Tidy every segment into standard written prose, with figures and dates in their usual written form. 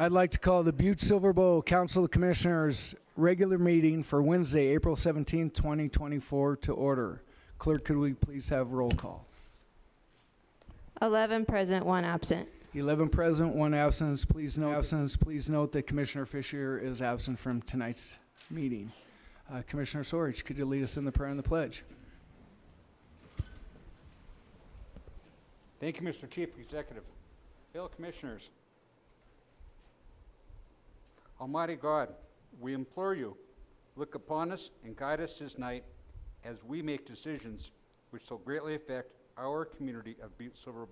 I'd like to call the Butte-Silver Council of Commissioners regular meeting for Wednesday, April 17th, 2024 to order. Clerk, could we please have roll call? 11 present, 1 absent. 11 present, 1 absent. Please note that Commissioner Fisher is absent from tonight's meeting. Commissioner Sorge, could you lead us in the prayer and the pledge? Thank you, Mr. Chief Executive. Fellow Commissioners, Almighty God, we implore you, look upon us and guide us this night as we make decisions which so greatly affect our community of Butte-Silver.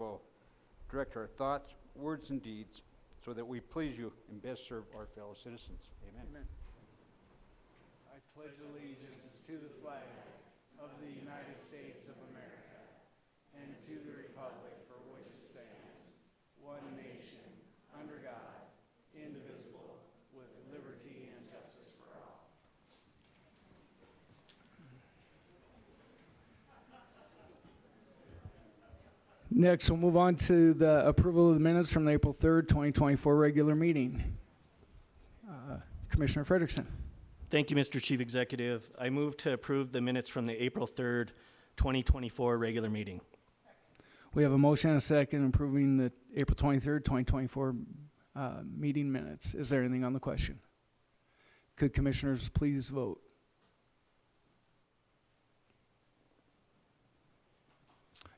Direct our thoughts, words, and deeds so that we please you and best serve our fellow citizens. Amen. Amen. I pledge allegiance to the flag of the United States of America and to the republic for which it stands, one nation, under God, indivisible, with liberty and justice for all. Next, we'll move on to the approval of the minutes from the April 3rd, 2024 regular meeting. Commissioner Frederickson. Thank you, Mr. Chief Executive. I move to approve the minutes from the April 3rd, 2024 regular meeting. We have a motion and a second approving the April 23rd, 2024 meeting minutes. Is there anything on the question? Could commissioners please vote?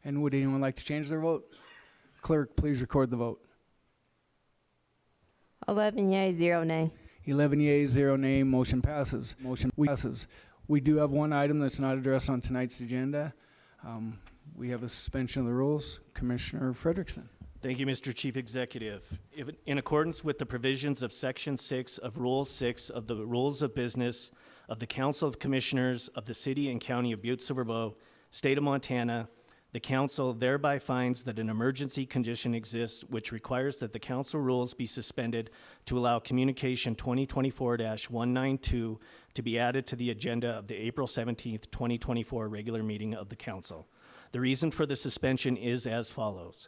And would anyone like to change their vote? Clerk, please record the vote. 11 yea, 0 nay. 11 yeas, 0 nay, motion passes. We do have one item that's not addressed on tonight's agenda. We have a suspension of the rules. Commissioner Frederickson. Thank you, Mr. Chief Executive. In accordance with the provisions of Section 6 of Rule 6 of the Rules of Business of the Council of Commissioners of the City and County of Butte-Silver, State of Montana, the Council thereby finds that an emergency condition exists which requires that the Council rules be suspended to allow Communication 2024-192 to be added to the agenda of the April 17th, 2024 regular meeting of the Council. The reason for the suspension is as follows.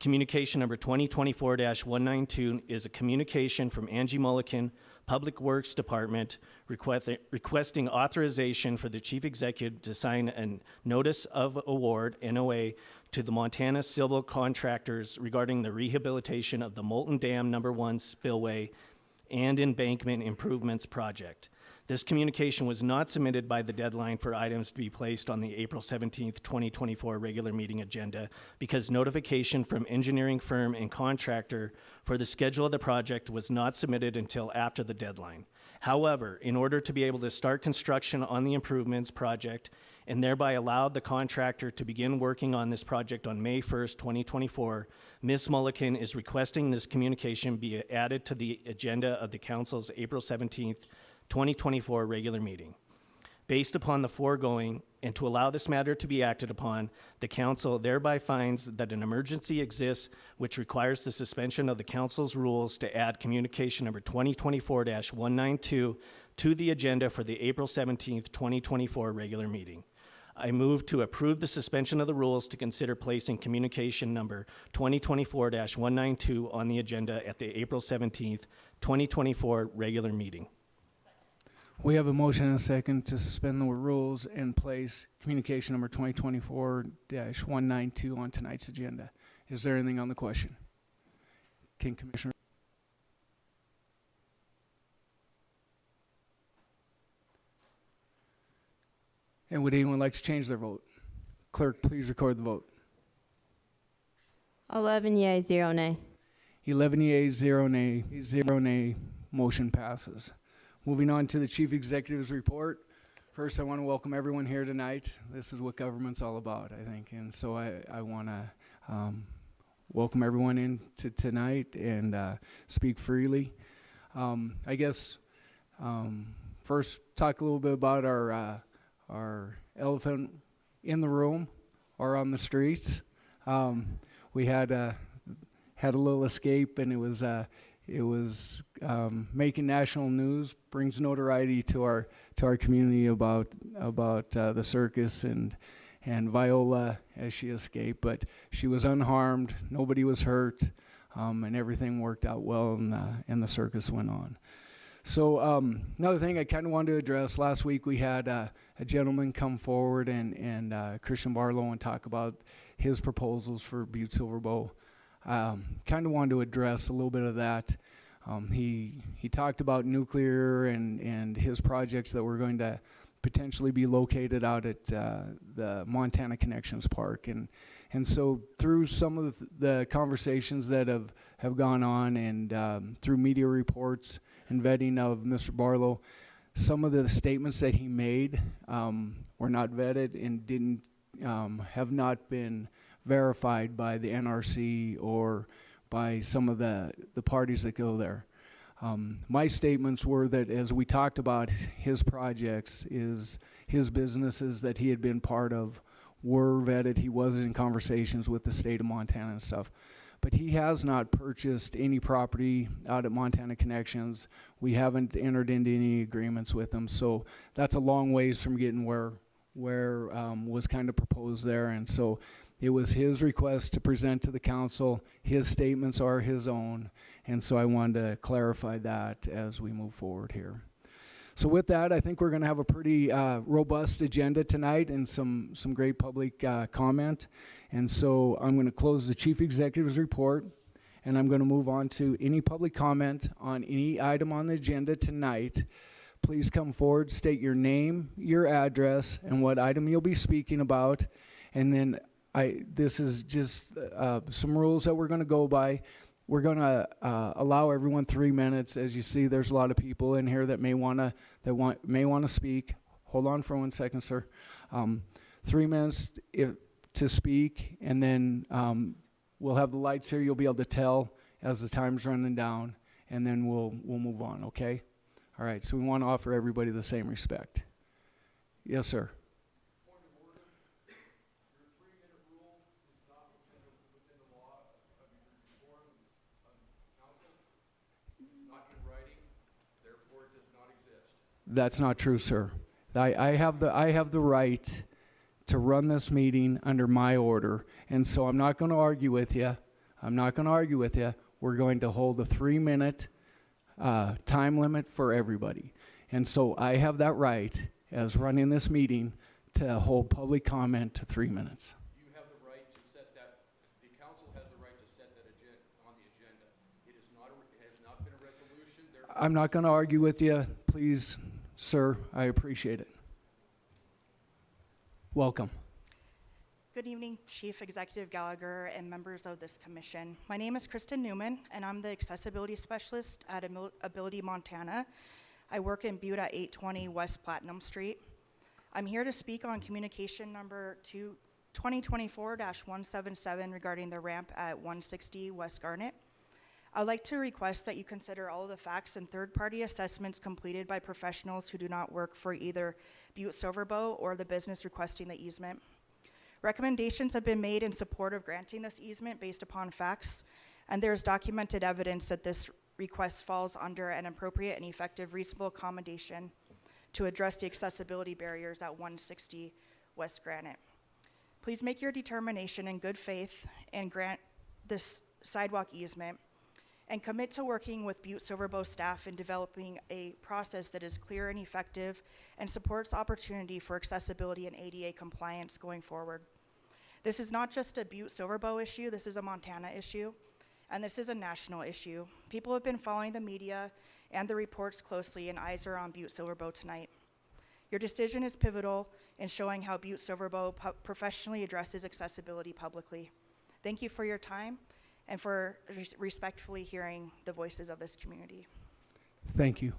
Communication number 2024-192 is a communication from Angie Mulliken, Public Works Department, requesting authorization for the Chief Executive to sign a Notice of Award, NOA, to the Montana Civil Contractors regarding the rehabilitation of the Molten Dam No. 1 spillway and embankment improvements project. This communication was not submitted by the deadline for items to be placed on the April 17th, 2024 regular meeting agenda because notification from engineering firm and contractor for the schedule of the project was not submitted until after the deadline. However, in order to be able to start construction on the improvements project and thereby allow the contractor to begin working on this project on May 1st, 2024, Ms. Mulliken is requesting this communication be added to the agenda of the Council's April 17th, 2024 regular meeting. Based upon the foregoing, and to allow this matter to be acted upon, the Council thereby finds that an emergency exists which requires the suspension of the Council's rules to add communication number 2024-192 to the agenda for the April 17th, 2024 regular meeting. I move to approve the suspension of the rules to consider placing communication number 2024-192 on the agenda at the April 17th, 2024 regular meeting. We have a motion and a second to suspend the rules and place communication number 2024-192 on tonight's agenda. Is there anything on the question? Can Commissioner? And would anyone like to change their vote? Clerk, please record the vote. 11 yea, 0 nay. 11 yeas, 0 nay, motion passes. Moving on to the Chief Executive's report. First, I want to welcome everyone here tonight. This is what government's all about, I think. And so I want to welcome everyone in to tonight and speak freely. I guess first talk a little bit about our elephant in the room or on the streets. We had a little escape, and it was making national news, brings notoriety to our community about the circus and Viola as she escaped, but she was unharmed. Nobody was hurt. and everything worked out well, and the circus went on. So another thing I kind of wanted to address, last week we had a gentleman come forward and Christian Barlow and talk about his proposals for Butte-Silver Bow. Kind of wanted to address a little bit of that. He talked about nuclear and his projects that were going to potentially be located out at the Montana Connections Park. And so through some of the conversations that have gone on and through media reports and vetting of Mr. Barlow, some of the statements that he made were not vetted and didn't have not been verified by the NRC or by some of the parties that go there. My statements were that as we talked about his projects, his businesses that he had been part of were vetted. He was in conversations with the state of Montana and stuff. But he has not purchased any property out at Montana Connections. We haven't entered into any agreements with him. So that's a long ways from getting where was kind of proposed there. And so it was his request to present to the council. His statements are his own. And so I wanted to clarify that as we move forward here. So with that, I think we're going to have a pretty robust agenda tonight and some great public comment. And so I'm going to close the Chief Executive's report, and I'm going to move on to any public comment on any item on the agenda tonight. Please come forward, state your name, your address, and what item you'll be speaking about. And then this is just some rules that we're going to go by. We're going to allow everyone 3 minutes. As you see, there's a lot of people in here that may want to speak. Hold on for 1 second, sir. 3 minutes to speak, and then we'll have the lights here. You'll be able to tell as the time's running down, and then we'll move on. Okay? All right. So we want to offer everybody the same respect. Yes, sir. That's not true, sir. I have the right to run this meeting under my order, and so I'm not going to argue with you. We're going to hold a 3-minute time limit for everybody, and so I have that right as running this meeting to hold public comment to 3 minutes. You have the right to set that. The council has the right to set that on the agenda. It has not been a resolution. I'm not going to argue with you, please. Sir, I appreciate it. Welcome. Good evening, Chief Executive Gallagher and members of this commission. My name is Kristen Newman, and I'm the Accessibility Specialist at Ability Montana. I work in Butte at 820 West Platinum Street. I'm here to speak on communication number 2024-177 regarding the ramp at 160 West Garnet. I'd like to request that you consider all of the facts and third-party assessments completed by professionals who do not work for either Butte-Silver Bow or the business requesting the easement. Recommendations have been made in support of granting this easement based upon facts, and there is documented evidence that this request falls under an appropriate and effective reasonable accommodation to address the accessibility barriers at 160 West Granite. Please make your determination in good faith and grant this sidewalk easement, and commit to working with Butte-Silver Bow staff in developing a process that is clear and effective and supports opportunity for accessibility and ADA compliance going forward. This is not just a Butte-Silver Bow issue, this is a Montana issue, and this is a national issue. People have been following the media and the reports closely, and eyes are on Butte-Silver Bow tonight. Your decision is pivotal in showing how Butte-Silver Bow professionally addresses accessibility publicly. Thank you for your time and for respectfully hearing the voices of this community. Thank you.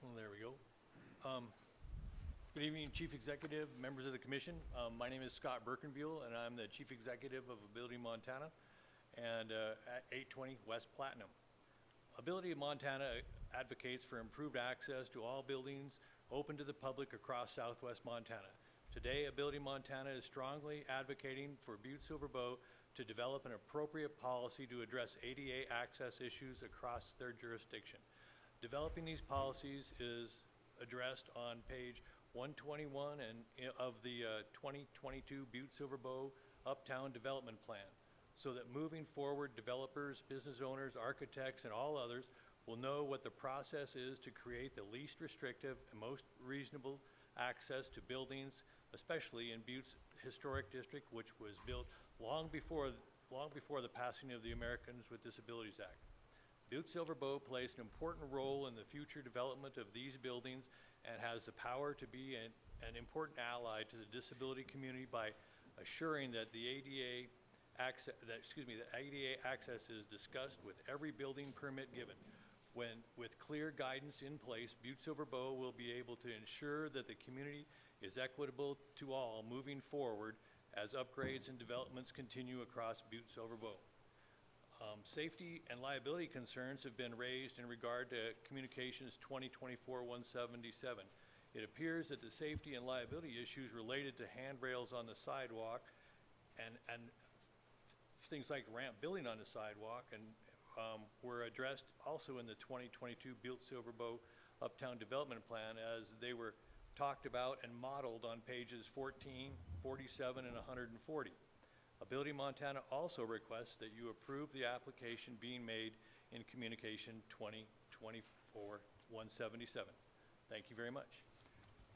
Well, there we go. Good evening, Chief Executive, members of the Commission. My name is Scott Birkenbuhl, and I'm the Chief Executive of Ability Montana and at 820 West Platinum. Ability Montana advocates for improved access to all buildings open to the public across southwest Montana. Today, Ability Montana is strongly advocating for Butte-Silver Bow to develop an appropriate policy to address ADA access issues across their jurisdiction. Developing these policies is addressed on page 121 of the 2022 Butte-Silver Uptown Development Plan, so that moving forward, developers, business owners, architects, and all others will know what the process is to create the least restrictive and most reasonable access to buildings, especially in Butte's historic district, which was built long before the passing of the Americans with Disabilities Act. Butte-Silver plays an important role in the future development of these buildings and has the power to be an important ally to the disability community by assuring that the ADA access is discussed with every building permit given. With clear guidance in place, Butte-Silver will be able to ensure that the community is equitable to all moving forward as upgrades and developments continue across Butte-Silver safety and liability concerns have been raised in regard to Communications 2024-177. It appears that the safety and liability issues related to handrails on the sidewalk and things like ramp building on the sidewalk were addressed also in the 2022 Butte-Silver Uptown Development Plan, as they were talked about and modeled on pages 14, 47, and 140. Ability Montana also requests that you approve the application being made in Communication 2024-177. Thank you very much.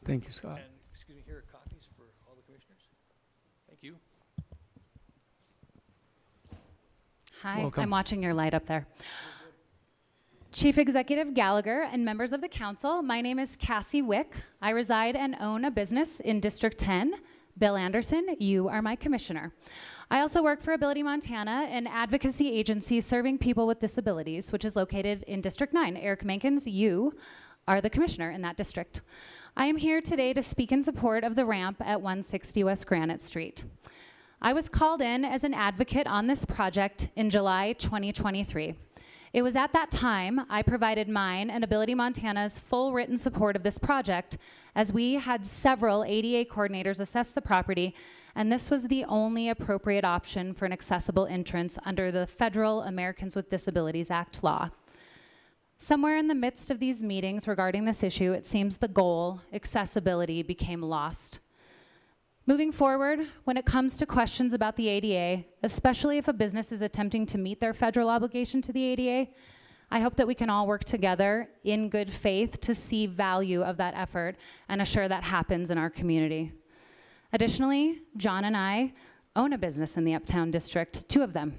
Thank you, Scott. And, excuse me, here are copies for all the commissioners. Thank you. Hi, Welcome. I'm watching your light up there. Chief Executive Gallagher and members of the council, my name is Cassie Wick. I reside and own a business in District 10. Bill Anderson, you are my commissioner. I also work for Ability Montana, an advocacy agency serving people with disabilities, which is located in District 9. Eric Mankins, you are the commissioner in that district. I am here today to speak in support of the ramp at 160 West Granite Street. I was called in as an advocate on this project in July 2023. It was at that time I provided mine and Ability Montana's full written support of this project, as we had several ADA coordinators assess the property, and this was the only appropriate option for an accessible entrance under the Federal Americans with Disabilities Act law. Somewhere in the midst of these meetings regarding this issue, it seems the goal, accessibility, became lost. Moving forward, when it comes to questions about the ADA, especially if a business is attempting to meet their federal obligation to the ADA, I hope that we can all work together in good faith to see value of that effort and assure that happens in our community. Additionally, John and I own a business in the Uptown District, 2 of them.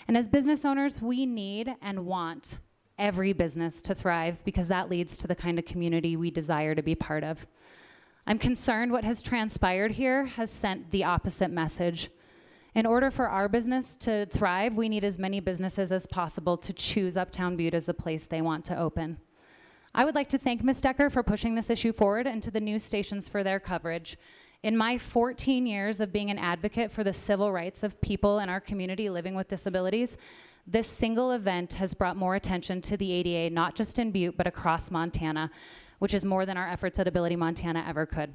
And as business owners, we need and want every business to thrive, because that leads to the kind of community we desire to be part of. I'm concerned what has transpired here has sent the opposite message. In order for our business to thrive, we need as many businesses as possible to choose Uptown Butte as a place they want to open. I would like to thank Ms. Decker for pushing this issue forward, and to the news stations for their coverage. In my 14 years of being an advocate for the civil rights of people in our community living with disabilities, this single event has brought more attention to the ADA, not just in Butte, but across Montana, which is more than our efforts at Ability Montana ever could.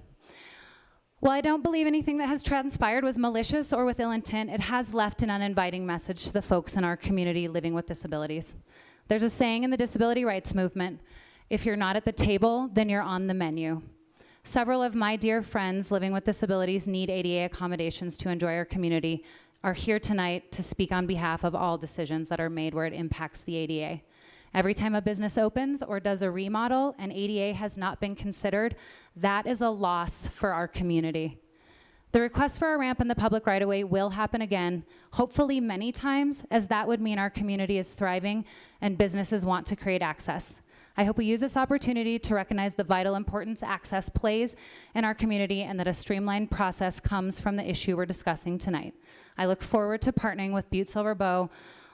While I don't believe anything that has transpired was malicious or with ill intent, it has left an uninviting message to the folks in our community living with disabilities. There's a saying in the disability rights movement: if you're not at the table, then you're on the menu. Several of my dear friends living with disabilities need ADA accommodations to enjoy our community, are here tonight to speak on behalf of all decisions that are made where it impacts the ADA. Every time a business opens or does a remodel and ADA has not been considered, that is a loss for our community. The request for a ramp in the public right-of-way will happen again, hopefully many times, as that would mean our community is thriving and businesses want to create access. I hope we use this opportunity to recognize the vital importance access plays in our community, and that a streamlined process comes from the issue we're discussing tonight. I look forward to partnering with Butte-Silver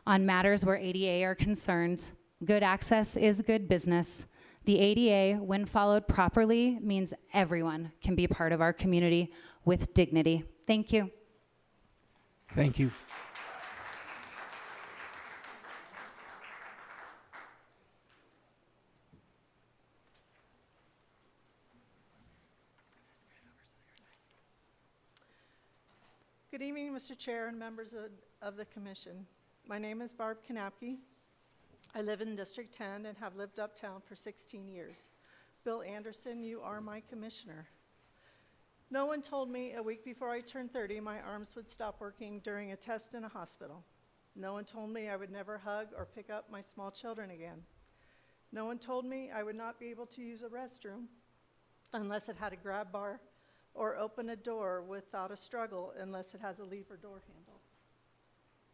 on matters where ADA are concerned. Good access is good business. The ADA, when followed properly, means everyone can be part of our community with dignity. Thank you. Thank you. Good evening, Mr. Chair and members of the commission. My name is Barb Kanapke. I live in District 10 and have lived uptown for 16 years. Bill Anderson, you are my commissioner. No one told me a week before I turned 30 my arms would stop working during a test in a hospital. No one told me I would never hug or pick up my small children again. No one told me I would not be able to use a restroom unless it had a grab bar, or open a door without a struggle unless it has a lever door handle.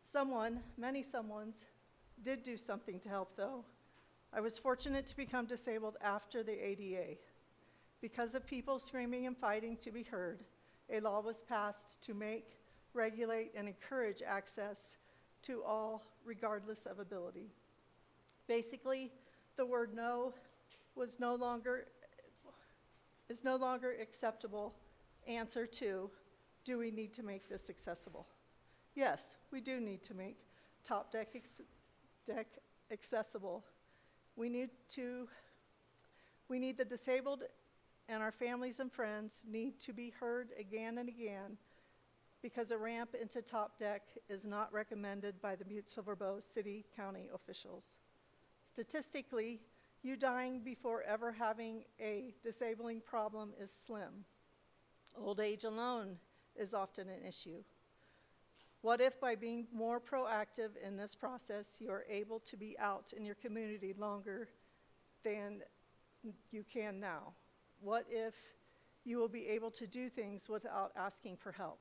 Someone, many someones, did do something to help though. I was fortunate to become disabled after the ADA. Because of people screaming and fighting to be heard, a law was passed to make, regulate, and encourage access to all regardless of ability. Basically, the word no is no longer acceptable answer to, do we need to make this accessible? Yes, we do need to make top deck accessible. We need the disabled and our families and friends need to be heard again and again, because a ramp into top deck is not recommended by the Butte-Silver City County officials. Statistically, you dying before ever having a disabling problem is slim. Old age alone is often an issue. What if by being more proactive in this process, you are able to be out in your community longer than you can now? What if you will be able to do things without asking for help?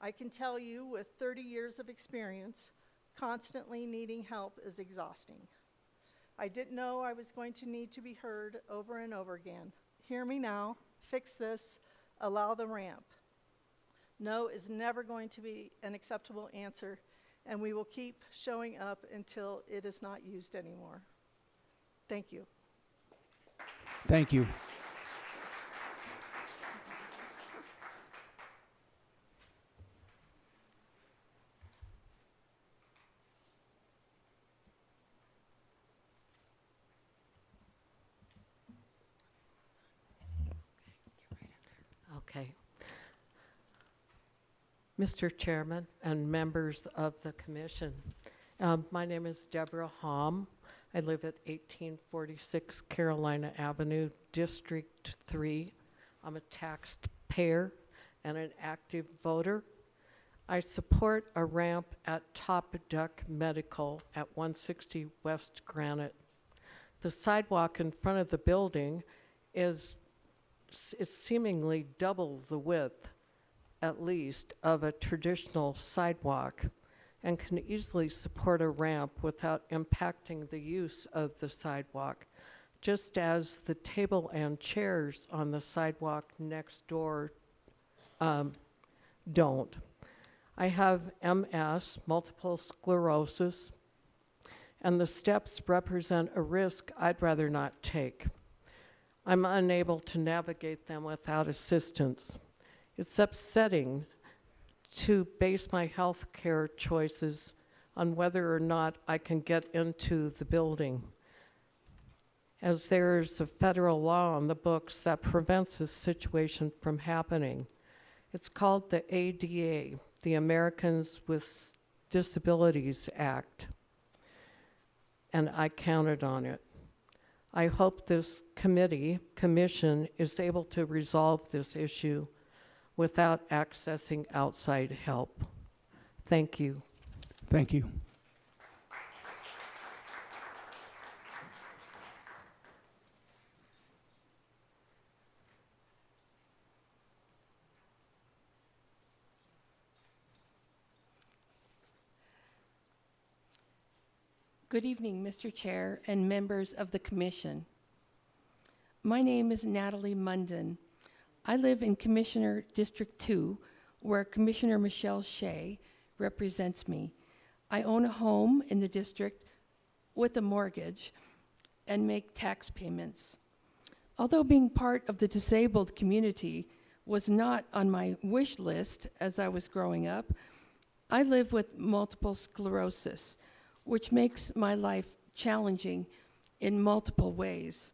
I can tell you with 30 years of experience, constantly needing help is exhausting. I didn't know I was going to need to be heard over and over again. Hear me now, fix this, allow the ramp. No is never going to be an acceptable answer, and we will keep showing up until it is not used anymore. Thank you. Thank you. Okay. Mr. Chairman and members of the commission, my name is Deborah Hom. I live at 1846 Carolina Avenue, District 3. I'm a taxpayer and an active voter. I support a ramp at Top Duck Medical at 160 West Granite. The sidewalk in front of the building is seemingly double the width, at least, of a traditional sidewalk, and can easily support a ramp without impacting the use of the sidewalk, just as the table and chairs on the sidewalk next door don't. I have MS, multiple sclerosis, and the steps represent a risk I'd rather not take. I'm unable to navigate them without assistance. It's upsetting to base my health care choices on whether or not I can get into the building, as there's a federal law on the books that prevents this situation from happening. It's called the ADA, the Americans with Disabilities Act, and I counted on it. I hope this commission is able to resolve this issue without accessing outside help. Thank you. Thank you. Good evening, Mr. Chair and members of the Commission. My name is Natalie Munden. I live in Commissioner District 2, where Commissioner Michelle Shea represents me. I own a home in the district with a mortgage and make tax payments. Although being part of the disabled community was not on my wish list as I was growing up, I live with multiple sclerosis, which makes my life challenging in multiple ways,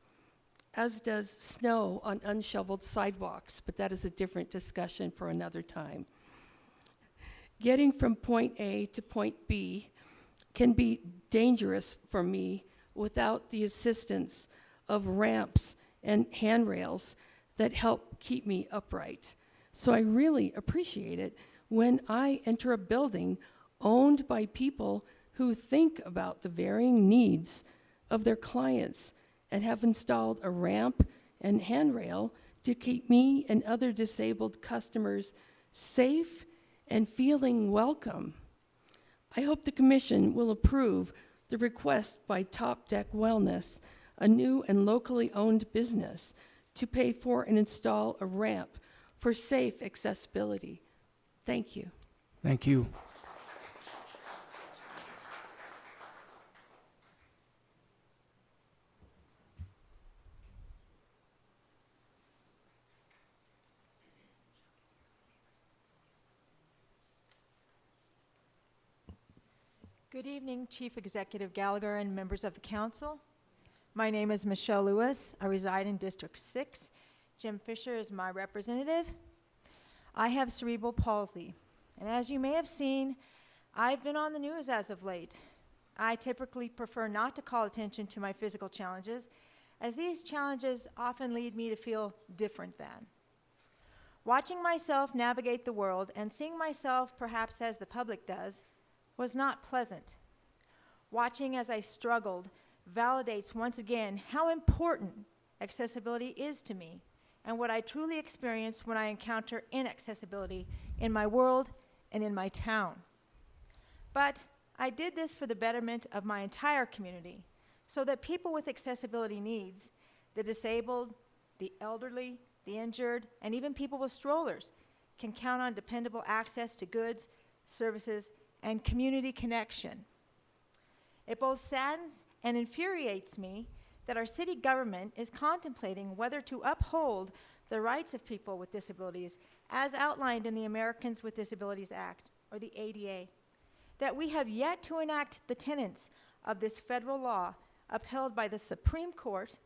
as does snow on unshoveled sidewalks, but that is a different discussion for another time. Getting from point A to point B can be dangerous for me without the assistance of ramps and handrails that help keep me upright. So I really appreciate it when I enter a building owned by people who think about the varying needs of their clients and have installed a ramp and handrail to keep me and other disabled customers safe and feeling welcome. I hope the Commission will approve the request by Top Deck Wellness, a new and locally owned business, to pay for and install a ramp for safe accessibility. Thank you. Thank you. Good evening, Chief Executive Gallagher and members of the council. My name is Michelle Lewis. I reside in District 6. Jim Fisher is my representative. I have cerebral palsy, and as you may have seen, I've been on the news as of late. I typically prefer not to call attention to my physical challenges, as these challenges often lead me to feel different than. Watching myself navigate the world and seeing myself perhaps as the public does was not pleasant. Watching as I struggled validates once again how important accessibility is to me and what I truly experience when I encounter inaccessibility in my world and in my town. But I did this for the betterment of my entire community, so that people with accessibility needs, the disabled, the elderly, the injured, and even people with strollers, can count on dependable access to goods, services, and community connection. It both saddens and infuriates me that our city government is contemplating whether to uphold the rights of people with disabilities as outlined in the Americans with Disabilities Act, or the ADA, that we have yet to enact the tenets of this federal law upheld by the Supreme Court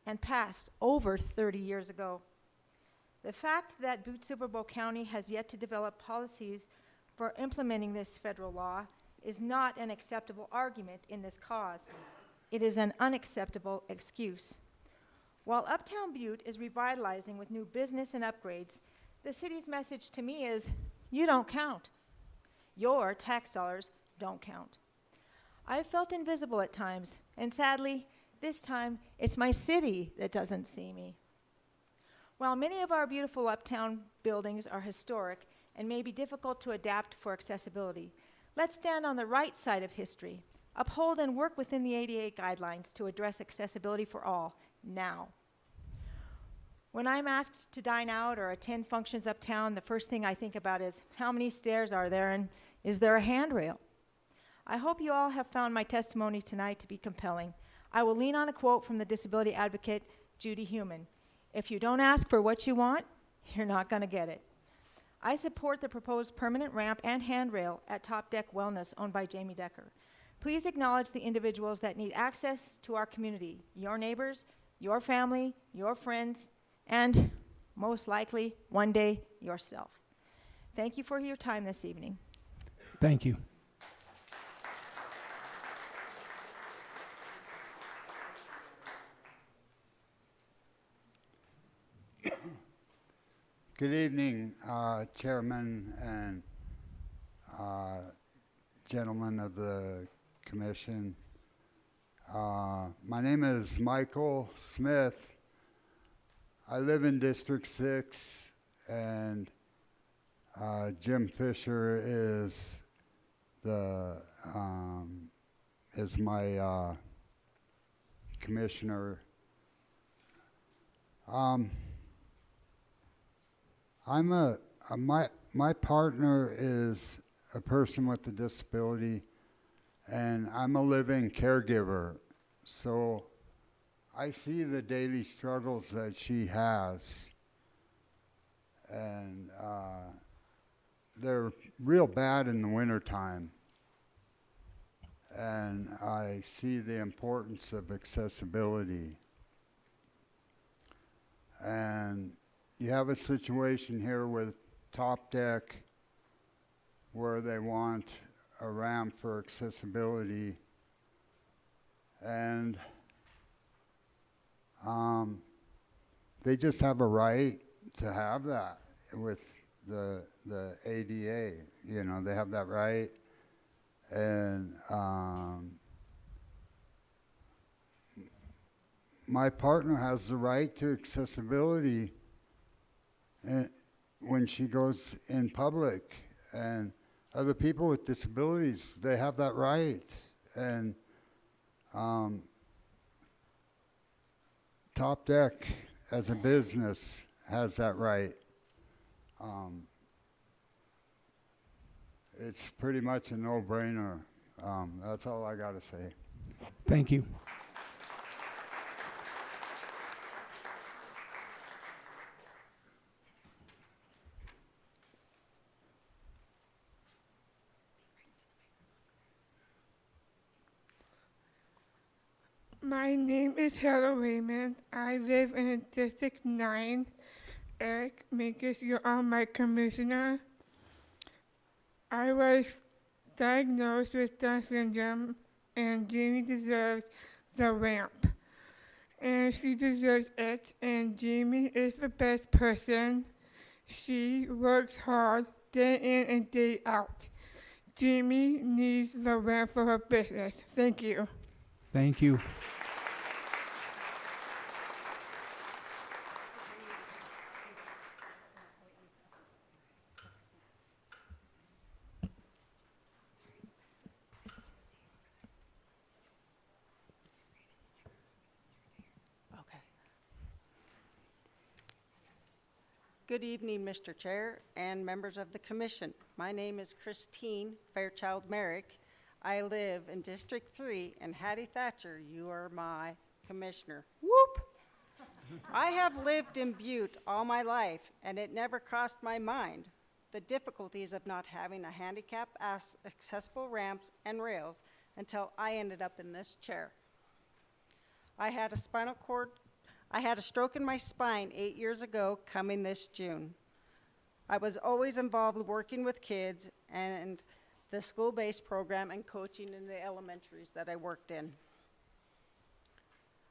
and passed over 30 years ago. The fact that Butte-Silver County has yet to develop policies for implementing this federal law is not an acceptable argument in this cause. It is an unacceptable excuse. While Uptown Butte is revitalizing with new business and upgrades, the city's message to me is, you don't count. Your tax dollars don't count. I've felt invisible at times, and sadly, this time, it's my city that doesn't see me. While many of our beautiful uptown buildings are historic and may be difficult to adapt for accessibility, let's stand on the right side of history, uphold and work within the ADA guidelines to address accessibility for all, now. When I'm asked to dine out or attend functions uptown, the first thing I think about is how many stairs are there and is there a handrail? I hope you all have found my testimony tonight to be compelling. I will lean on a quote from the disability advocate, Judy Heumann. If you don't ask for what you want, you're not going to get it. I support the proposed permanent ramp and handrail at Top Deck Wellness, owned by Jamie Decker. Please acknowledge the individuals that need access to our community, your neighbors, your family, your friends, and most likely, one day, yourself. Thank you for your time this evening. Thank you. Good evening, Chairman and gentlemen of the Commission. My name is Michael Smith. I live in District 6, and Jim Fisher is my commissioner. My partner is a person with a disability, and I'm a living caregiver. So I see the daily struggles that she has, and they're real bad in the wintertime. And I see the importance of accessibility. And you have a situation here with Top Deck where they want a ramp for accessibility. And they just have a right to have that with the ADA. You know, they have that right. And my partner has the right to accessibility when she goes in public. And other people with disabilities, they have that right. And Top Deck as a business has that right. It's pretty much a no-brainer. That's all I got to say. Thank you. My name is Heather Raymond. I live in District 9. Eric Minkus, you are my commissioner. I was diagnosed with Down syndrome, and Jamie deserves the ramp. And she deserves it, and Jamie is the best person. She works hard day in and day out. Jamie needs the ramp for her business. Thank you. Thank you. Good evening, Mr. Chair and members of the Commission. My name is Christine Fairchild Merrick. I live in District 3, and Hattie Thatcher, you are my commissioner. Whoop! I have lived in Butte all my life, and it never crossed my mind the difficulties of not having a handicap accessible ramps and rails until I ended up in this chair. I had a stroke in my spine 8 years ago, coming this June. I was always involved working with kids and the school-based program and coaching in the elementaries that I worked in.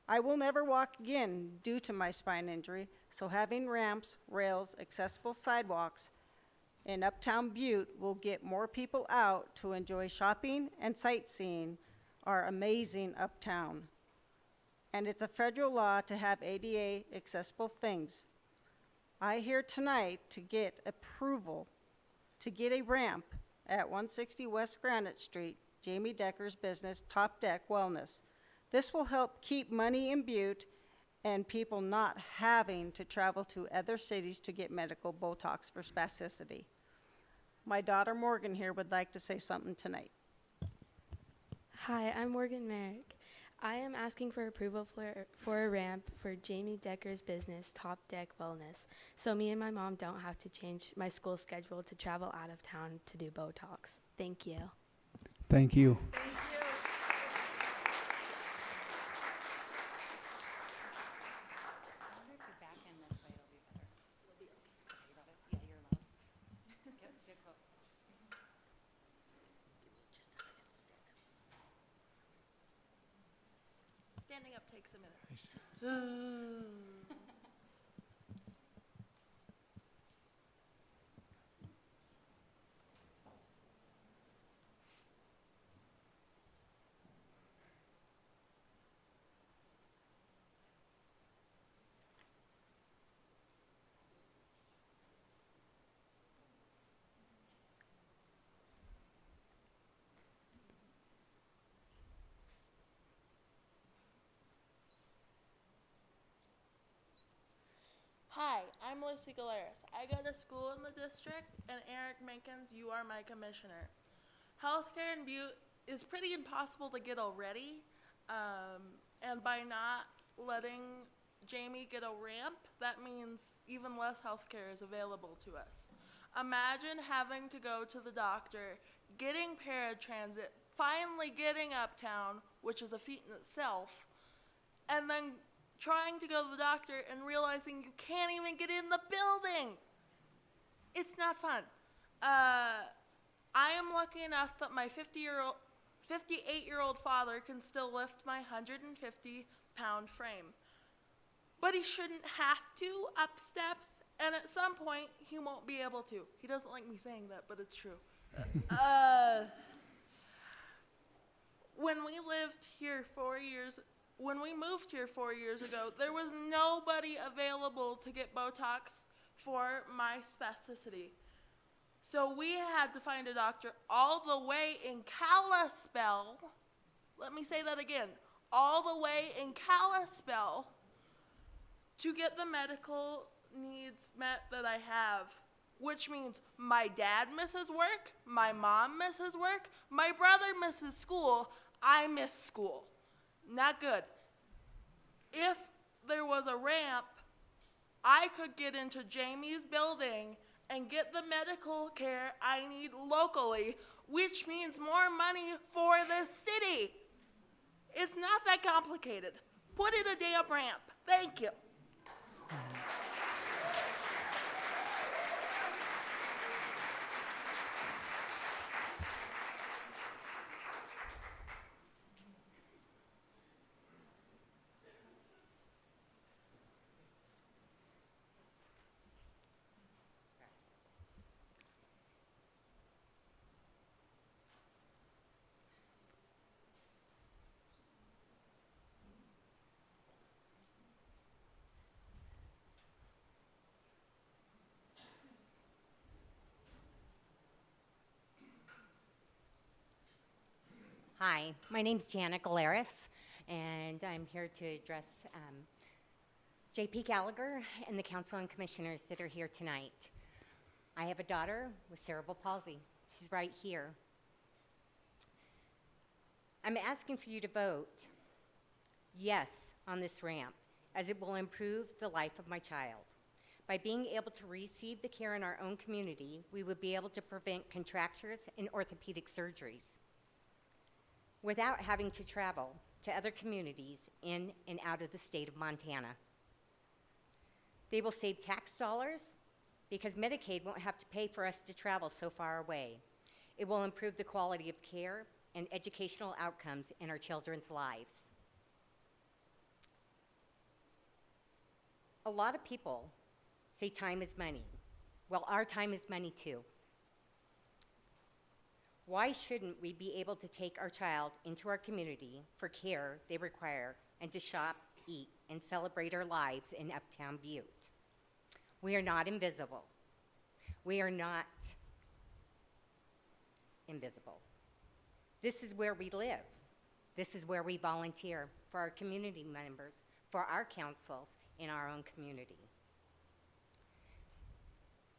I will never walk again due to my spine injury, so having ramps, rails, accessible sidewalks in Uptown Butte will get more people out to enjoy shopping and sightseeing our amazing uptown. And it's a federal law to have ADA accessible things. I here tonight to get approval to get a ramp at 160 West Granite Street, Jamie Decker's business, Top Deck Wellness. This will help keep money in Butte and people not having to travel to other cities to get medical Botox for spasticity. My daughter Morgan here would like to say something tonight. Hi, I'm Morgan Merrick. I am asking for approval for a ramp for Jamie Decker's business, Top Deck Wellness, so me and my mom don't have to change my school schedule to travel out of town to do Botox. Thank you. Thank you. Standing up takes a minute. Hi, I'm Lucy Galeras. I go to school in the district, and Eric Minkins, you are my commissioner. Healthcare in Butte is pretty impossible to get already, and by not letting Jamie get a ramp, that means even less healthcare is available to us. Imagine having to go to the doctor, getting paratransit, finally getting uptown, which is a feat in itself, and then trying to go to the doctor and realizing you can't even get in the building. It's not fun. I am lucky enough that my 58-year-old father can still lift my 150-pound frame. But he shouldn't have to up steps, and at some point, he won't be able to. He doesn't like me saying that, but it's true. When we moved here 4 years ago, there was nobody available to get Botox for my spasticity. So we had to find a doctor all the way in Kalispell. Let me say that again. All the way in Kalispell to get the medical needs met that I have, which means my dad misses work, my mom misses work, my brother misses school, I miss school. Not good. If there was a ramp, I could get into Jamie's building and get the medical care I need locally, which means more money for the city. It's not that complicated. Put in a damn ramp. Thank you. Hi, my name's Janet Galeris, and I'm here to address JP Gallagher and the council and commissioners that are here tonight. I have a daughter with cerebral palsy. She's right here. I'm asking for you to vote yes on this ramp, as it will improve the life of my child. By being able to receive the care in our own community, we would be able to prevent contractures and orthopedic surgeries without having to travel to other communities in and out of the state of Montana. They will save tax dollars because Medicaid won't have to pay for us to travel so far away. It will improve the quality of care and educational outcomes in our children's lives. A lot of people say time is money. Well, our time is money too. Why shouldn't we be able to take our child into our community for care they require and to shop, eat, and celebrate our lives in Uptown Butte? We are not invisible. We are not invisible. This is where we live. This is where we volunteer for our community members, for our councils in our own community.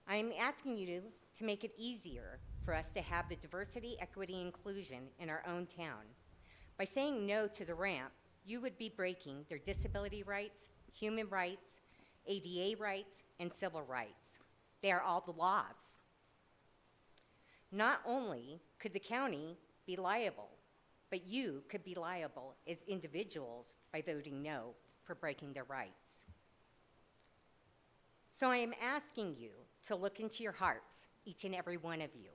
I am asking you to make it easier for us to have the diversity, equity, inclusion in our own town. By saying no to the ramp, you would be breaking their disability rights, human rights, ADA rights, and civil rights. They are all the laws. Not only could the county be liable, but you could be liable as individuals by voting no for breaking their rights. So I am asking you to look into your hearts, each and every one of you,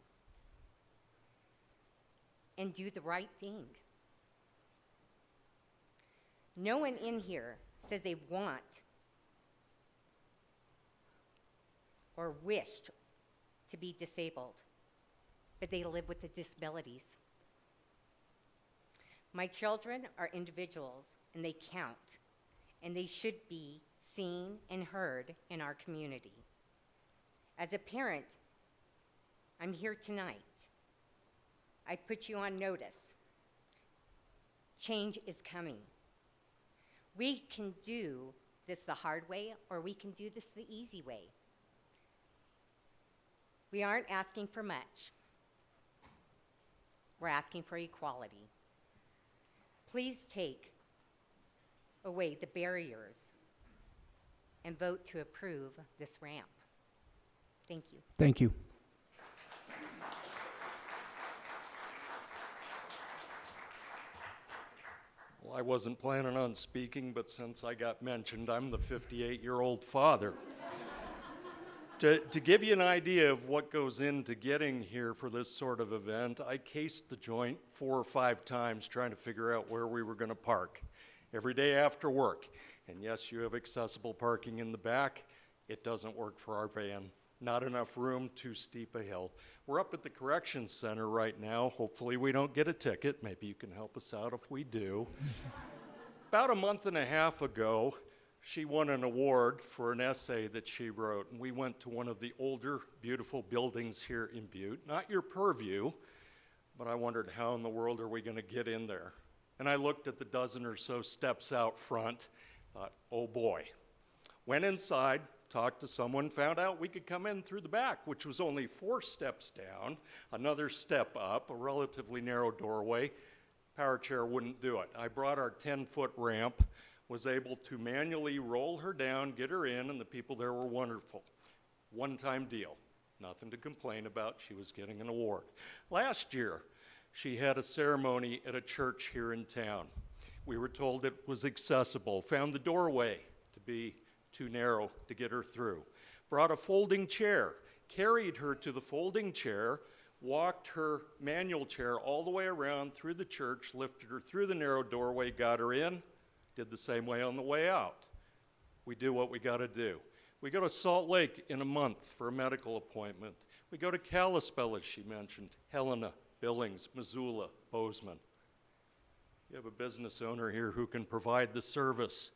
and do the right thing. No one in here says they want or wished to be disabled, but they live with the disabilities. My children are individuals, and they count, and they should be seen and heard in our community. As a parent, I'm here tonight. I put you on notice. Change is coming. We can do this the hard way, or we can do this the easy way. We aren't asking for much. We're asking for equality. Please take away the barriers and vote to approve this ramp. Thank you. Thank you. Well, I wasn't planning on speaking, but since I got mentioned, I'm the 58-year-old father. To give you an idea of what goes into getting here for this sort of event, I cased the joint 4 or 5 times trying to figure out where we were going to park every day after work. And yes, you have accessible parking in the back. It doesn't work for our van. Not enough room, too steep a hill. We're up at the corrections center right now. Hopefully we don't get a ticket. Maybe you can help us out if we do. About a month and a half ago, she won an award for an essay that she wrote, and we went to one of the older, beautiful buildings here in Butte. Not your purview, but I wondered how in the world are we going to get in there? And I looked at the dozen or so steps out front, thought, oh boy. Went inside, talked to someone, found out we could come in through the back, which was only 4 steps down, another step up, a relatively narrow doorway. Power chair wouldn't do it. I brought our 10-foot ramp, was able to manually roll her down, get her in, and the people there were wonderful. One-time deal. Nothing to complain about. She was getting an award. Last year, she had a ceremony at a church here in town. We were told it was accessible, found the doorway to be too narrow to get her through. Brought a folding chair, carried her to the folding chair, walked her manual chair all the way around through the church, lifted her through the narrow doorway, got her in, did the same way on the way out. We do what we got to do. We go to Salt Lake in a month for a medical appointment. We go to Kalispell, as she mentioned, Helena, Billings, Missoula, Bozeman. You have a business owner here who can provide the service.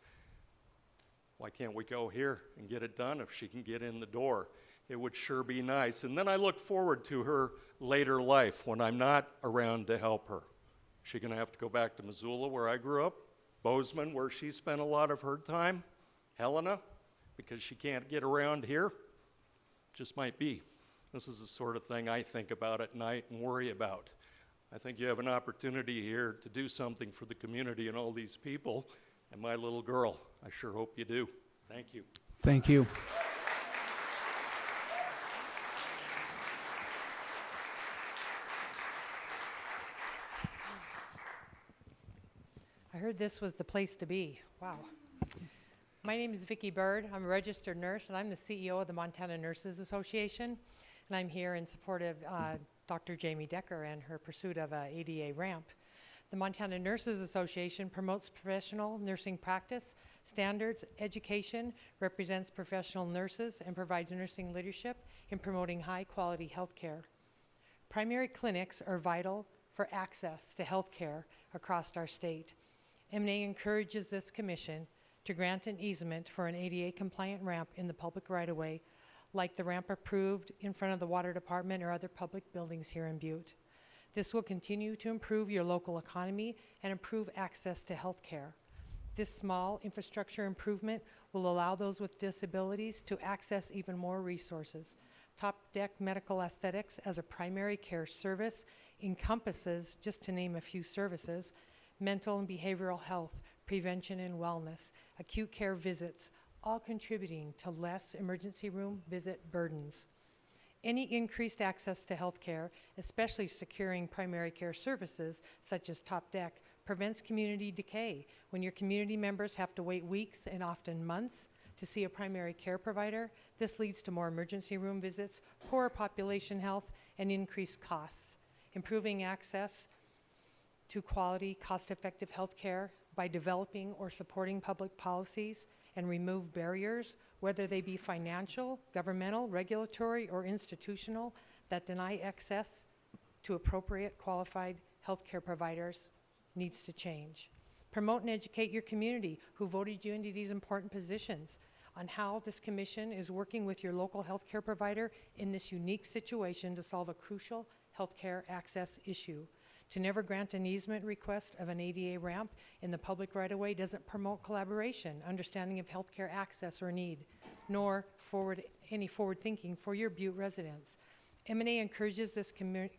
Why can't we go here and get it done if she can get in the door? It would sure be nice. And then I look forward to her later life when I'm not around to help her. Is she going to have to go back to Missoula, where I grew up? Bozeman, where she spent a lot of her time? Helena, because she can't get around here? Just might be. This is the sort of thing I think about at night and worry about. I think you have an opportunity here to do something for the community and all these people, and my little girl. I sure hope you do. Thank you. Thank you. I heard this was the place to be. Wow. My name is Vicki Bird. I'm a registered nurse, and I'm the CEO of the Montana Nurses Association. And I'm here in support of Dr. Jamie Decker and her pursuit of a ADA ramp. The Montana Nurses Association promotes professional nursing practice, standards, education, represents professional nurses, and provides nursing leadership in promoting high-quality health care. Primary clinics are vital for access to health care across our state. M&A encourages this commission to grant an easement for an ADA-compliant ramp in the public right-of-way, like the ramp approved in front of the Water Department or other public buildings here in Butte. This will continue to improve your local economy and improve access to health care. This small infrastructure improvement will allow those with disabilities to access even more resources. Top Deck Medical Aesthetics as a primary care service encompasses, just to name a few services, mental and behavioral health, prevention and wellness, acute care visits, all contributing to less emergency room visit burdens. Any increased access to health care, especially securing primary care services such as Top Deck, prevents community decay when your community members have to wait weeks and often months to see a primary care provider. This leads to more emergency room visits, poorer population health, and increased costs. Improving access to quality, cost-effective health care by developing or supporting public policies and remove barriers, whether they be financial, governmental, regulatory, or institutional, that deny access to appropriate qualified healthcare providers needs to change. Promote and educate your community who voted you into these important positions on how this commission is working with your local healthcare provider in this unique situation to solve a crucial healthcare access issue. To never grant an easement request of an ADA ramp in the public right-of-way doesn't promote collaboration, understanding of healthcare access or need, nor any forward thinking for your Butte residents. M&A encourages this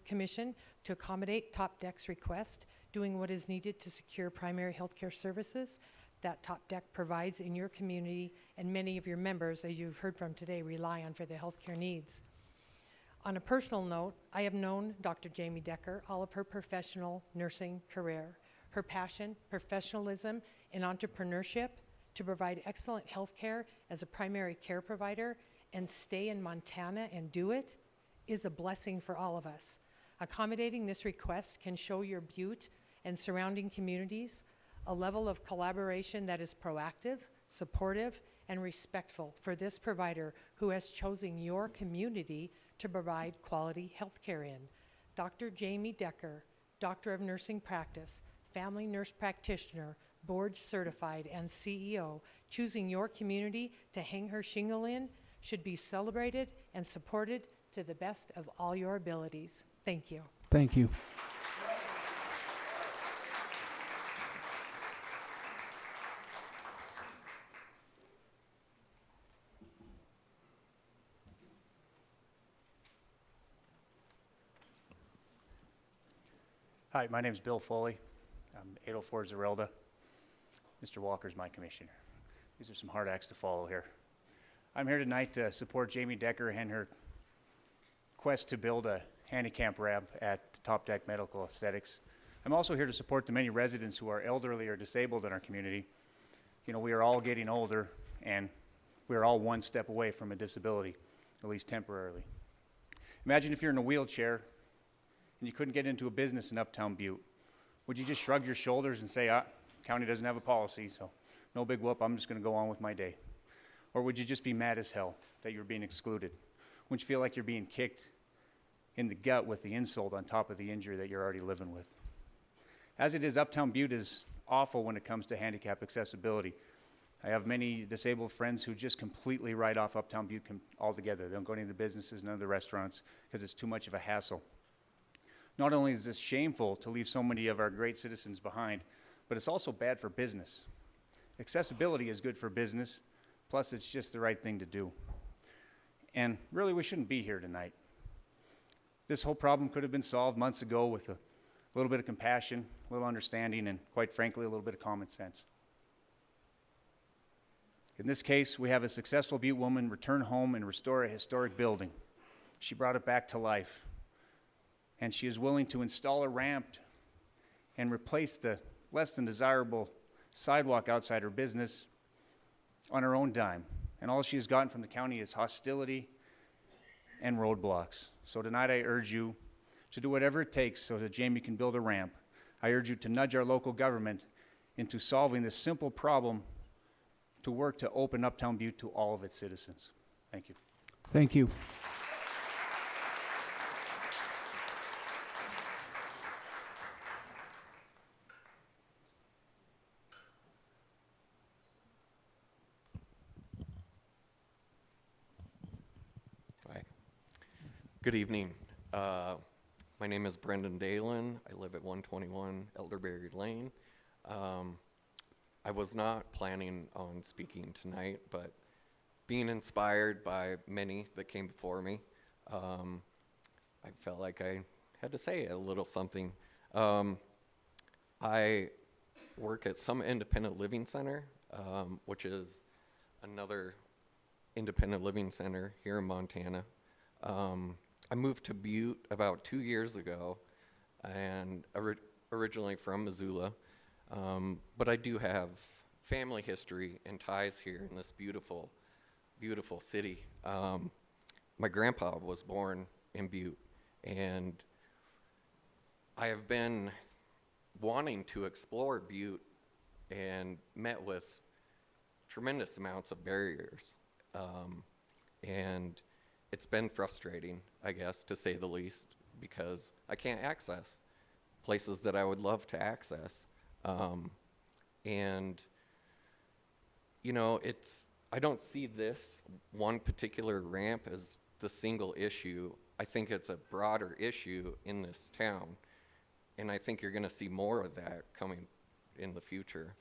commission to accommodate Top Deck's request, doing what is needed to secure primary healthcare services that Top Deck provides in your community, and many of your members, as you've heard from today, rely on for their healthcare needs. On a personal note, I have known Dr. Jamie Decker all of her professional nursing career. Her passion, professionalism, and entrepreneurship to provide excellent health care as a primary care provider and stay in Montana and do it is a blessing for all of us. Accommodating this request can show your Butte and surrounding communities a level of collaboration that is proactive, supportive, and respectful for this provider who has chosen your community to provide quality health care in. Dr. Jamie Decker, Doctor of Nursing Practice, family nurse practitioner, board certified, and CEO, choosing your community to hang her shingle in should be celebrated and supported to the best of all your abilities. Thank you. Thank you. Hi, my name is Bill Foley. I'm 804 Zerilda. Mr. Walker's my commissioner. These are some hard acts to follow here. I'm here tonight to support Jamie Decker and her quest to build a handicap ramp at Top Deck Medical Aesthetics. I'm also here to support the many residents who are elderly or disabled in our community. You know, we are all getting older, and we are all one step away from a disability, at least temporarily. Imagine if you're in a wheelchair and you couldn't get into a business in Uptown Butte. Would you just shrug your shoulders and say, county doesn't have a policy, so no big whoop, I'm just going to go on with my day? Or would you just be mad as hell that you're being excluded? Wouldn't you feel like you're being kicked in the gut with the insult on top of the injury that you're already living with? As it is, Uptown Butte is awful when it comes to handicap accessibility. I have many disabled friends who just completely write off Uptown Butte altogether. They don't go to any of the businesses, none of the restaurants, because it's too much of a hassle. Not only is this shameful to leave so many of our great citizens behind, but it's also bad for business. Accessibility is good for business, plus it's just the right thing to do. And really, we shouldn't be here tonight. This whole problem could have been solved months ago with a little bit of compassion, a little understanding, and quite frankly, a little bit of common sense. In this case, we have a successful Butte woman return home and restore a historic building. She brought it back to life. And she is willing to install a ramp and replace the less than desirable sidewalk outside her business on her own dime. And all she has gotten from the county is hostility and roadblocks. So tonight I urge you to do whatever it takes so that Jamie can build a ramp. I urge you to nudge our local government into solving this simple problem, to work to open Uptown Butte to all of its citizens. Thank you. Thank you. Good evening. My name is Brendan Dalen. I live at 121 Elderberry Lane. I was not planning on speaking tonight, but being inspired by many that came before me, I felt like I had to say a little something. I work at some independent living center, which is another independent living center here in Montana. I moved to Butte about 2 years ago, and originally from Missoula, but I do have family history and ties here in this beautiful, beautiful city. My grandpa was born in Butte, and I have been wanting to explore Butte and met with tremendous amounts of barriers, and it's been frustrating, I guess, to say the least, because I can't access places that I would love to access. And, you know, I don't see this one particular ramp as the single issue. I think it's a broader issue in this town, and I think you're going to see more of that coming in the future.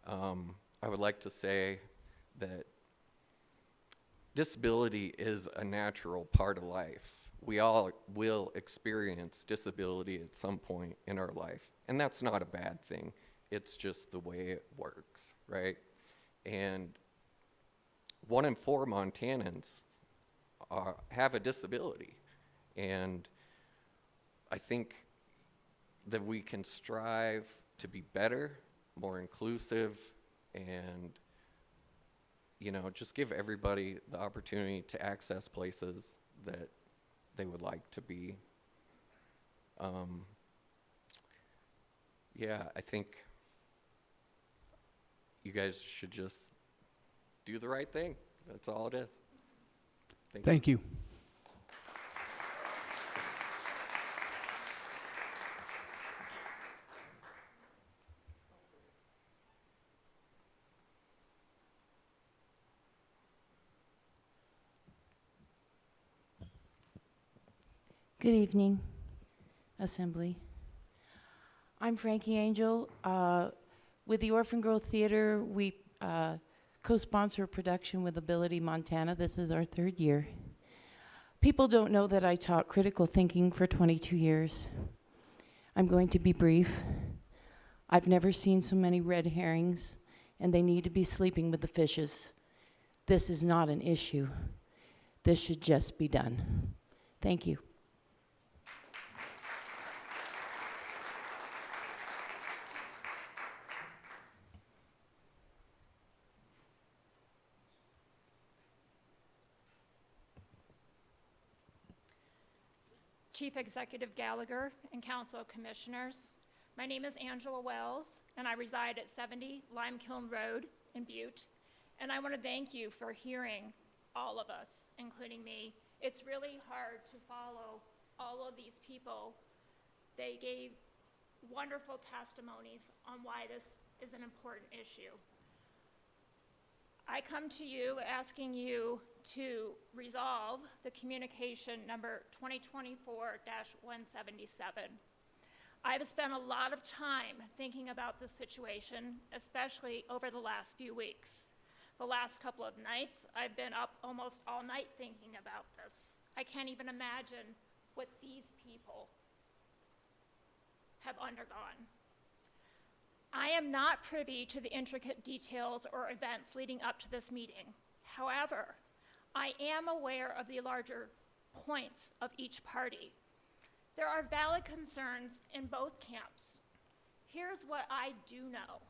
I would like to say that disability is a natural part of life. We all will experience disability at some point in our life, and that's not a bad thing. It's just the way it works, right? And 1 in 4 Montanans have a disability, and I think that we can strive to be better, more inclusive, and you know, just give everybody the opportunity to access places that they would like to be. Yeah, I think you guys should just do the right thing. That's all it is. Thank you. Good evening, Assembly. I'm Frankie Angel. With the Orphan Girl Theater, we co-sponsor a production with Ability Montana. This is our 3rd year. People don't know that I taught critical thinking for 22 years. I'm going to be brief. I've never seen so many red herrings, and they need to be sleeping with the fishes. This is not an issue. This should just be done. Thank you. Chief Executive Gallagher and Council Commissioners. My name is Angela Wells, and I reside at 70 Lime Kiln Road in Butte. And I want to thank you for hearing all of us, including me. It's really hard to follow all of these people. They gave wonderful testimonies on why this is an important issue. I come to you asking you to resolve the communication number 2024-177. I've spent a lot of time thinking about this situation, especially over the last few weeks. The last couple of nights, I've been up almost all night thinking about this. I can't even imagine what these people have undergone. I am not privy to the intricate details or events leading up to this meeting. However, I am aware of the larger points of each party. There are valid concerns in both camps. Here's what I do know.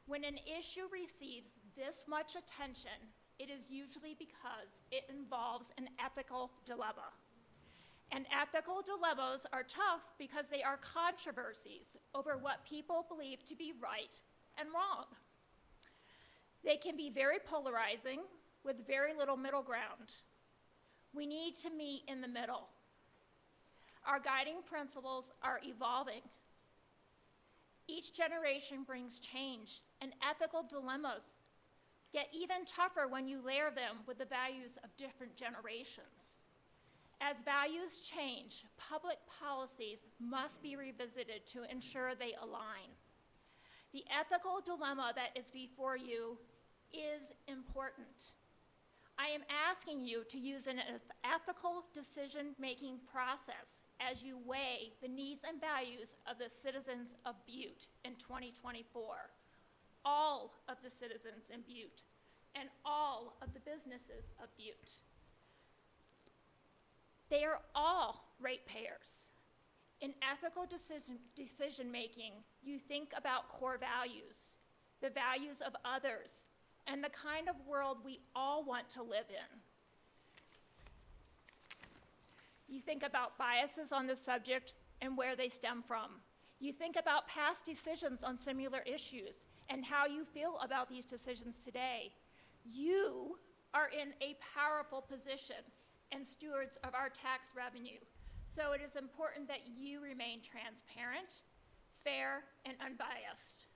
When an issue receives this much attention, it is usually because it involves an ethical dilemma. And ethical dilemmas are tough because they are controversies over what people believe to be right and wrong. They can be very polarizing with very little middle ground. We need to meet in the middle. Our guiding principles are evolving. Each generation brings change, and ethical dilemmas get even tougher when you layer them with the values of different generations. As values change, public policies must be revisited to ensure they align. The ethical dilemma that is before you is important. I am asking you to use an ethical decision-making process as you weigh the needs and values of the citizens of Butte in 2024. All of the citizens in Butte and all of the businesses of Butte. They are all ratepayers. In ethical decision-making, you think about core values, the values of others, and the kind of world we all want to live in. You think about biases on the subject and where they stem from. You think about past decisions on similar issues and how you feel about these decisions today. You are in a powerful position and stewards of our tax revenue. So it is important that you remain transparent, fair, and unbiased.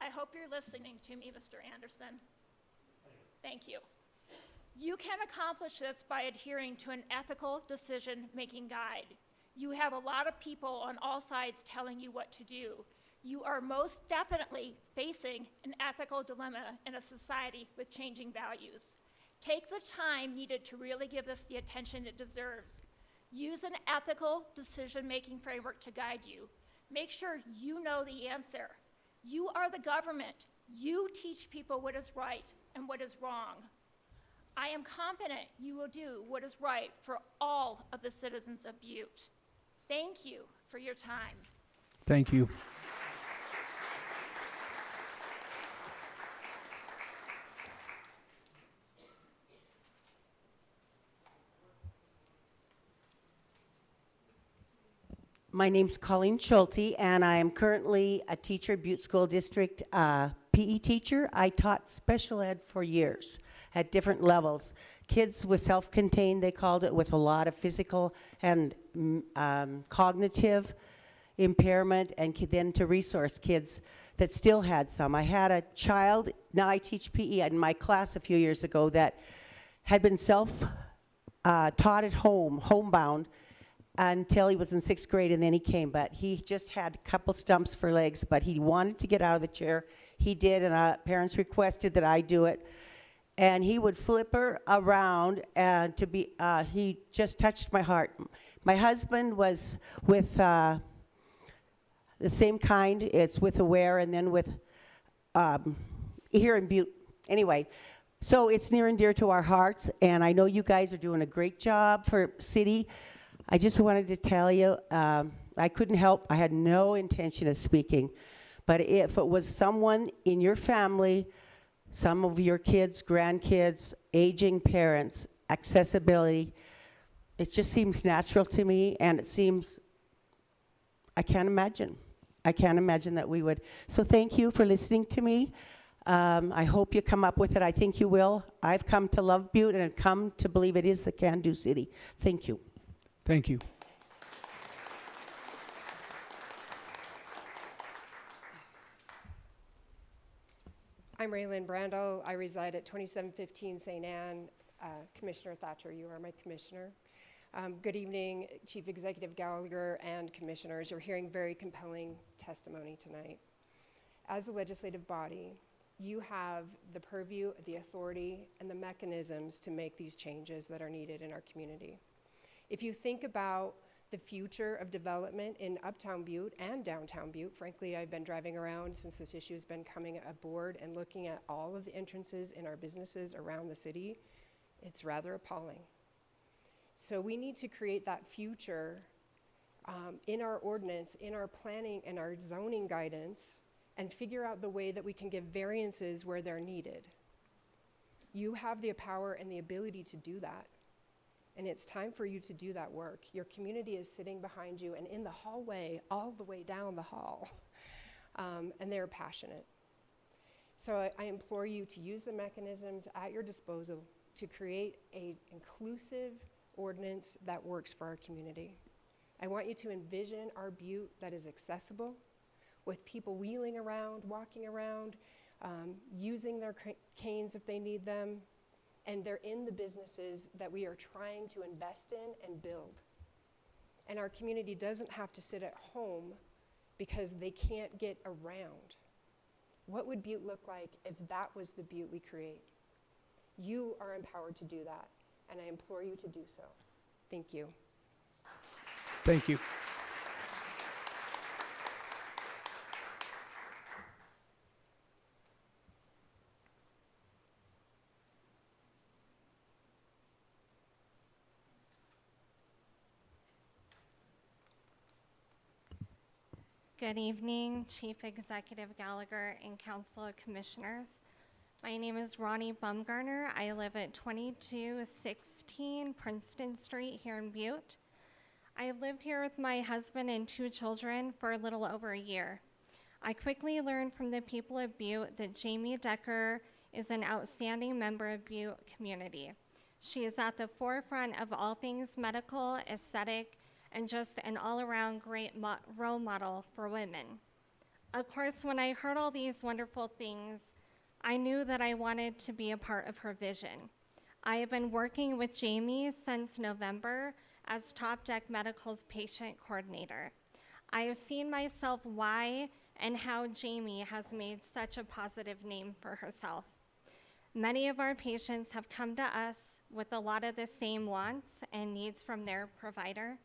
I hope you're listening to me, Mr. Anderson. Thank you. You can accomplish this by adhering to an ethical decision-making guide. You have a lot of people on all sides telling you what to do. You are most definitely facing an ethical dilemma in a society with changing values. Take the time needed to really give this the attention it deserves. Use an ethical decision-making framework to guide you. Make sure you know the answer. You are the government. You teach people what is right and what is wrong. I am confident you will do what is right for all of the citizens of Butte. Thank you for your time. Thank you. My name's Colleen Schulte, and I am currently a teacher at Butte School District, PE teacher. I taught special ed for years at different levels. Kids with self-contained, they called it, with a lot of physical and cognitive impairment, and then to resource kids that still had some. I had a child, now I teach PE, in my class a few years ago that had been taught at home, homebound, until he was in 6th grade, and then he came. But he just had a couple stumps for legs, but he wanted to get out of the chair. He did, and parents requested that I do it. And he would flip her around, and he just touched my heart. My husband was with the same kind. It's with Aware, and then with here in Butte. Anyway, so it's near and dear to our hearts, and I know you guys are doing a great job for city. I just wanted to tell you, I couldn't help. I had no intention of speaking. But if it was someone in your family, some of your kids, grandkids, aging parents, accessibility, it just seems natural to me, and it seems, I can't imagine that we would. So thank you for listening to me. I hope you come up with it. I think you will. I've come to love Butte and come to believe it is the can-do city. Thank you. Thank you. I'm Raylyn Brando. I reside at 2715 St. Anne. Commissioner Thatcher, you are my commissioner. Good evening, Chief Executive Gallagher and commissioners. You're hearing very compelling testimony tonight. As a legislative body, you have the purview, the authority, and the mechanisms to make these changes that are needed in our community. If you think about the future of development in Uptown Butte and Downtown Butte, frankly, I've been driving around since this issue has been coming aboard and looking at all of the entrances in our businesses around the city, it's rather appalling. So we need to create that future in our ordinance, in our planning and our zoning guidance, and figure out the way that we can give variances where they're needed. You have the power and the ability to do that. And it's time for you to do that work. Your community is sitting behind you and in the hallway, all the way down the hall, and they're passionate. So I implore you to use the mechanisms at your disposal to create an inclusive ordinance that works for our community. I want you to envision our Butte that is accessible, with people wheeling around, walking around, using their canes if they need them, and they're in the businesses that we are trying to invest in and build. And our community doesn't have to sit at home because they can't get around. What would Butte look like if that was the Butte we create? You are empowered to do that, and I implore you to do so. Thank you. Thank you. Good evening, Chief Executive Gallagher and Council of Commissioners. My name is Ronnie Bumgarner. I live at 2216 Princeton Street here in Butte. I have lived here with my husband and 2 children for a little over a year. I quickly learned from the people of Butte that Jamie Decker is an outstanding member of Butte community. She is at the forefront of all things medical, aesthetic, and just an all-around great role model for women. Of course, when I heard all these wonderful things, I knew that I wanted to be a part of her vision. I have been working with Jamie since November as Top Deck Medical's patient coordinator. I have seen myself why and how Jamie has made such a positive name for herself. Many of our patients have come to us with a lot of the same wants and needs from their provider.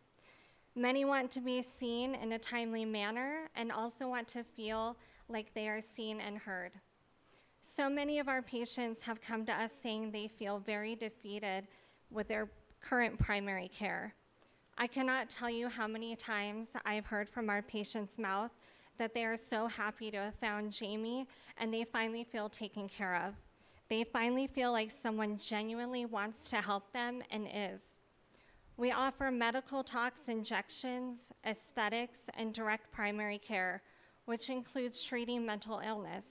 Many want to be seen in a timely manner and also want to feel like they are seen and heard. So many of our patients have come to us saying they feel very defeated with their current primary care. I cannot tell you how many times I've heard from our patients' mouth that they are so happy to have found Jamie and they finally feel taken care of. They finally feel like someone genuinely wants to help them and is. We offer medical tox injections, aesthetics, and direct primary care, which includes treating mental illness.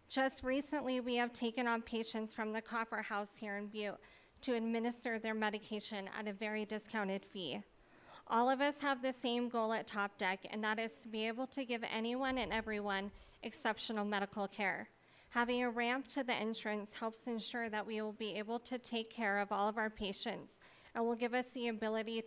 Just recently, we have taken on patients from the Copper House here in Butte to administer their medication at a very discounted fee. All of us have the same goal at Top Deck, and that is to be able to give anyone and everyone exceptional medical care. Having a ramp to the entrance helps ensure that we will be able to take care of all of our patients and will give us the ability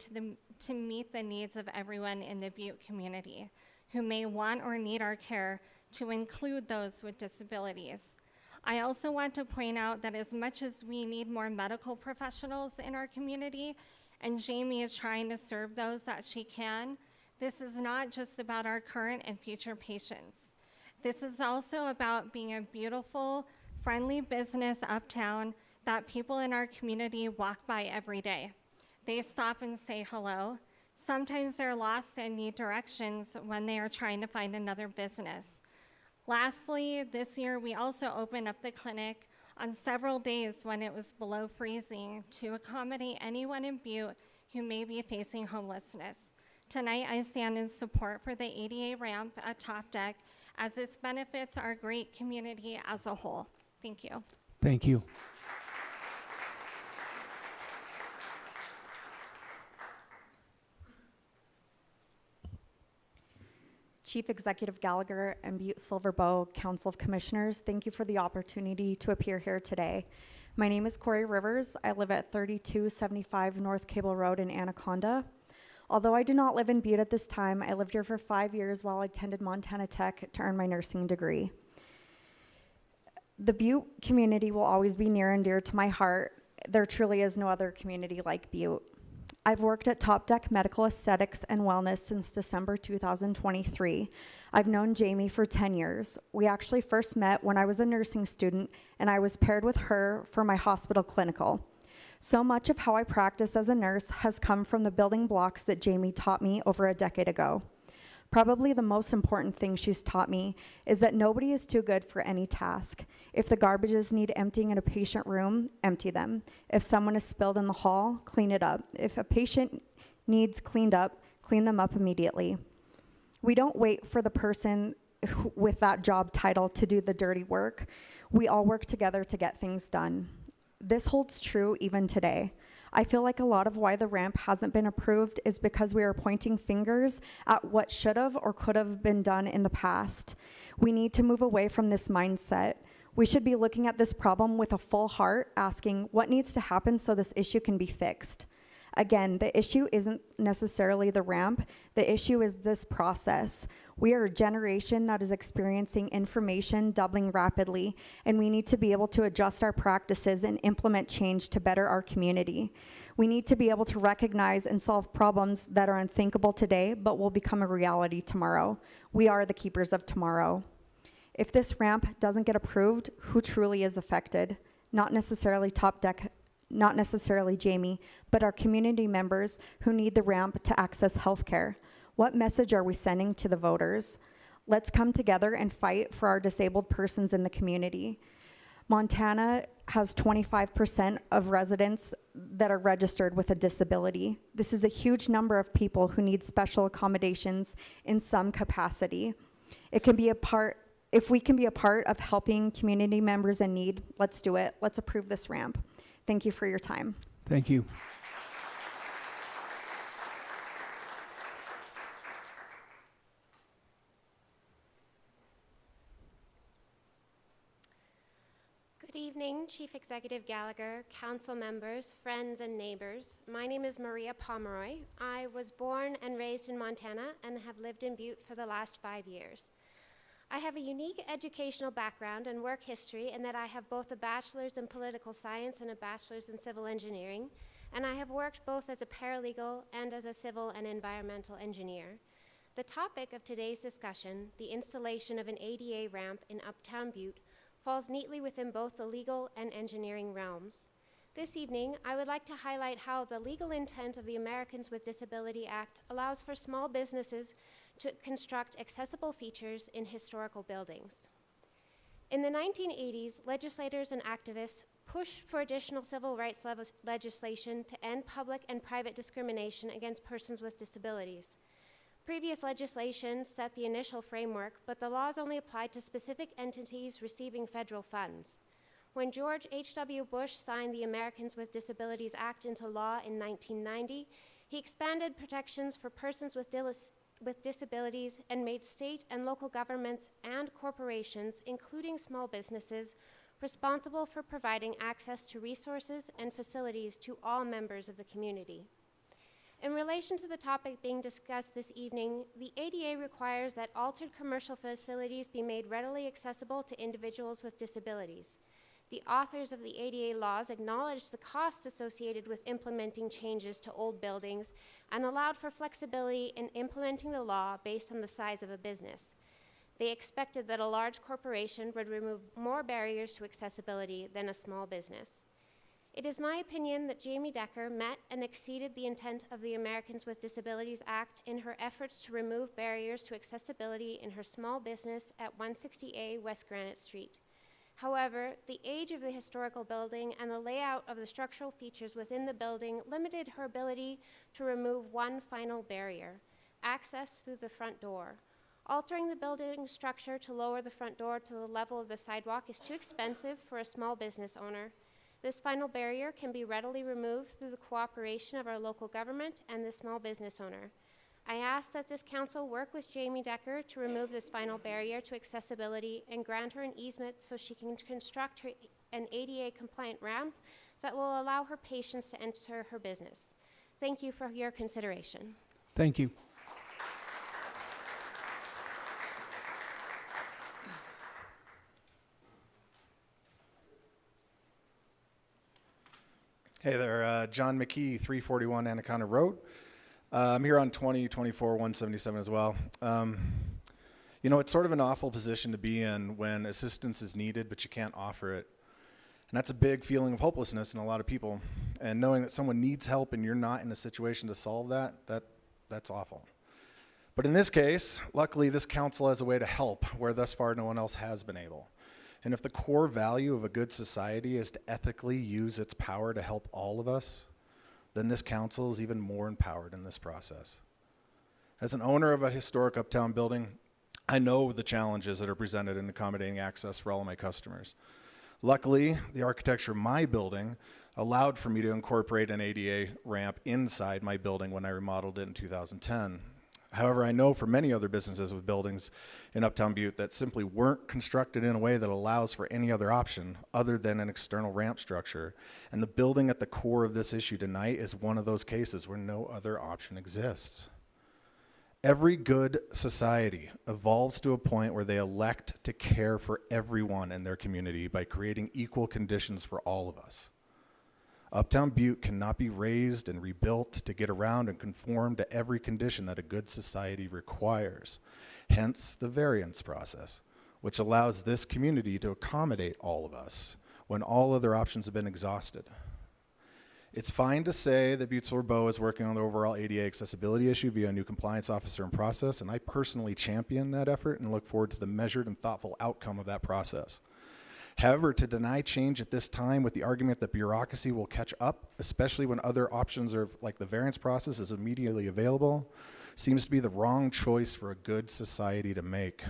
to meet the needs of everyone in the Butte community who may want or need our care, to include those with disabilities. I also want to point out that as much as we need more medical professionals in our community, and Jamie is trying to serve those that she can, this is not just about our current and future patients. This is also about being a beautiful, friendly business uptown that people in our community walk by every day. They stop and say hello. Sometimes they're lost and need directions when they are trying to find another business. Lastly, this year we also opened up the clinic on several days when it was below freezing to accommodate anyone in Butte who may be facing homelessness. Tonight I stand in support for the ADA ramp at Top Deck as its benefits our great community as a whole. Thank you. Thank you. Chief Executive Gallagher and Butte-Silver Council of Commissioners, thank you for the opportunity to appear here today. My name is Corey Rivers. I live at 3275 North Cable Road in Anaconda. Although I do not live in Butte at this time, I lived here for 5 years while I attended Montana Tech to earn my nursing degree. The Butte community will always be near and dear to my heart. There truly is no other community like Butte. I've worked at Top Deck Medical Aesthetics and Wellness since December 2023. I've known Jamie for 10 years. We actually first met when I was a nursing student and I was paired with her for my hospital clinical. So much of how I practice as a nurse has come from the building blocks that Jamie taught me over a decade ago. Probably the most important thing she's taught me is that nobody is too good for any task. If the garbages need emptying in a patient room, empty them. If someone is spilled in the hall, clean it up. If a patient needs cleaned up, clean them up immediately. We don't wait for the person with that job title to do the dirty work. We all work together to get things done. This holds true even today. I feel like a lot of why the ramp hasn't been approved is because we are pointing fingers at what should have or could have been done in the past. We need to move away from this mindset. We should be looking at this problem with a full heart, asking what needs to happen so this issue can be fixed. Again, the issue isn't necessarily the ramp. The issue is this process. We are a generation that is experiencing information doubling rapidly, and we need to be able to adjust our practices and implement change to better our community. We need to be able to recognize and solve problems that are unthinkable today, but will become a reality tomorrow. We are the keepers of tomorrow. If this ramp doesn't get approved, who truly is affected? Not necessarily Top Deck, not necessarily Jamie, but our community members who need the ramp to access healthcare. What message are we sending to the voters? Let's come together and fight for our disabled persons in the community. Montana has 25% of residents that are registered with a disability. This is a huge number of people who need special accommodations in some capacity. If we can be a part of helping community members in need, let's do it. Let's approve this ramp. Thank you for your time. Thank you. Good evening, Chief Executive Gallagher, council members, friends, and neighbors. My name is Maria Pomeroy. I was born and raised in Montana and have lived in Butte for the last 5 years. I have a unique educational background and work history in that I have both a bachelor's in political science and a bachelor's in civil engineering, and I have worked both as a paralegal and as a civil and environmental engineer. The topic of today's discussion, the installation of an ADA ramp in Uptown Butte, falls neatly within both the legal and engineering realms. This evening, I would like to highlight how the legal intent of the Americans with Disability Act allows for small businesses to construct accessible features in historical buildings. In the 1980s, legislators and activists push for additional civil rights legislation to end public and private discrimination against persons with disabilities. Previous legislation set the initial framework, but the laws only applied to specific entities receiving federal funds. When George H.W. Bush signed the Americans with Disabilities Act into law in 1990, he expanded protections for persons with disabilities and made state and local governments and corporations, including small businesses, responsible for providing access to resources and facilities to all members of the community. In relation to the topic being discussed this evening, the ADA requires that altered commercial facilities be made readily accessible to individuals with disabilities. The authors of the ADA laws acknowledged the costs associated with implementing changes to old buildings and allowed for flexibility in implementing the law based on the size of a business. They expected that a large corporation would remove more barriers to accessibility than a small business. It is my opinion that Jamie Decker met and exceeded the intent of the Americans with Disabilities Act in her efforts to remove barriers to accessibility in her small business at 160A West Granite Street. However, the age of the historical building and the layout of the structural features within the building limited her ability to remove one final barrier: access through the front door. Altering the building structure to lower the front door to the level of the sidewalk is too expensive for a small business owner. This final barrier can be readily removed through the cooperation of our local government and the small business owner. I ask that this council work with Jamie Decker to remove this final barrier to accessibility and grant her an easement so she can construct an ADA-compliant ramp that will allow her patients to enter her business. Thank you for your consideration. Thank you. Hey there, John McKee, 341 Anaconda Road. I'm here on 2024-177 as well. You know, it's sort of an awful position to be in when assistance is needed, but you can't offer it. And that's a big feeling of hopelessness in a lot of people. And knowing that someone needs help and you're not in a situation to solve that's awful. But in this case, luckily this council has a way to help where thus far no one else has been able. And if the core value of a good society is to ethically use its power to help all of us, then this council is even more empowered in this process. As an owner of a historic uptown building, I know the challenges that are presented in accommodating access for all of my customers. Luckily, the architecture of my building allowed for me to incorporate an ADA ramp inside my building when I remodeled it in 2010. However, I know for many other businesses with buildings in Uptown Butte that simply weren't constructed in a way that allows for any other option other than an external ramp structure. And the building at the core of this issue tonight is one of those cases where no other option exists. Every good society evolves to a point where they elect to care for everyone in their community by creating equal conditions for all of us. Uptown Butte cannot be raised and rebuilt to get around and conform to every condition that a good society requires. Hence the variance process, which allows this community to accommodate all of us when all other options have been exhausted. It's fine to say that Butte-Silver Bow is working on the overall ADA accessibility issue via a new compliance officer and process, and I personally champion that effort and look forward to the measured and thoughtful outcome of that process. However, to deny change at this time with the argument that bureaucracy will catch up, especially when other options are like the variance process is immediately available, seems to be the wrong choice for a good society to make.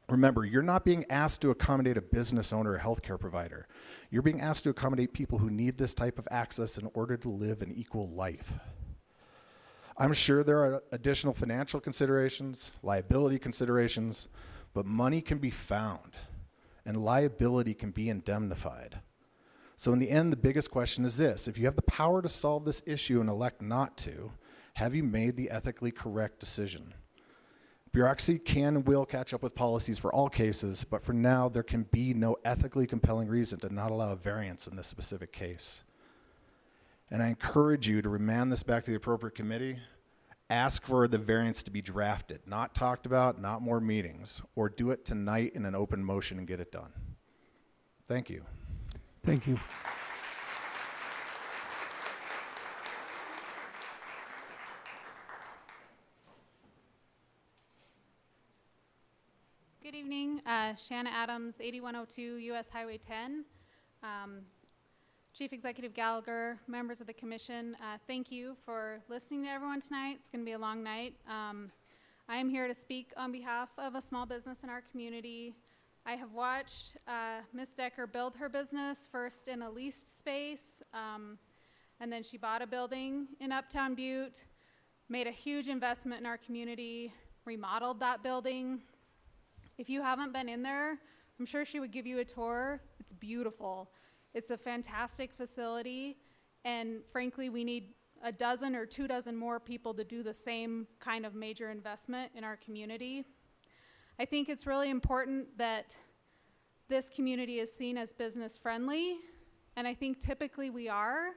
Remember, you're not being asked to accommodate a business owner or healthcare provider. You're being asked to accommodate people who need this type of access in order to live an equal life. I'm sure there are additional financial considerations, liability considerations, but money can be found and liability can be indemnified. So in the end, the biggest question is this: if you have the power to solve this issue and elect not to, have you made the ethically correct decision? Bureaucracy can and will catch up with policies for all cases, but for now, there can be no ethically compelling reason to not allow a variance in this specific case. And I encourage you to remand this back to the appropriate committee. Ask for the variance to be drafted, not talked about, not more meetings, or do it tonight in an open motion and get it done. Thank you. Thank you. Good evening, Shanna Adams, 8102 US Highway 10. Chief Executive Gallagher, members of the commission, thank you for listening to everyone tonight. It's going to be a long night. I am here to speak on behalf of a small business in our community. I have watched Ms. Decker build her business, first in a leased space, and then she bought a building in Uptown Butte, made a huge investment in our community, remodeled that building. If you haven't been in there, I'm sure she would give you a tour. It's beautiful. It's a fantastic facility, and frankly, we need a dozen or 24 more people to do the same kind of major investment in our community. I think it's really important that this community is seen as business friendly, and I think typically we are.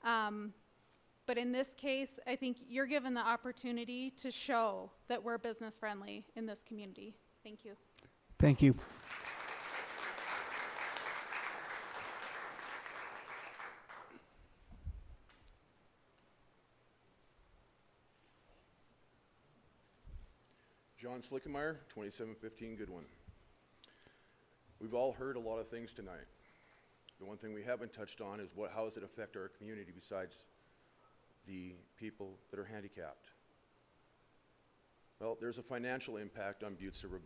But in this case, I think you're given the opportunity to show that we're business friendly in this community. Thank you. Thank you. John Slickemeyer, 2715 Goodwin. We've all heard a lot of things tonight. The one thing we haven't touched on is how does it affect our community besides the people that are handicapped? Well, there's a financial impact on Butte-Silver.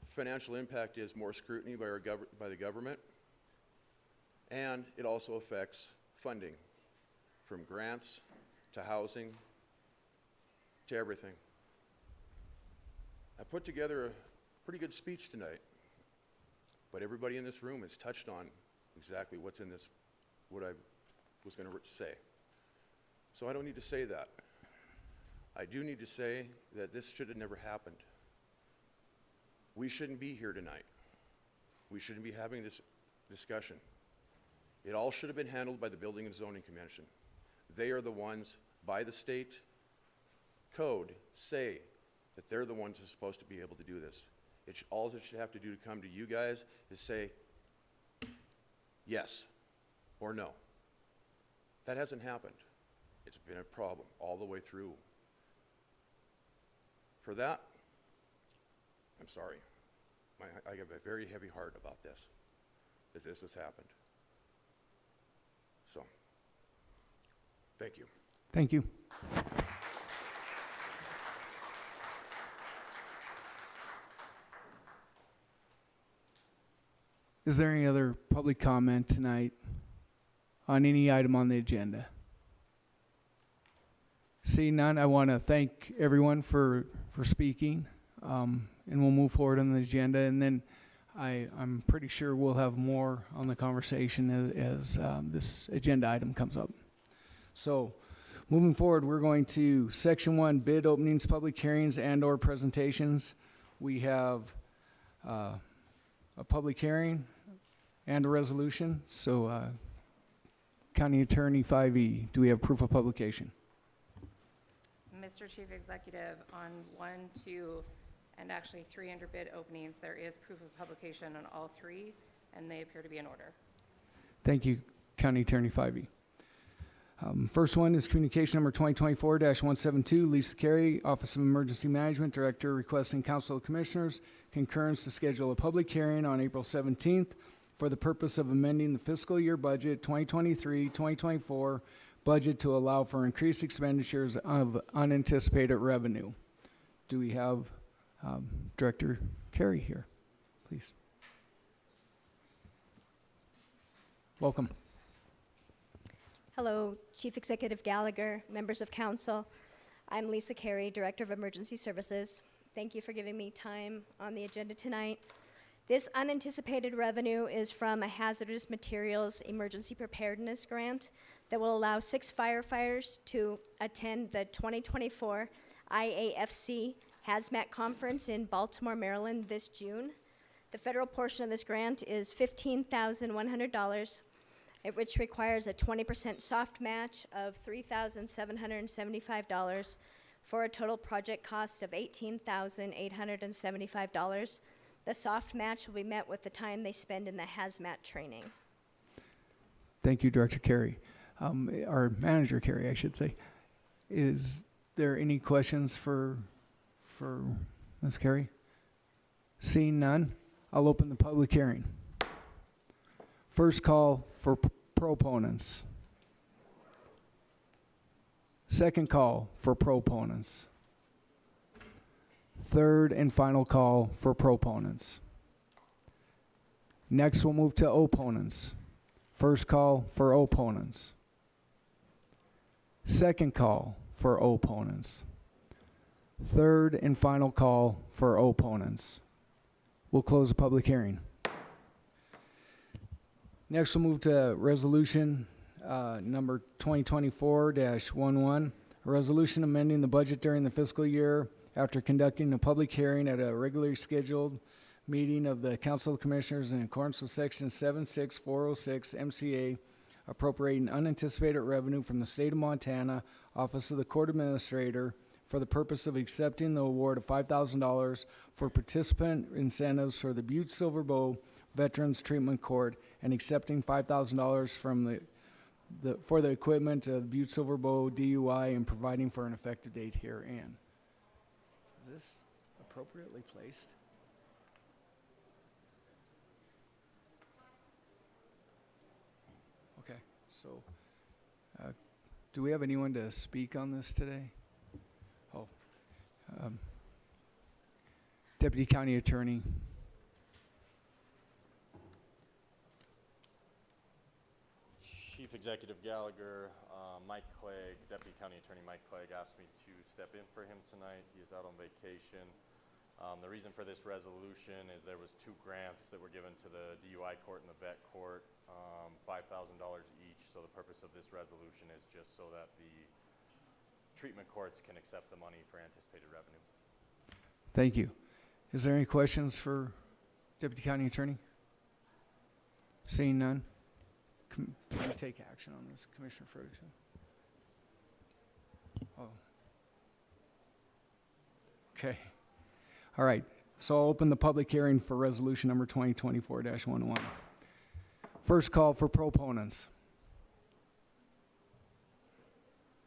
Financial impact is more scrutiny by the government, and it also affects funding, from grants to housing to everything. I put together a pretty good speech tonight, but everybody in this room has touched on exactly what's in this, what I was going to say. So I don't need to say that. I do need to say that this should have never happened. We shouldn't be here tonight. We shouldn't be having this discussion. It all should have been handled by the Building and Zoning Commission. They are the ones, by the state code, say that they're the ones who are supposed to be able to do this. All it should have to do to come to you guys is say yes or no. That hasn't happened. It's been a problem all the way through. For that, I'm sorry. I have a very heavy heart about this, that this has happened. So, thank you. Thank you. Is there any other public comment tonight on any item on the agenda? Seeing none, I want to thank everyone for speaking, and we'll move forward on the agenda, and then I'm pretty sure we'll have more on the conversation as this agenda item comes up. So moving forward, we're going to section 1, bid openings, public hearings, and or presentations. We have a public hearing and a resolution. So County Attorney 5E, do we have proof of publication? Mr. Chief Executive, on 1, 2, and actually 3 under bid openings, there is proof of publication on all 3, and they appear to be in order. Thank you, County Attorney 5E. First one is communication number 2024-172, Lisa Carey, Office of Emergency Management Director, requesting Council of Commissioners concurrence to schedule a public hearing on April 17th for the purpose of amending the fiscal year budget 2023-2024 budget to allow for increased expenditures of unanticipated revenue. Do we have Director Carey here, please? Welcome. Hello, Chief Executive Gallagher, members of council. I'm Lisa Carey, Director of Emergency Services. Thank you for giving me time on the agenda tonight. This unanticipated revenue is from a hazardous materials emergency preparedness grant that will allow 6 firefighters to attend the 2024 IAFC Hazmat Conference in Baltimore, Maryland this June. The federal portion of this grant is $15,100, which requires a 20% soft match of $3,775 for a total project cost of $18,875. The soft match will be met with the time they spend in the hazmat training. Thank you, Director Carey. Our Manager Carey, I should say. Is there any questions for Ms. Carey? Seeing none, I'll open the public hearing. First call for proponents. Second call for proponents. Third and final call for proponents. Next, we'll move to opponents. First call for opponents. Second call for opponents. Third and final call for opponents. We'll close the public hearing. Next, we'll move to resolution number 2024-11, a resolution amending the budget during the fiscal year after conducting a public hearing at a regularly scheduled meeting of the Council of Commissioners in accordance with Section 76406 MCA, appropriating unanticipated revenue from the state of Montana, Office of the Court Administrator, for the purpose of accepting the award of $5,000 for participant incentives for the Butte-Silver Veterans Treatment Court, and accepting $5,000 from for the equipment of Butte-Silver DUI, and providing for an effective date herein. Is this appropriately placed? Okay, so do we have anyone to speak on this today? Oh, Deputy County Attorney. Chief Executive Gallagher, Mike Clegg, Deputy County Attorney Mike Clegg asked me to step in for him tonight. He is out on vacation. The reason for this resolution is there was 2 grants that were given to the DUI court and the vet court, $5,000 each. So the purpose of this resolution is just so that the treatment courts can accept the money for anticipated revenue. Thank you. Is there any questions for Deputy County Attorney? Seeing none. Can we take action on this, Commissioner Ferguson? Oh. Okay. All right. So I'll open the public hearing for resolution number 2024-11. First call for proponents.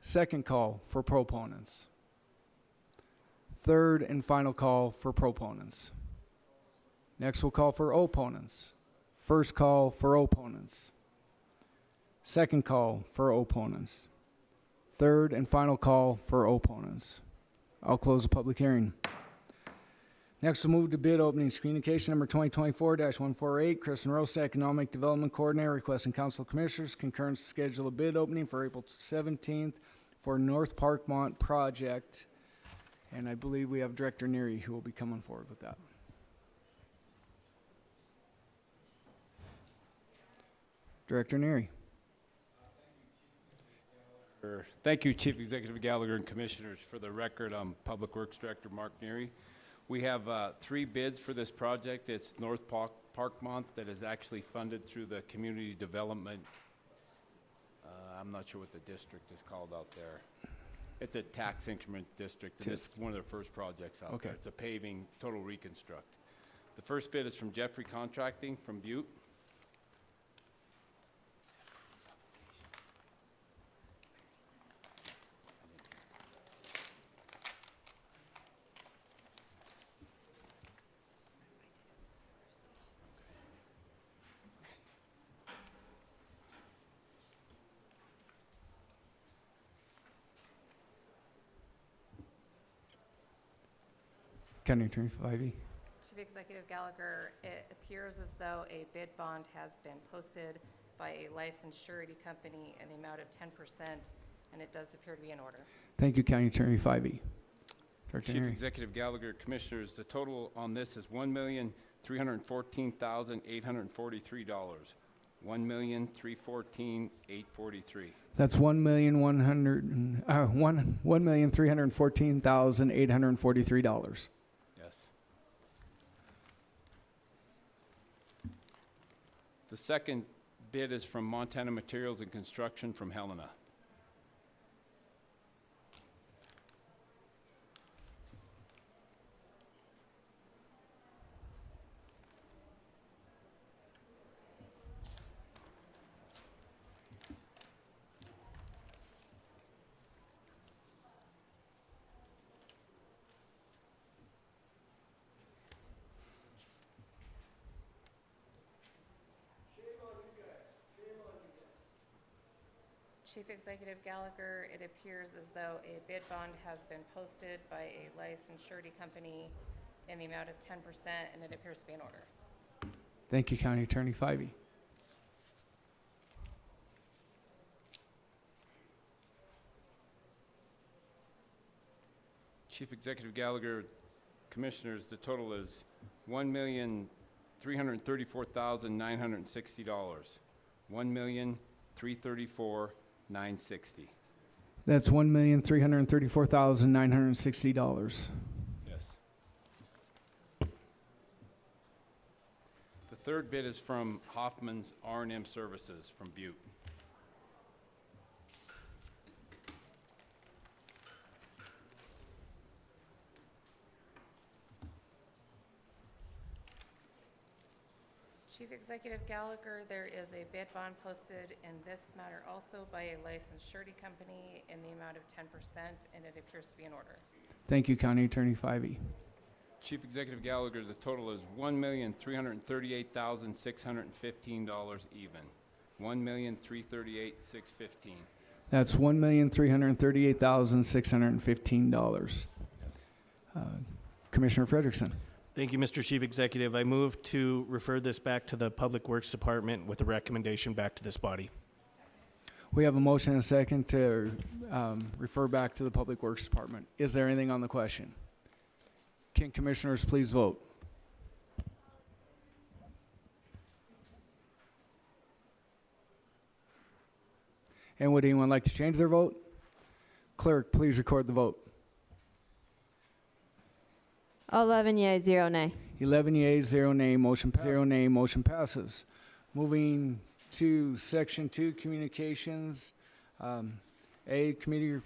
Second call for proponents. Third and final call for proponents. Next we'll call for opponents. First call for opponents. Second call for opponents. Third and final call for opponents. I'll close the public hearing. Next, we'll move to bid openings. Communication number 2024-148, Kristen Rosa, Economic Development Coordinator, requesting Council of Commissioners concurrence to schedule a bid opening for April 17th for North Parkmont project. And I believe we have Director Neary who will be coming forward with that. Director Neary. Thank you, Chief Executive Gallagher and Commissioners. For the record, I'm Public Works Director Mark Neary. We have 3 bids for this project. It's North Parkmont that is actually funded through the Community Development. I'm not sure what the district is called out there. It's a tax increment district, and this is one of their first projects out there. It's a paving, total reconstruct. The first bid is from Jeffrey Contracting from Butte. County Attorney Fivey. Chief Executive Gallagher, it appears as though a bid bond has been posted by a licensed surety company in the amount of 10%, and it does appear to be in order. Thank you, County Attorney Fivey. Chief Executive Gallagher, Commissioners, the total on this is $1,314,843. $1,314,843. That's $1,314,843. Yes. The second bid is from Montana Materials and Construction from Helena. Chief Executive Gallagher, it appears as though a bid bond has been posted by a licensed surety company in the amount of 10%, and it appears to be in order. Thank you, County Attorney Fyvie. Chief Executive Gallagher, Commissioners, the total is $1,334,960. $1,334,960. That's $1,334,960. Yes. The third bid is from Hoffman's R&M Services from Butte. Chief Executive Gallagher, there is a bid bond posted in this matter also by a licensed surety company in the amount of 10%, and it appears to be in order. Thank you, County Attorney Fyvie. Chief Executive Gallagher, the total is $1,338,615 even. $1,338,615. That's $1,338,615. Commissioner Frederickson. Thank you, Mr. Chief Executive. I move to refer this back to the Public Works Department with a recommendation back to this body. We have a motion and a second to refer back to the Public Works Department. Is there anything on the question? Can commissioners please vote? And would anyone like to change their vote? Clerk, please record the vote. 11 yea, 0 nay. 11 yeas, 0 nay, motion passes. Moving to Section 2, Communications. A, Committee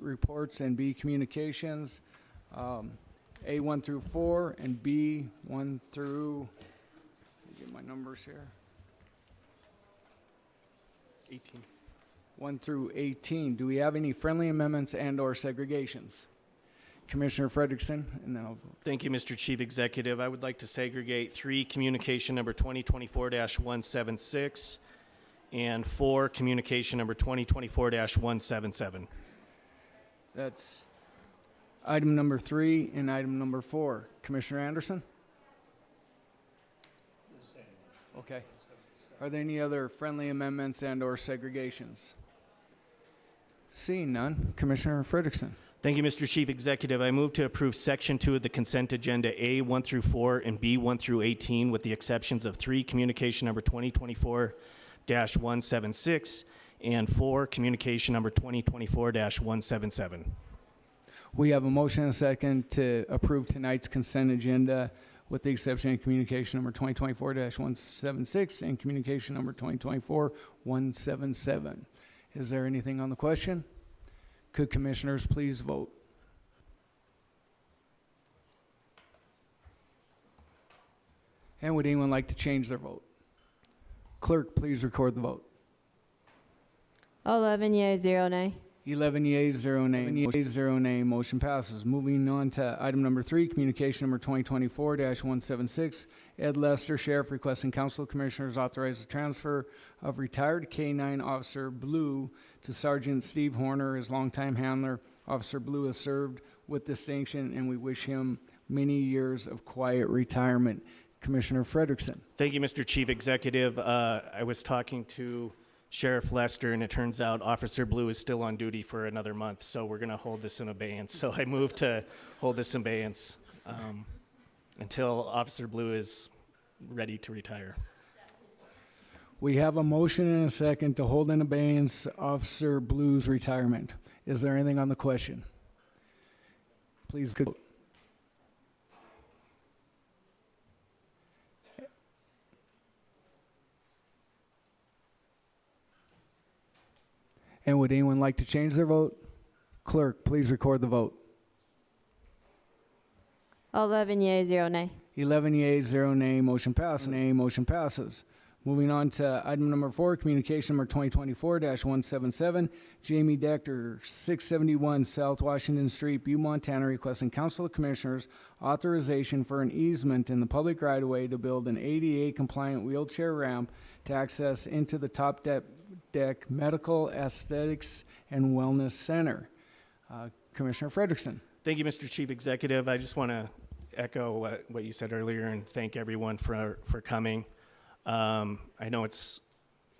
Reports, and B, Communications. A, 1 through 4, and B, 1 through, let me get my numbers here. 18. 1 through 18. Do we have any friendly amendments and or segregations? Commissioner Frederickson, and then I'll vote. Thank you, Mr. Chief Executive. I would like to segregate 3, communication number 2024-176, and 4, communication number 2024-177. That's item number 3 and item number 4. Commissioner Anderson? The same. Okay. Are there any other friendly amendments and or segregations? Seeing none, Commissioner Frederickson. Thank you, Mr. Chief Executive. I move to approve Section 2 of the consent agenda A 1 through 4 and B 1 through 18 with the exceptions of 3, communication number 2024-176, and 4, communication number 2024-177. We have a motion and a second to approve tonight's consent agenda with the exception of communication number 2024-176 and communication number 2024-177. Is there anything on the question? Could commissioners please vote? And would anyone like to change their vote? Clerk, please record the vote. 11 yea, 0 nay. 11 yeas, 0 nay. 11 yeas, 0 nay. Motion passes. Moving on to item number 3, communication number 2024-176. Ed Lester, Sheriff, requesting Council of Commissioners authorize the transfer of retired K-9 Officer Blue to Sergeant Steve Horner as longtime handler. Officer Blue has served with distinction, and we wish him many years of quiet retirement. Commissioner Frederickson. Thank you, Mr. Chief Executive. I was talking to Sheriff Lester, and it turns out Officer Blue is still on duty for another month, so we're going to hold this in abeyance. So I move to hold this in abeyance until Officer Blue is ready to retire. We have a motion and a second to hold in abeyance Officer Blue's retirement. Is there anything on the question? Please vote. And would anyone like to change their vote? Clerk, please record the vote. 11 yea, 0 nay. 11 yeas, 0 nay. Motion passes. Motion passes. Moving on to item number 4, communication number 2024-177. Jamie Decker, 671 South Washington Street, Butte, Montana, requesting Council of Commissioners authorization for an easement in the public right-of-way to build an ADA-compliant wheelchair ramp to access into the top Deck Medical Aesthetics and Wellness Center. Commissioner Frederickson. Thank you, Mr. Chief Executive. I just want to echo what you said earlier and thank everyone for coming. I know it's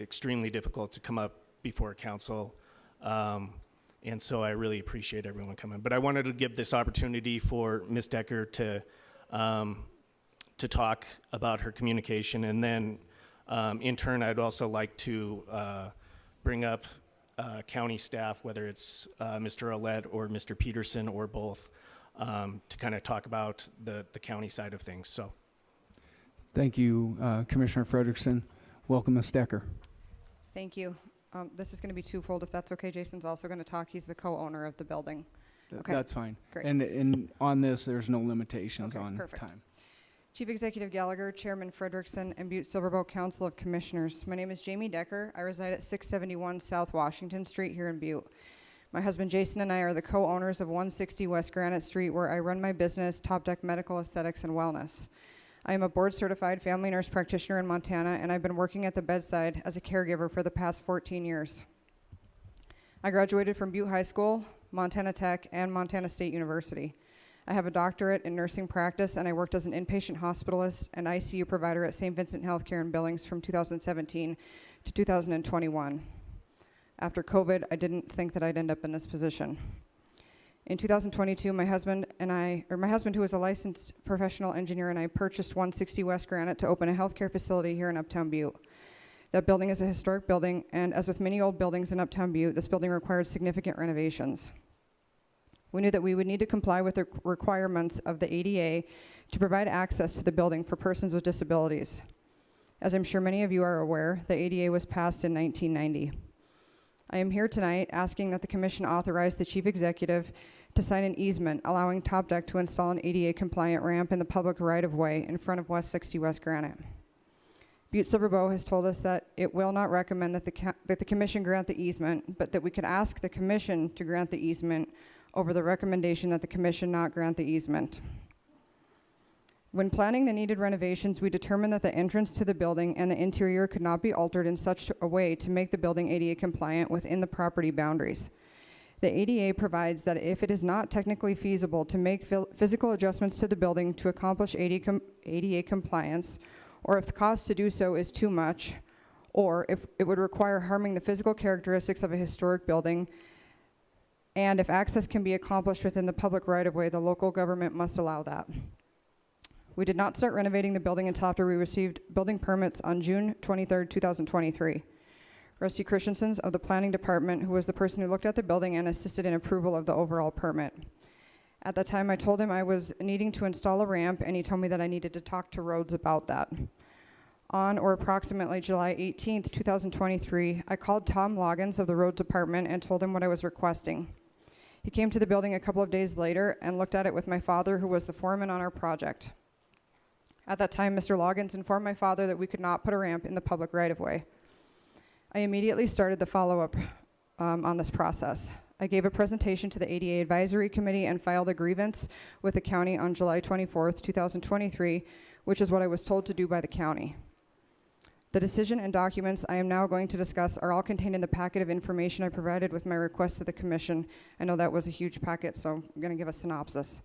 extremely difficult to come up before council, and so I really appreciate everyone coming. But I wanted to give this opportunity for Ms. Decker to talk about her communication, and then in turn, I'd also like to bring up county staff, whether it's Mr. Ouellette or Mr. Peterson or both, to kind of talk about the county side of things. So, thank you, Commissioner Frederickson. Welcome, Ms. Decker. Thank you. This is going to be twofold, if that's okay. Jason's also going to talk. He's the co-owner of the building. Okay. That's fine. Great. And on this, there's no limitations Okay, on perfect. time. Chief Executive Gallagher, Chairman Frederickson, and Butte-Silver Council of Commissioners. My name is Jamie Decker. I reside at 671 South Washington Street here in Butte. My husband Jason and I are the co-owners of 160 West Granite Street, where I run my business, Top Deck Medical Aesthetics and Wellness. I am a board-certified family nurse practitioner in Montana, and I've been working at the bedside as a caregiver for the past 14 years. I graduated from Butte High School, Montana Tech, and Montana State University. I have a doctorate in nursing practice, and I worked as an inpatient hospitalist and ICU provider at St. Vincent Healthcare in Billings from 2017 to 2021. After COVID, I didn't think that I'd end up in this position. In 2022, my husband, who is a licensed professional engineer, and I purchased 160 West Granite to open a healthcare facility here in Uptown Butte. That building is a historic building, and as with many old buildings in Uptown Butte, this building required significant renovations. We knew that we would need to comply with the requirements of the ADA to provide access to the building for persons with disabilities. As I'm sure many of you are aware, the ADA was passed in 1990. I am here tonight asking that the commission authorize the chief executive to sign an easement allowing Top Deck to install an ADA compliant ramp in the public right-of-way in front of 160 West Granite. Butte-Silver has told us that it will not recommend that the commission grant the easement, but that we could ask the commission to grant the easement over the recommendation that the commission not grant the easement. When planning the needed renovations, we determined that the entrance to the building and the interior could not be altered in such a way to make the building ADA compliant within the property boundaries. The ADA provides that if it is not technically feasible to make physical adjustments to the building to accomplish ADA compliance, or if the cost to do so is too much, or if it would require harming the physical characteristics of a historic building, and if access can be accomplished within the public right-of-way, the local government must allow that. We did not start renovating the building until after we received building permits on June 23rd, 2023. Rusty Christensen of the planning department, who was the person who looked at the building and assisted in approval of the overall permit. At that time, I told him I was needing to install a ramp, and he told me that I needed to talk to Rhodes about that. On or approximately July 18th, 2023, I called Tom Loggins of the Roads Department and told him what I was requesting. He came to the building a couple of days later and looked at it with my father, who was the foreman on our project. At that time, Mr. Loggins informed my father that we could not put a ramp in the public right-of-way. I immediately started the follow-up on this process. I gave a presentation to the ADA Advisory Committee and filed a grievance with the county on July 24th, 2023, which is what I was told to do by the county. The decision and documents I am now going to discuss are all contained in the packet of information I provided with my request to the commission. I know that was a huge packet, so I'm going to give a synopsis.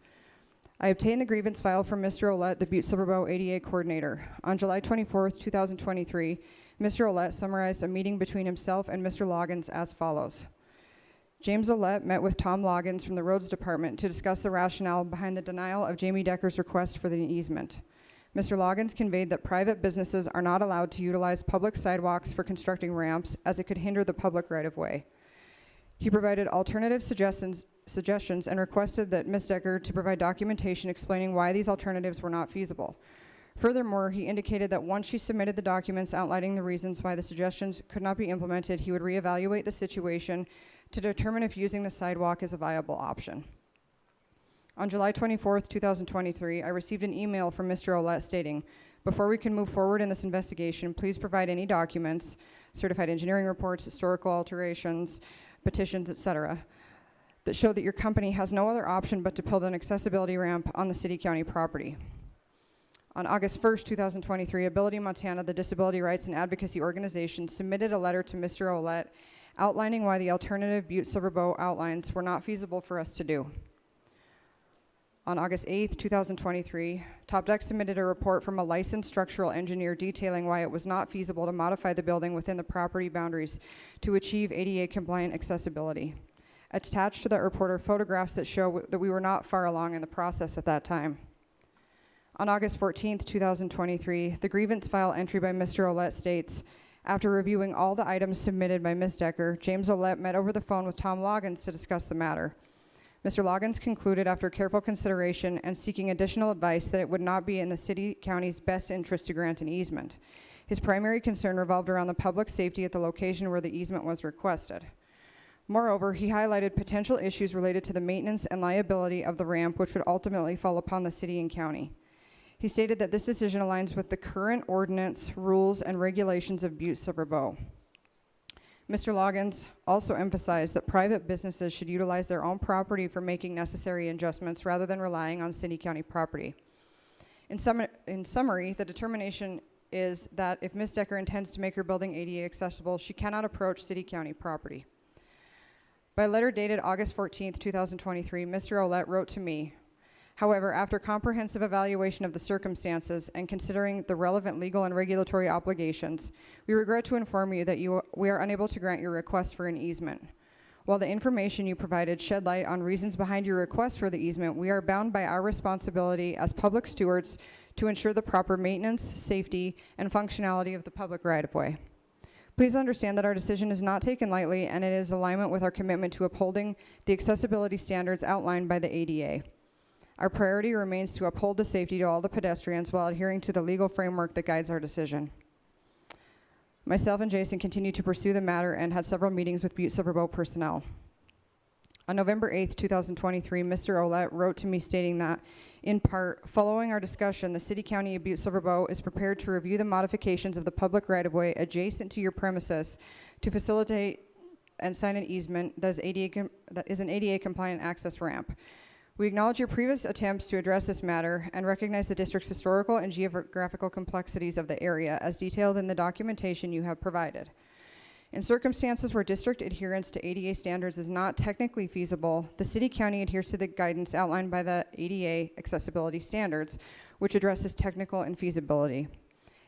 I obtained the grievance file from Mr. Ouellette, the Butte-Silver ADA coordinator. On July 24th, 2023, Mr. Ouellette summarized a meeting between himself and Mr. Loggins as follows. James Ouellette met with Tom Loggins from the Roads Department to discuss the rationale behind the denial of Jamie Decker's request for the easement. Mr. Loggins conveyed that private businesses are not allowed to utilize public sidewalks for constructing ramps, as it could hinder the public right-of-way. He provided alternative suggestions and requested that Ms. Decker to provide documentation explaining why these alternatives were not feasible. Furthermore, he indicated that once she submitted the documents outlining the reasons why the suggestions could not be implemented, he would reevaluate the situation to determine if using the sidewalk is a viable option. On July 24th, 2023, I received an email from Mr. Ouellette stating, before we can move forward in this investigation, please provide any documents, certified engineering reports, historical alterations, petitions, etc., that show that your company has no other option but to build an accessibility ramp on the city-county property. On August 1st, 2023, Ability Montana, the disability rights and advocacy organization, submitted a letter to Mr. Ouellette outlining why the alternative Butte-Silver Bow outlines were not feasible for us to do. On August 8th, 2023, Top Deck submitted a report from a licensed structural engineer detailing why it was not feasible to modify the building within the property boundaries to achieve ADA compliant accessibility. Attached to that report are photographs that show that we were not far along in the process at that time. On August 14th, 2023, the grievance file entry by Mr. Ouellette states, after reviewing all the items submitted by Ms. Decker, James Ouellette met over the phone with Tom Loggins to discuss the matter. Mr. Loggins concluded after careful consideration and seeking additional advice that it would not be in the city-county's best interest to grant an easement. His primary concern revolved around the public safety at the location where the easement was requested. Moreover, he highlighted potential issues related to the maintenance and liability of the ramp, which would ultimately fall upon the city and county. He stated that this decision aligns with the current ordinance, rules, and regulations of Butte-Silver Bow. Mr. Loggins also emphasized that private businesses should utilize their own property for making necessary adjustments rather than relying on city-county property. In summary, the determination is that if Ms. Decker intends to make her building ADA accessible, she cannot approach city-county property. By letter dated August 14th, 2023, Mr. Ouellette wrote to me, however, after comprehensive evaluation of the circumstances and considering the relevant legal and regulatory obligations, we regret to inform you that we are unable to grant your request for an easement. While the information you provided shed light on reasons behind your request for the easement, we are bound by our responsibility as public stewards to ensure the proper maintenance, safety, and functionality of the public right-of-way. Please understand that our decision is not taken lightly, and it is in alignment with our commitment to upholding the accessibility standards outlined by the ADA. Our priority remains to uphold the safety to all the pedestrians while adhering to the legal framework that guides our decision. Myself and Jason continue to pursue the matter and had several meetings with Butte-Silver Bow personnel. On November 8th, 2023, Mr. Ouellette wrote to me stating that, in part, following our discussion, the City County of Butte-Silver Bow is prepared to review the modifications of the public right-of-way adjacent to your premises to facilitate and sign an easement that is an ADA compliant access ramp. We acknowledge your previous attempts to address this matter and recognize the district's historical and geographical complexities of the area as detailed in the documentation you have provided. In circumstances where district adherence to ADA standards is not technically feasible, the City-County adheres to the guidance outlined by the ADA accessibility standards, which addresses technical and feasibility.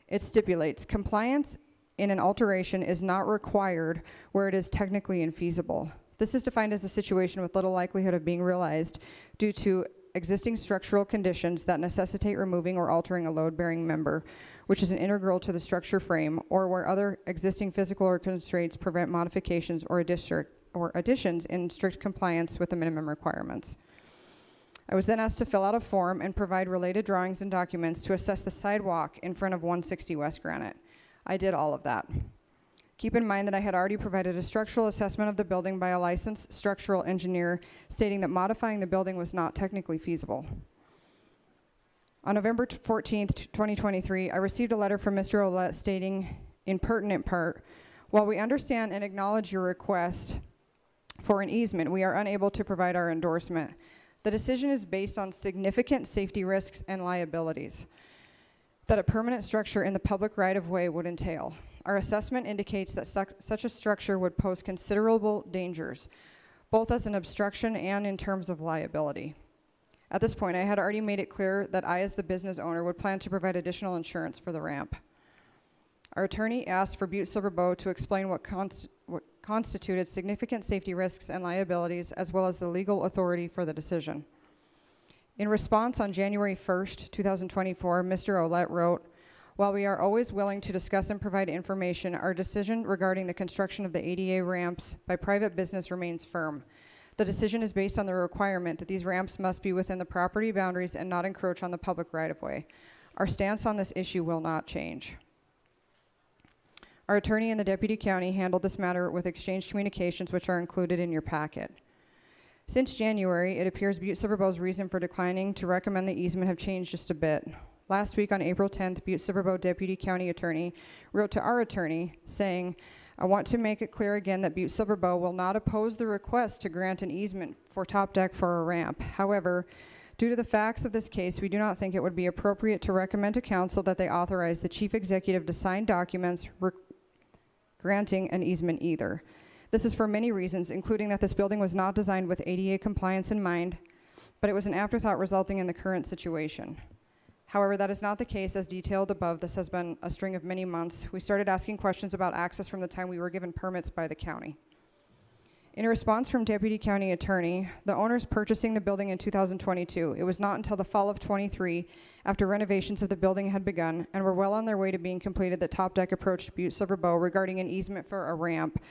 It stipulates compliance in an alteration is not required where it is technically infeasible. This is defined as a situation with little likelihood of being realized due to existing structural conditions that necessitate removing or altering a load-bearing member, which is an integral to the structure frame, or where other existing physical or constraints prevent modifications or additions in strict compliance with the minimum requirements. I was then asked to fill out a form and provide related drawings and documents to assess the sidewalk in front of 160 West Granite. I did all of that. Keep in mind that I had already provided a structural assessment of the building by a licensed structural engineer stating that modifying the building was not technically feasible. On November 14th, 2023, I received a letter from Mr. Ouellette stating, in pertinent part, while we understand and acknowledge your request for an easement, we are unable to provide our endorsement. The decision is based on significant safety risks and liabilities that a permanent structure in the public right-of-way would entail. Our assessment indicates that such a structure would pose considerable dangers, both as an obstruction and in terms of liability. At this point, I had already made it clear that I, as the business owner, would plan to provide additional insurance for the ramp. Our attorney asked for Butte-Silver Bow to explain what constituted significant safety risks and liabilities, as well as the legal authority for the decision. In response, on January 1st, 2024, Mr. Ouellette wrote, while we are always willing to discuss and provide information, our decision regarding the construction of the ADA ramps by private business remains firm. The decision is based on the requirement that these ramps must be within the property boundaries and not encroach on the public right-of-way. Our stance on this issue will not change. Our attorney and the deputy county handled this matter with exchanged communications, which are included in your packet. Since January, it appears Butte-Silver Bow's reason for declining to recommend the easement have changed just a bit. Last week on April 10th, Butte-Silver Bow Deputy County Attorney wrote to our attorney saying, I want to make it clear again that Butte-Silver Bow will not oppose the request to grant an easement for Top Deck for a ramp. However, Due to the facts of this case, we do not think it would be appropriate to recommend to council that they authorize the chief executive to sign documents granting an easement either. This is for many reasons, including that this building was not designed with ADA compliance in mind, but it was an afterthought resulting in the current situation. However, that is not the case as detailed above. This has been a string of many months. We started asking questions about access from the time we were given permits by the county. In a response from Deputy County Attorney, the owners purchasing the building in 2022. It was not until the fall of 23, after renovations of the building had begun and were well on their way to being completed, that Top Deck approached Butte-Silver Bow regarding an easement for a ramp,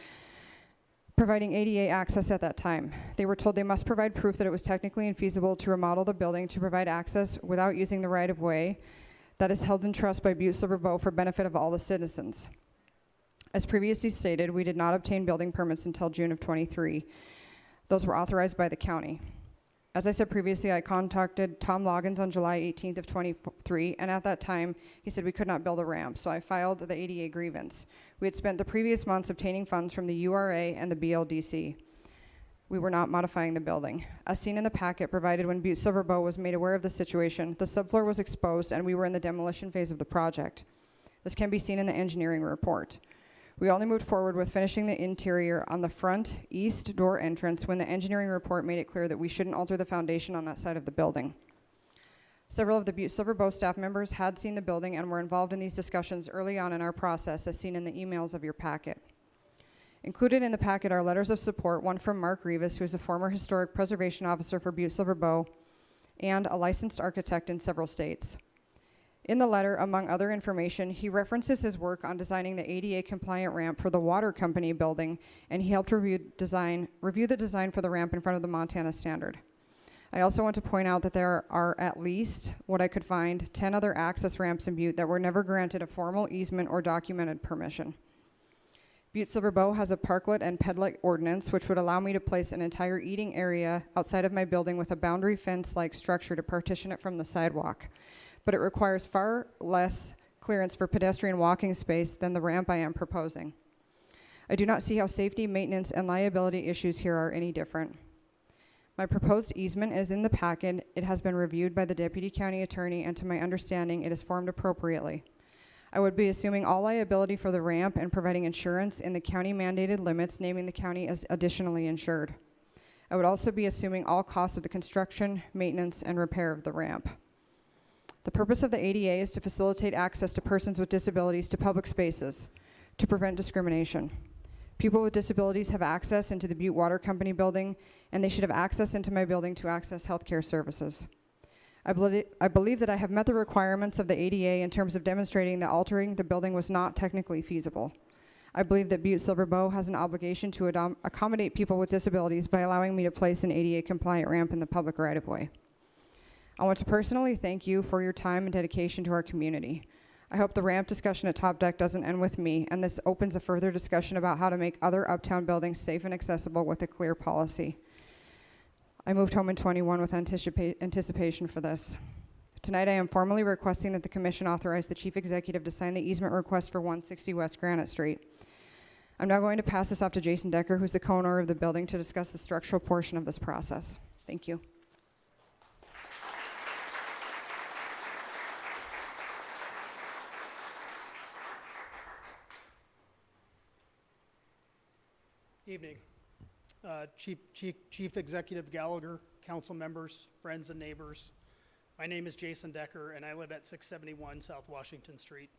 providing ADA access at that time. They were told they must provide proof that it was technically infeasible to remodel the building to provide access without using the right-of-way that is held in trust by Butte-Silver Bow for benefit of all the citizens. As previously stated, we did not obtain building permits until June of 23. Those were authorized by the county. As I said previously, I contacted Tom Loggins on July 18th of 23, and at that time, he said we could not build a ramp, so I filed the ADA grievance. We had spent the previous months obtaining funds from the URA and the BLDC. We were not modifying the building. As seen in the packet provided when Butte-Silver Bow was made aware of the situation, the subfloor was exposed and we were in the demolition phase of the project. This can be seen in the engineering report. We only moved forward with finishing the interior on the front east door entrance when the engineering report made it clear that we shouldn't alter the foundation on that side of the building. Several of the Butte-Silver Bow staff members had seen the building and were involved in these discussions early on in our process, as seen in the emails of your packet. Included in the packet are letters of support, one from Mark Rivas, who is a former historic preservation officer for Butte-Silver Bow and a licensed architect in several states. In the letter, among other information, he references his work on designing the ADA compliant ramp for the water company building, and he helped review the design for the ramp in front of the Montana standard. I also want to point out that there are at least, what I could find, 10 other access ramps in Butte that were never granted a formal easement or documented permission. Butte-Silver Bow has a parklet and pedlet ordinance, which would allow me to place an entire eating area outside of my building with a boundary fence-like structure to partition it from the sidewalk. But it requires far less clearance for pedestrian walking space than the ramp I am proposing. I do not see how safety, maintenance, and liability issues here are any different. My proposed easement is in the packet. It has been reviewed by the Deputy County Attorney, and to my understanding, it is formed appropriately. I would be assuming all liability for the ramp and providing insurance in the county mandated limits, naming the county as additionally insured. I would also be assuming all costs of the construction, maintenance, and repair of the ramp. The purpose of the ADA is to facilitate access to persons with disabilities to public spaces, to prevent discrimination. People with disabilities have access into the Butte Water Company building, and they should have access into my building to access healthcare services. I believe that I have met the requirements of the ADA in terms of demonstrating that altering the building was not technically feasible. I believe that Butte-Silver Bow has an obligation to accommodate people with disabilities by allowing me to place an ADA compliant ramp in the public right-of-way. I want to personally thank you for your time and dedication to our community. I hope the ramp discussion at Top Deck doesn't end with me, and this opens a further discussion about how to make other uptown buildings safe and accessible with a clear policy. I moved home in 21 with anticipation for this. Tonight I am formally requesting that the Commission authorize the Chief Executive to sign the easement request for 160 West Granite Street. I'm now going to pass this off to Jason Decker, who's the co-owner of the building, to discuss the structural portion of this process. Thank you. Evening. Chief Executive Gallagher, council members, friends and neighbors. My name is Jason Decker and I live at 671 South Washington Street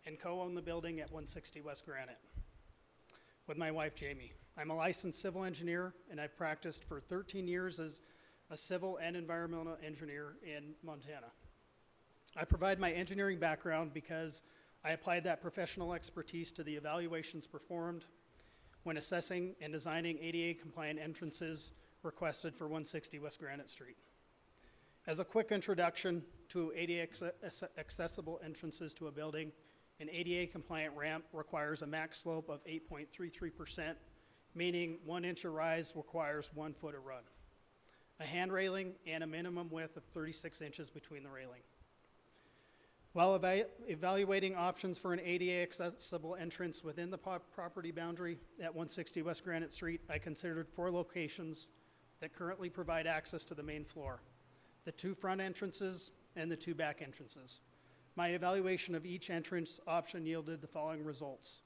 and co-own the building at 160 West Granite with my wife Jamie. I'm a licensed civil engineer and I've practiced for 13 years as a civil and environmental engineer in Montana. I provide my engineering background because I applied that professional expertise to the evaluations performed when assessing and designing ADA compliant entrances requested for 160 West Granite Street. As a quick introduction to ADA accessible entrances to a building, an ADA compliant ramp requires a max slope of 8.33%, meaning 1 inch of rise requires 1 foot of run, a hand railing, and a minimum width of 36 inches between the railing. While evaluating options for an ADA accessible entrance within the property boundary at 160 West Granite Street, I considered 4 locations that currently provide access to the main floor. the 2 front entrances, and the 2 back entrances. My evaluation of each entrance option yielded the following results.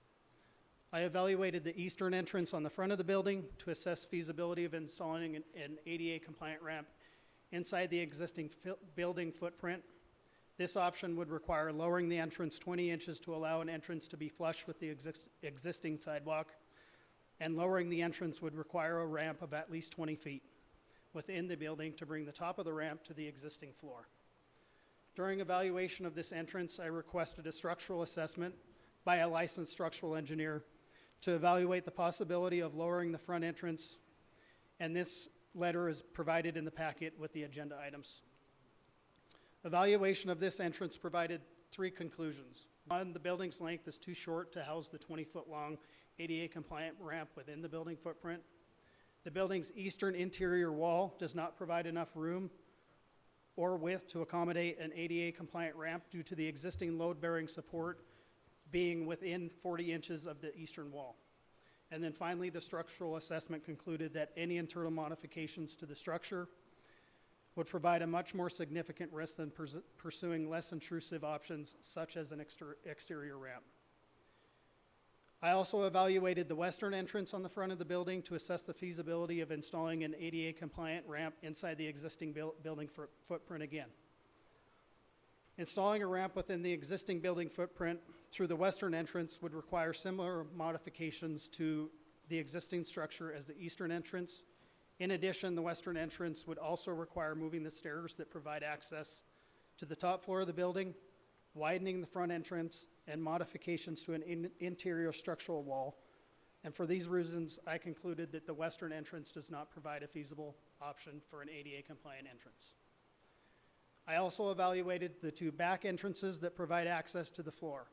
I evaluated the eastern entrance on the front of the building to assess feasibility of installing an ADA compliant ramp inside the existing building footprint. This option would require lowering the entrance 20 inches to allow an entrance to be flush with the existing sidewalk, and lowering the entrance would require a ramp of at least 20 feet within the building to bring the top of the ramp to the existing floor. During evaluation of this entrance, I requested a structural assessment by a licensed structural engineer to evaluate the possibility of lowering the front entrance, and this letter is provided in the packet with the agenda items. Evaluation of this entrance provided 3 conclusions. 1, the building's length is too short to house the 20-foot-long ADA compliant ramp within the building footprint. The building's eastern interior wall does not provide enough room or width to accommodate an ADA compliant ramp due to the existing load-bearing support being within 40 inches of the eastern wall. And then finally, the structural assessment concluded that any internal modifications to the structure would provide a much more significant risk than pursuing less intrusive options such as an exterior ramp. I also evaluated the western entrance on the front of the building to assess the feasibility of installing an ADA compliant ramp inside the existing building footprint again. Installing a ramp within the existing building footprint through the western entrance would require similar modifications to the existing structure as the eastern entrance. In addition, the western entrance would also require moving the stairs that provide access to the top floor of the building, widening the front entrance, and modifications to an interior structural wall. And for these reasons, I concluded that the western entrance does not provide a feasible option for an ADA compliant entrance. I also evaluated the 2 back entrances that provide access to the floor.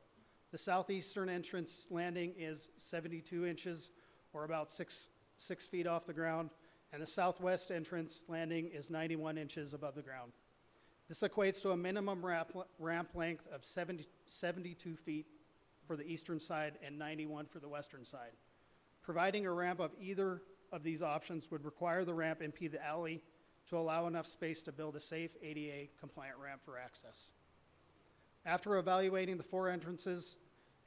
The southeastern entrance landing is 72 inches, or about 6 feet off the ground, and the southwest entrance landing is 91 inches above the ground. This equates to a minimum ramp length of 72 feet for the eastern side and 91 for the western side. Providing a ramp of either of these options would require the ramp impede the alley to allow enough space to build a safe ADA compliant ramp for access. After evaluating the 4 entrances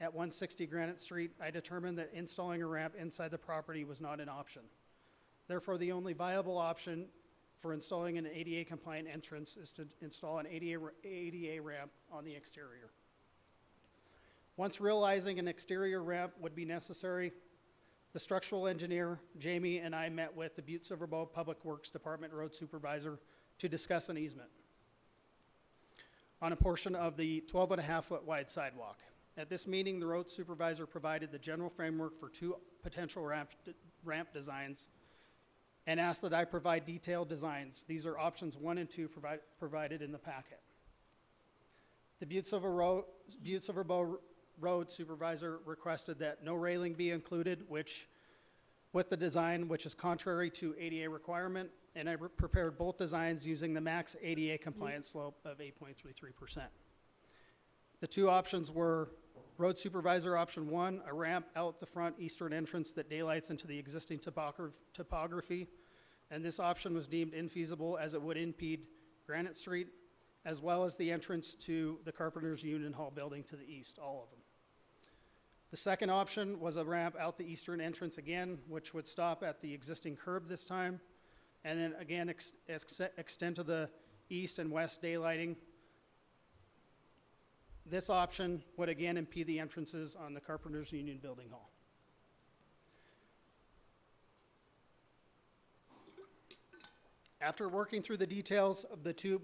at 160 Granite Street, I determined that installing a ramp inside the property was not an option. Therefore, the only viable option for installing an ADA compliant entrance is to install an ADA ramp on the exterior. Once realizing an exterior ramp would be necessary, the structural engineer, Jamie, and I met with the Butte-Silver Public Works Department road supervisor to discuss an easement on a portion of the 12.5-foot wide sidewalk. At this meeting, the road supervisor provided the general framework for 2 potential ramp designs and asked that I provide detailed designs. These are options 1 and 2 provided in the packet. The Butte-Silver road supervisor requested that no railing be included, with the design, which is contrary to ADA requirement, and I prepared both designs using the max ADA compliance slope of 8.33%. The 2 options were road supervisor option 1, a ramp out the front eastern entrance that daylights into the existing topography, and this option was deemed infeasible as it would impede Granite Street, as well as the entrance to the Carpenters Union Hall building to the east, all of them. The second option was a ramp out the eastern entrance again, which would stop at the existing curb this time, and then again extend to the east and west daylighting. This option would again impede the entrances on the Carpenters Union Building Hall. After working through the details of the 2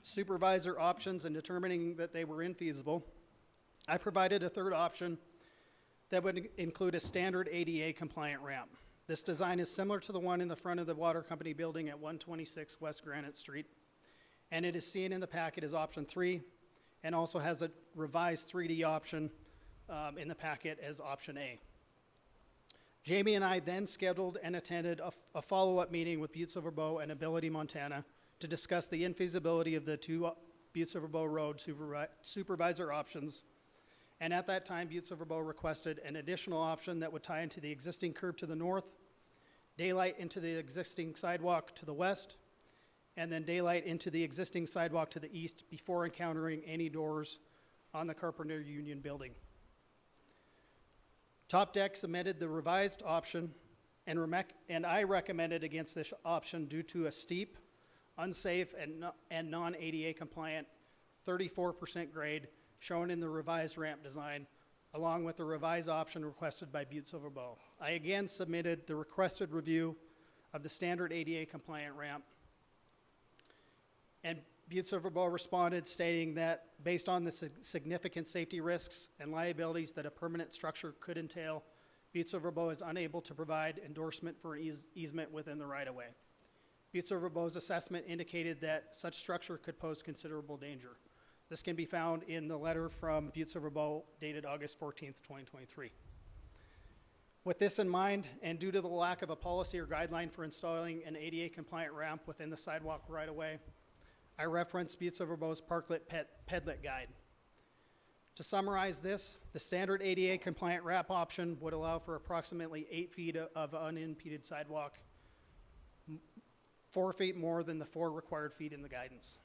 supervisor options and determining that they were infeasible, I provided a 3rd option that would include a standard ADA compliant ramp. This design is similar to the one in the front of the water company building at 126 West Granite Street, and it is seen in the packet as option 3, and also has a revised 3D option in the packet as option A. Jamie and I then scheduled and attended a follow-up meeting with Butte-Silver Bow and Ability Montana to discuss the infeasibility of the 2 Butte-Silver Bow road supervisor options. And at that time, Butte-Silver Bow requested an additional option that would tie into the existing curb to the north, daylight into the existing sidewalk to the west, and then daylight into the existing sidewalk to the east before encountering any doors on the Carpenter Union building. Top Deck submitted the revised option, and I recommended against this option due to a steep, unsafe, and non-ADA compliant 34% grade shown in the revised ramp design, along with the revised option requested by Butte-Silver. I again submitted the requested review of the standard ADA compliant ramp, and Butte-Silver responded stating that based on the significant safety risks and liabilities that a permanent structure could entail, Butte-Silver is unable to provide endorsement for an easement within the right-of-way. Butte-Silver assessment indicated that such structure could pose considerable danger. This can be found in the letter from Butte-Silver dated August 14th, 2023. With this in mind, and due to the lack of a policy or guideline for installing an ADA compliant ramp within the sidewalk right-of-way, I referenced Butte-Silver's Parklet Pedlet Guide. To summarize this, the standard ADA compliant ramp option would allow for approximately 8 feet of unimpeded sidewalk, 4 feet more than the 4 required feet in the guidance,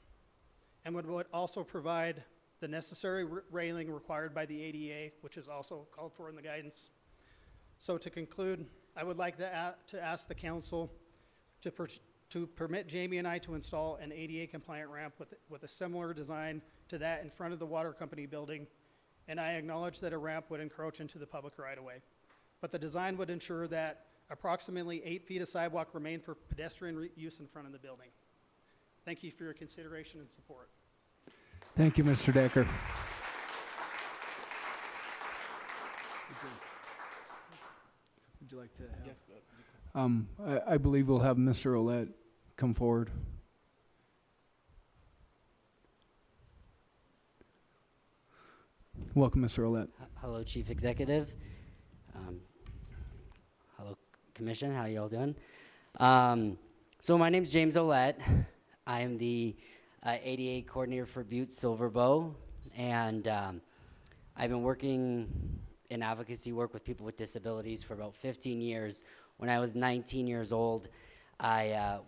and would also provide the necessary railing required by the ADA, which is also called for in the guidance. So to conclude, I would like to ask the council to permit Jamie and I to install an ADA compliant ramp with a similar design to that in front of the water company building, and I acknowledge that a ramp would encroach into the public right-of-way. But the design would ensure that approximately 8 feet of sidewalk remain for pedestrian use in front of the building. Thank you for your consideration and support. Thank you, Mr. Decker. Would you like to have? I believe we'll have Mr. Ouellette come forward. Welcome, Mr. Ouellette. Hello, Chief Executive. Hello, Commission. How you all doing? So my name's James Ouellette. I am the ADA coordinator for Butte-Silver, and I've been working in advocacy work with people with disabilities for about 15 years. When I was 19 years old, I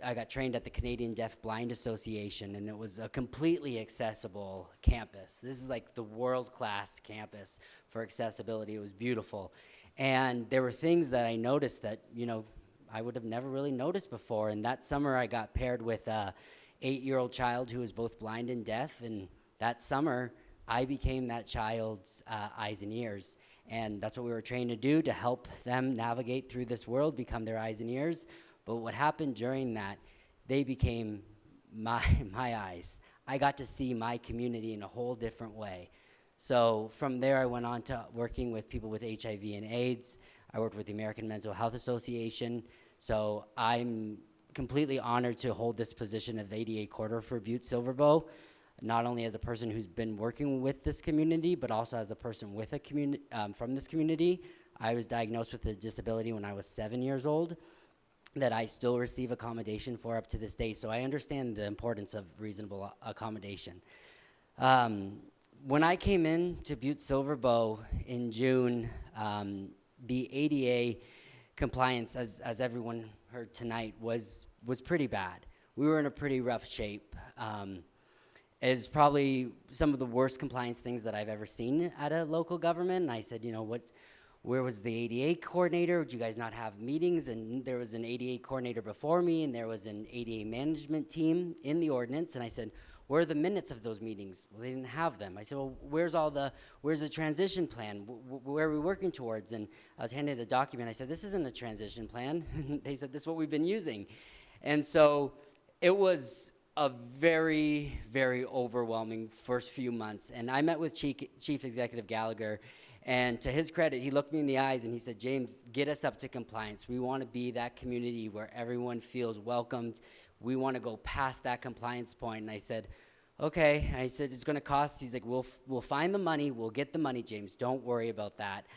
got trained at the Canadian Deaf Blind Association, and it was a completely accessible campus. This is like the world-class campus for accessibility. It was beautiful. And there were things that I noticed that, you know, I would have never really noticed before. And that summer I got paired with a 8-year-old child who was both blind and deaf, and that summer I became that child's eyes and ears. And that's what we were trained to do, to help them navigate through this world, become their eyes and ears. But what happened during that, they became my eyes. I got to see my community in a whole different way. So from there, I went on to working with people with HIV and AIDS. I worked with the American Mental Health Association. So I'm completely honored to hold this position of ADA coordinator for Butte-Silver, not only as a person who's been working with this community, but also as a person with a from this community. I was diagnosed with a disability when I was 7 years old that I still receive accommodation for up to this day. So I understand the importance of reasonable accommodation. When I came in to Butte-Silver in June, the ADA compliance, as everyone heard tonight, was pretty bad. We were in a pretty rough shape. It's probably some of the worst compliance things that I've ever seen at a local government. And I said, you know, where was the ADA coordinator? Did you guys not have meetings? And there was an ADA coordinator before me, and there was an ADA management team in the ordinance. And I said, where are the minutes of those meetings? Well, they didn't have them. I said, well, where's the transition plan? Where are we working towards? And I was handed a document. I said, this isn't a transition plan. They said, this is what we've been using. And so it was a very, very overwhelming first few months. And I met with Chief Executive Gallagher, and to his credit, he looked me in the eyes and he said, James, get us up to compliance. We want to be that community where everyone feels welcomed. We want to go past that compliance point. And I said, okay. I said, it's going to cost. He's like, we'll find the money. We'll get the money, James. Don't worry about that.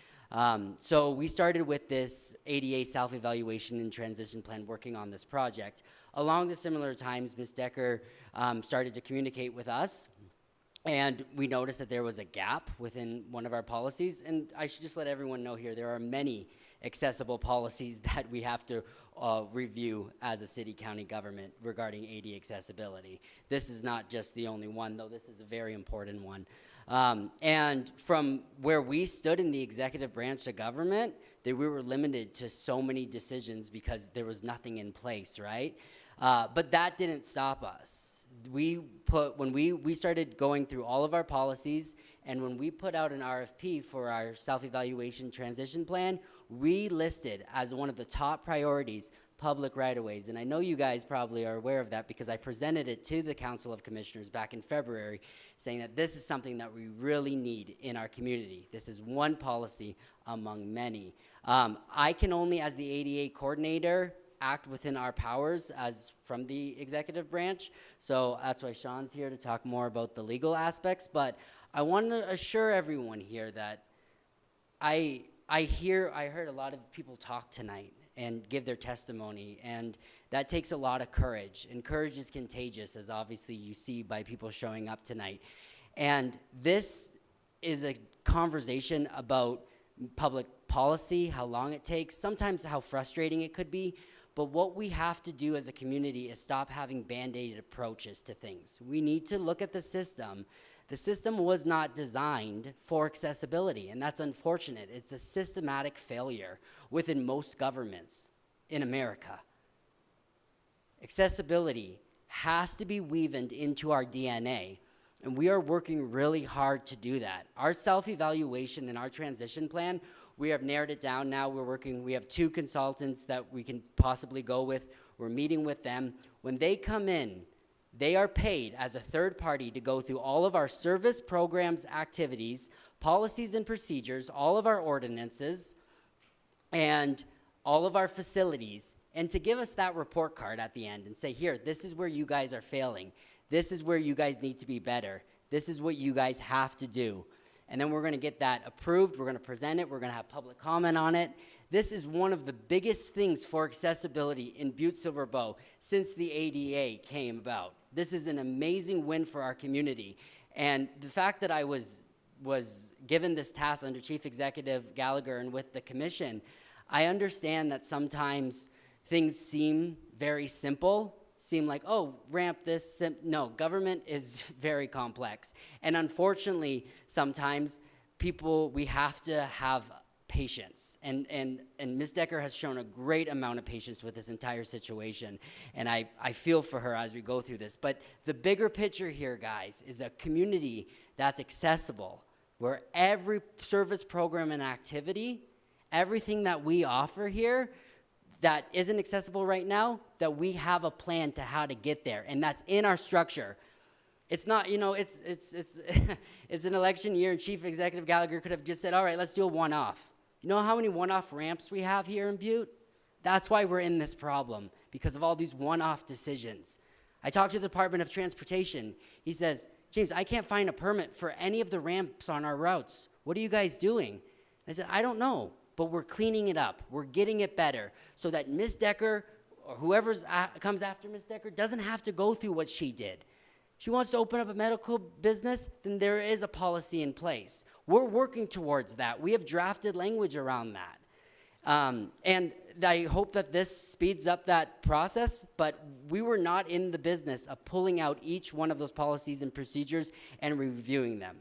So we started with this ADA self-evaluation and transition plan, working on this project. Along the similar times, Ms. Decker started to communicate with us, and we noticed that there was a gap within one of our policies. And I should just let everyone know here, there are many accessible policies that we have to review as a city county government regarding AD accessibility. This is not just the only one, though this is a very important one. And from where we stood in the executive branch of government, that we were limited to so many decisions because there was nothing in place, right? But that didn't stop us. When we started going through all of our policies, and when we put out an RFP for our self-evaluation transition plan, we listed as one of the top priorities public right-of-ways. And I know you guys probably are aware of that because I presented it to the Council of Commissioners back in February, saying that this is something that we really need in our community. This is one policy among many. I can only, as the ADA coordinator, act within our powers as from the executive branch. So that's why Sean's here to talk more about the legal aspects. But I want to assure everyone here that I heard a lot of people talk tonight and give their testimony, and that takes a lot of courage, and courage is contagious, as obviously you see by people showing up tonight. And this is a conversation about public policy, how long it takes, sometimes how frustrating it could be, but what we have to do as a community is stop having band-aid approaches to things. We need to look at the system. The system was not designed for accessibility, and that's unfortunate. It's a systematic failure within most governments in America. Accessibility has to be weaved into our DNA, and we are working really hard to do that. Our self-evaluation and our transition plan, we have narrowed it down now. We have 2 consultants that we can possibly go with. We're meeting with them. When they come in, they are paid as a third party to go through all of our service programs, activities, policies and procedures, all of our ordinances, and all of our facilities, and to give us that report card at the end and say, here, this is where you guys are failing. This is where you guys need to be better. This is what you guys have to do. And then we're going to get that approved. We're going to present it. We're going to have public comment on it. This is one of the biggest things for accessibility in Butte-Silver Bow since the ADA came about. This is an amazing win for our community. And the fact that I was given this task under Chief Executive Gallagher and with the commission, I understand that sometimes things seem very simple, seem like, oh, ramp this. No, government is very complex. And unfortunately, sometimes we have to have patience. And Ms. Decker has shown a great amount of patience with this entire situation. And I feel for her as we go through this. But the bigger picture here, guys, is a community that's accessible, where every service program and activity, everything that we offer here that isn't accessible right now, that we have a plan to how to get there. And that's in our structure. It's not, it's it's an election year, and Chief Executive Gallagher could have just said, all right, let's do a one-off. You know how many one-off ramps we have here in Butte? That's why we're in this problem, because of all these one-off decisions. I talked to the Department of Transportation. He says, James, I can't find a permit for any of the ramps on our routes. What are you guys doing? I said, I don't know, but we're cleaning it up. We're getting it better so that Ms. Decker or whoever comes after Ms. Decker doesn't have to go through what she did. She wants to open up a medical business, then there is a policy in place. We're working towards that. We have drafted language around that. And I hope that this speeds up that process, but we were not in the business of pulling out each one of those policies and procedures and reviewing them.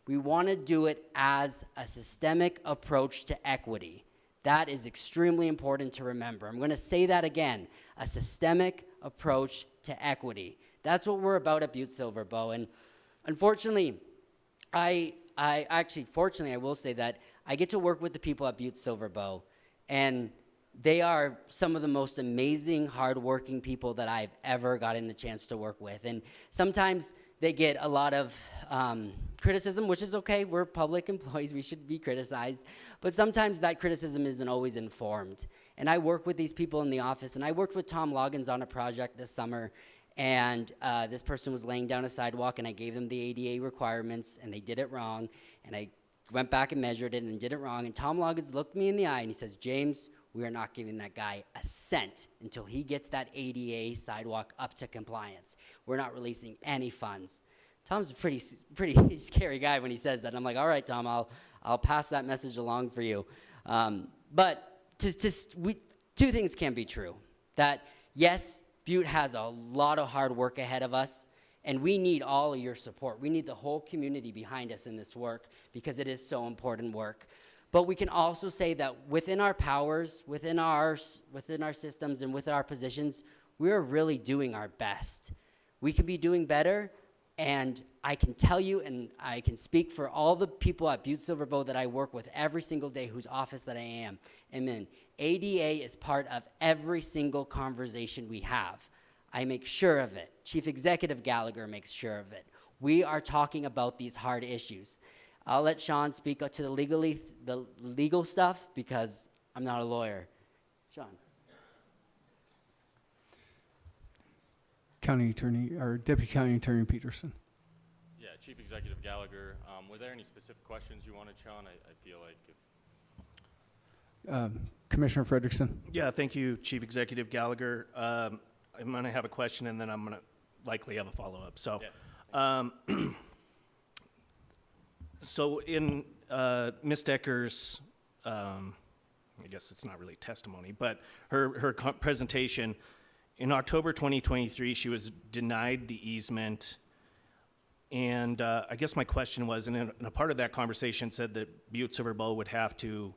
We want to do it as a systemic approach to equity. That is extremely important to remember. I'm going to say that again, a systemic approach to equity. That's what we're about at Butte-Silver Bow. And unfortunately, fortunately, I will say that I get to work with the people at Butte-Silver Bow, and they are some of the most amazing, hardworking people that I've ever gotten a chance to work with. And sometimes they get a lot of criticism, which is okay. We're public employees. We should be criticized. But sometimes that criticism isn't always informed. And I work with these people in the office, and I worked with Tom Loggins on a project this summer, and this person was laying down a sidewalk, and I gave them the ADA requirements, and they did it wrong. And I went back and measured it and did it wrong. And Tom Loggins looked me in the eye, and he says, James, we are not giving that guy a cent until he gets that ADA sidewalk up to compliance. We're not releasing any funds. Tom's a pretty scary guy when he says that. I'm like, all right, Tom, I'll pass that message along for you. But two things can be true. That yes, Butte has a lot of hard work ahead of us, and we need all of your support. We need the whole community behind us in this work because it is so important work. But we can also say that within our powers, within our systems, and with our positions, we're really doing our best. We can be doing better, and I can tell you, and I can speak for all the people at Butte-Silver Bow that I work with every single day, whose office that I am. Amen. ADA is part of every single conversation we have. I make sure of it. Chief Executive Gallagher makes sure of it. We are talking about these hard issues. I'll let Sean speak to the legal stuff because I'm not a lawyer. Sean. County Attorney, or Deputy County Attorney Peterson. Yeah, Chief Executive Gallagher, were there any specific questions you wanted, Sean? I feel like if... Commissioner Frederickson. Yeah, thank you, Chief Executive Gallagher. I'm going to have a question, and then I'm going to likely have a follow-up. So, so in Ms. Decker's, I guess it's not really testimony, but her presentation, in October 2023, she was denied the easement. And I guess my question was, and a part of that conversation said that Butte-Silver Bow would have to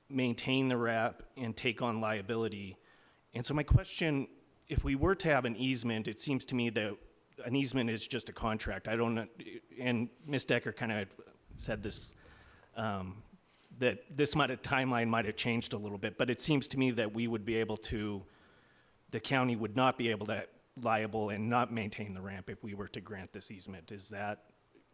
maintain the ramp and take on liability. And so my question, if we were to have an easement, it seems to me that an easement is just a contract. I don't know, and Ms. Decker kind of said this, that this timeline might have changed a little bit, but it seems to me that we would be able to, the county would not be able to liable and not maintain the ramp if we were to grant this easement. Is that,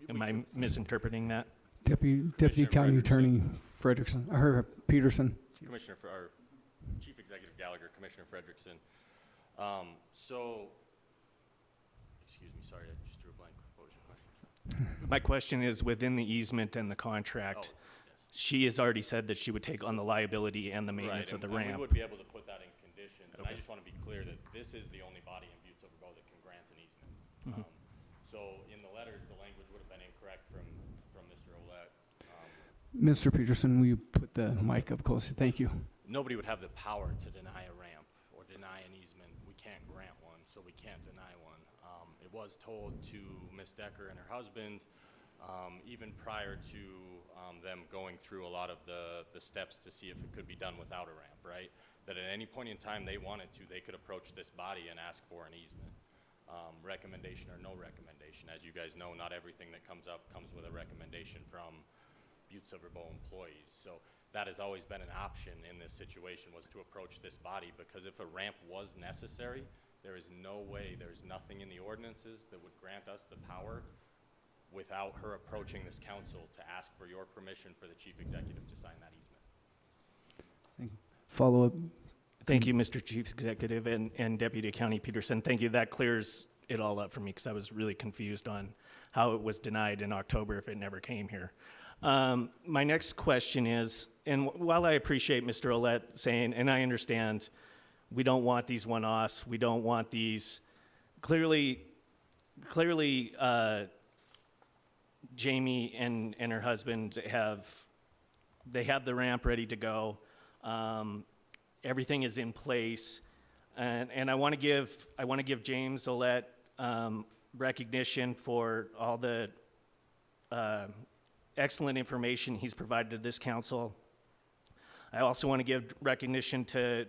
am I misinterpreting that? Deputy County Attorney Frederickson, or Peterson. Commissioner, or Chief Executive Gallagher, Commissioner Frederickson. So, excuse me, sorry, I just drew a blank. What was your question? My question is, within the easement and the contract, she has already said that she would take on the liability and the maintenance of the ramp. And we would be able to put that in conditions. And I just want to be clear that this is the only body in Butte-Silver Bow that can grant an easement. So in the letters, the language would have been incorrect from Mr. Ouellette. Mr. Peterson, will you put the mic up closer? Thank you. Nobody would have the power to deny a ramp or deny an easement. We can't grant one, so we can't deny one. It was told to Ms. Decker and her husband, even prior to them going through a lot of the steps to see if it could be done without a ramp, right? That at any point in time they wanted to, they could approach this body and ask for an easement. Recommendation or no recommendation. As you guys know, not everything that comes up comes with a recommendation from Butte-Silver Bow employees. So that has always been an option in this situation, was to approach this body, because if a ramp was necessary, there is no way, there's nothing in the ordinances that would grant us the power without her approaching this council to ask for your permission for the chief executive to sign that easement. Thank you. Follow up. Thank you, Mr. Chief Executive and Deputy County Peterson. Thank you. That clears it all up for me because I was really confused on how it was denied in October if it never came here. My next question is, and while I appreciate Mr. Ouellette saying, and I understand, we don't want these one-offs, we don't want these, clearly, Jamie and her husband have the ramp ready to go. Everything is in place, and I want to give James Ouellette recognition for all the excellent information he's provided to this council. I also want to give recognition to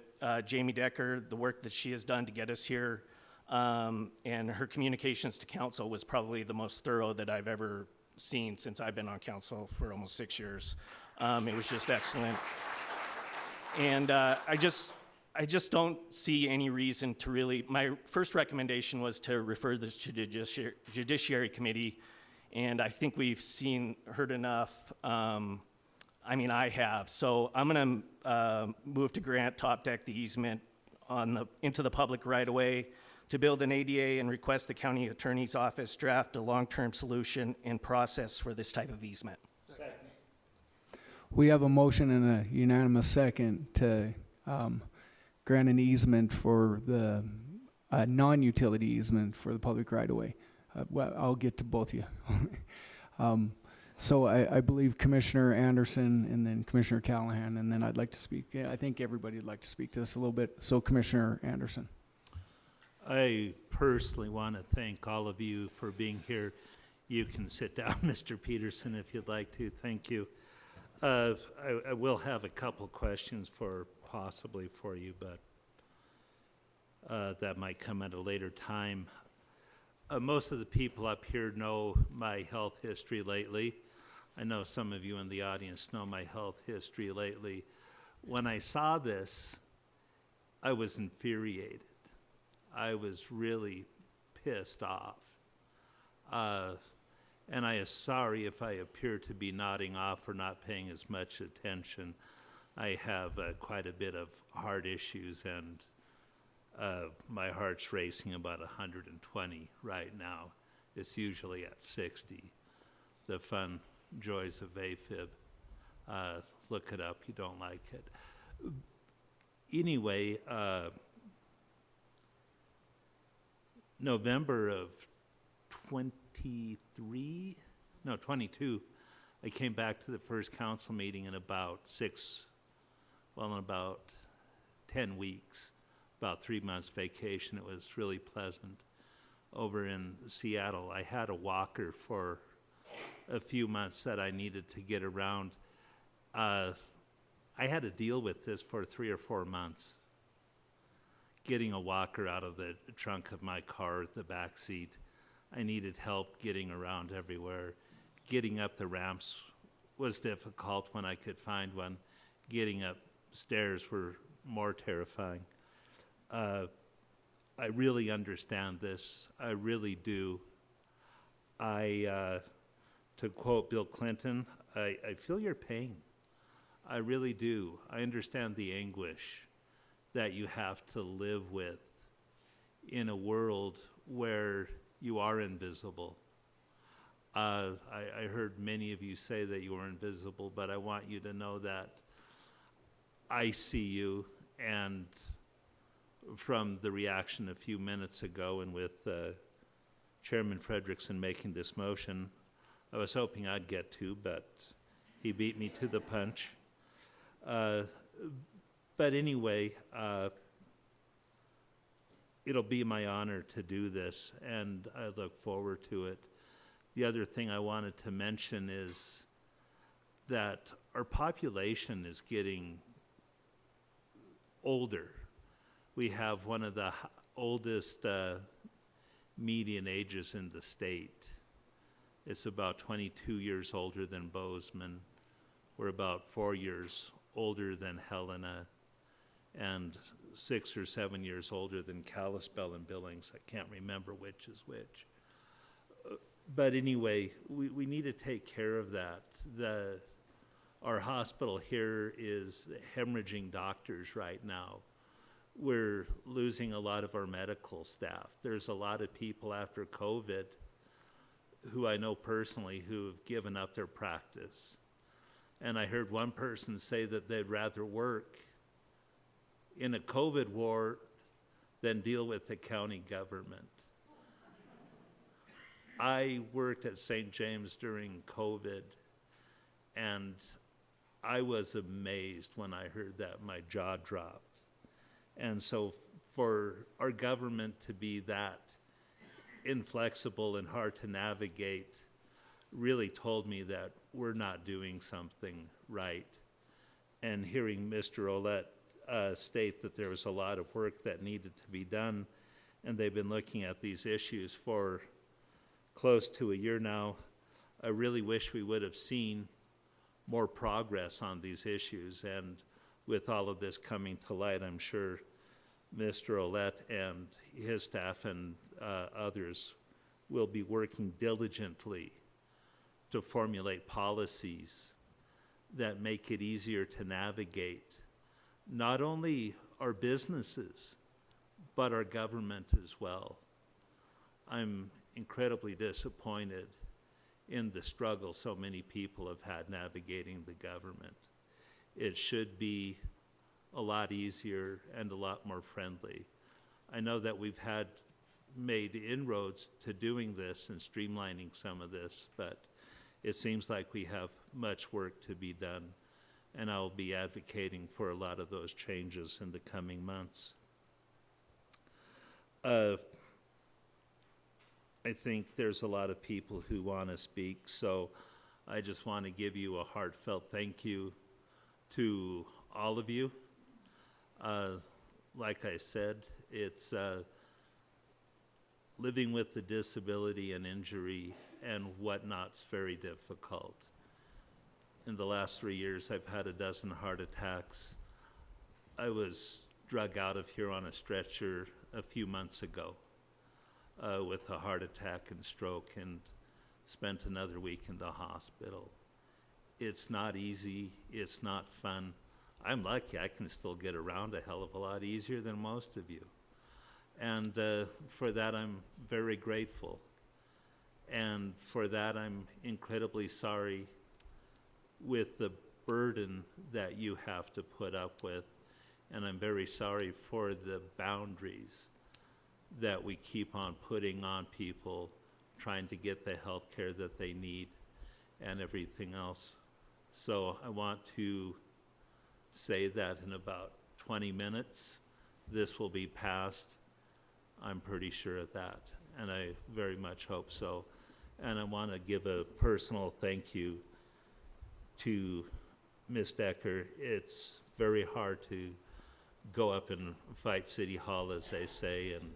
Jamie Decker, the work that she has done to get us here, and her communications to council was probably the most thorough that I've ever seen since I've been on council for almost 6 years. It was just excellent. And I just don't see any reason to really, my first recommendation was to refer this to the Judiciary Committee, and I think we've heard enough. I mean, I have. So I'm going to move to grant Top Deck the easement into the public right-of-way to build an ADA and request the county attorney's office draft a long-term solution and process for this type of easement. Second. We have a motion and a unanimous second to grant an easement for the non-utility easement for the public right-of-way. Well, I'll get to both of you. So I believe Commissioner Anderson and then Commissioner Callahan, and then I'd like to speak. Yeah, I think everybody would like to speak to this a little bit. So Commissioner Anderson. I personally want to thank all of you for being here. You can sit down, Mr. Peterson, if you'd like to. Thank you. I will have a couple questions possibly for you, but that might come at a later time. Most of the people up here know my health history lately. I know some of you in the audience know my health history lately. When I saw this, I was infuriated. I was really pissed off. And I am sorry if I appear to be nodding off or not paying as much attention. I have quite a bit of heart issues, and my heart's racing about 120 right now. It's usually at 60. The fun joys of AFib. Look it up, you don't like it. Anyway, November of 22, I came back to the first council meeting in about 10 weeks, about 3 months vacation. It was really pleasant over in Seattle. I had a walker for a few months that I needed to get around. I had to deal with this for 3 or 4 months. Getting a walker out of the trunk of my car, the back seat. I needed help getting around everywhere. Getting up the ramps was difficult when I could find one. Getting upstairs were more terrifying. I really understand this. I really do. To quote Bill Clinton, I feel your pain. I really do. I understand the anguish that you have to live with in a world where you are invisible. I heard many of you say that you were invisible, but I want you to know that I see you, and from the reaction a few minutes ago and with Chairman Frederickson making this motion, I was hoping I'd get to, but he beat me to the punch. But anyway, it'll be my honor to do this, and I look forward to it. The other thing I wanted to mention is that our population is getting older. We have one of the oldest median ages in the state. It's about 22 years older than Bozeman. We're about 4 years older than Helena, and 6 or 7 years older than Kalispell and Billings. I can't remember which is which. But anyway, we need to take care of that. Our hospital here is hemorrhaging doctors right now. We're losing a lot of our medical staff. There's a lot of people after COVID who I know personally who have given up their practice. And I heard one person say that they'd rather work in a COVID ward than deal with the county government. I worked at St. James during COVID, and I was amazed when I heard that. My jaw dropped. And so for our government to be that inflexible and hard to navigate really told me that we're not doing something right. And hearing Mr. Ouellette state that there was a lot of work that needed to be done, and they've been looking at these issues for close to a year now, I really wish we would have seen more progress on these issues. And with all of this coming to light, I'm sure Mr. Ouellette and his staff and others will be working diligently to formulate policies that make it easier to navigate not only our businesses, but our government as well. I'm incredibly disappointed in the struggle so many people have had navigating the government. It should be a lot easier and a lot more friendly. I know that we've made inroads to doing this and streamlining some of this, but it seems like we have much work to be done, and I'll be advocating for a lot of those changes in the coming months. I think there's a lot of people who want to speak, so I just want to give you a heartfelt thank you to all of you. Like I said, it's living with the disability and injury and whatnot's very difficult. In the last 3 years, I've had a dozen heart attacks. I was drug out of here on a stretcher a few months ago with a heart attack and stroke, and spent another week in the hospital. It's not easy, it's not fun. I'm lucky I can still get around a hell of a lot easier than most of you. And for that, I'm very grateful. And for that, I'm incredibly sorry with the burden that you have to put up with. And I'm very sorry for the boundaries that we keep on putting on people trying to get the health care that they need and everything else. So I want to say that in about 20 minutes, this will be passed. I'm pretty sure of that, and I very much hope so. And I want to give a personal thank you to Ms. Decker. It's very hard to go up and fight City Hall, as they say, and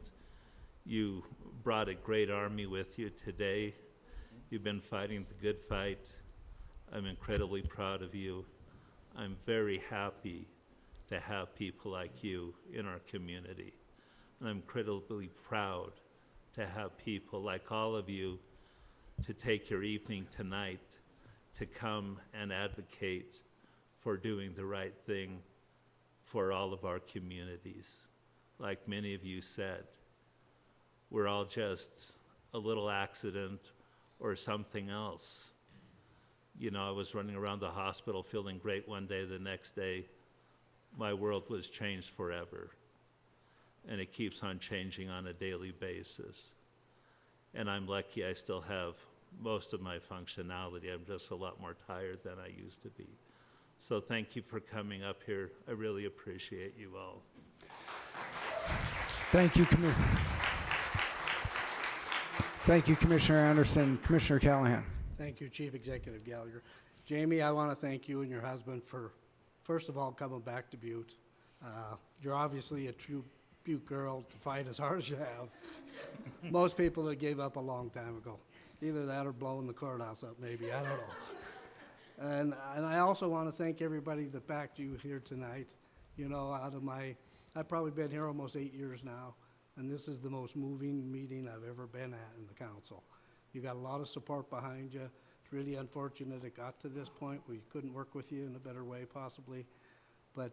you brought a great army with you today. You've been fighting the good fight. I'm incredibly proud of you. I'm very happy to have people like you in our community. And I'm incredibly proud to have people like all of you to take your evening tonight to come and advocate for doing the right thing for all of our communities. Like many of you said, we're all just a little accident or something else. You know, I was running around the hospital feeling great one day, the next day, my world was changed forever. And it keeps on changing on a daily basis. And I'm lucky I still have most of my functionality. I'm just a lot more tired than I used to be. So thank you for coming up here. I really appreciate you all. Thank you, Thank you, Commissioner Anderson. Commissioner Callahan. Thank you, Chief Executive Gallagher. Jamie, I want to thank you and your husband for, first of all, coming back to Butte. You're obviously a true Butte girl to fight as hard as you have. Most people that gave up a long time ago. Either that or blowing the courthouse up, maybe. I don't know. And I also want to thank everybody that backed you here tonight. You know, I've probably been here almost 8 years now, and this is the most moving meeting I've ever been at in the council. You got a lot of support behind you. It's really unfortunate it got to this point. We couldn't work with you in a better way, possibly. But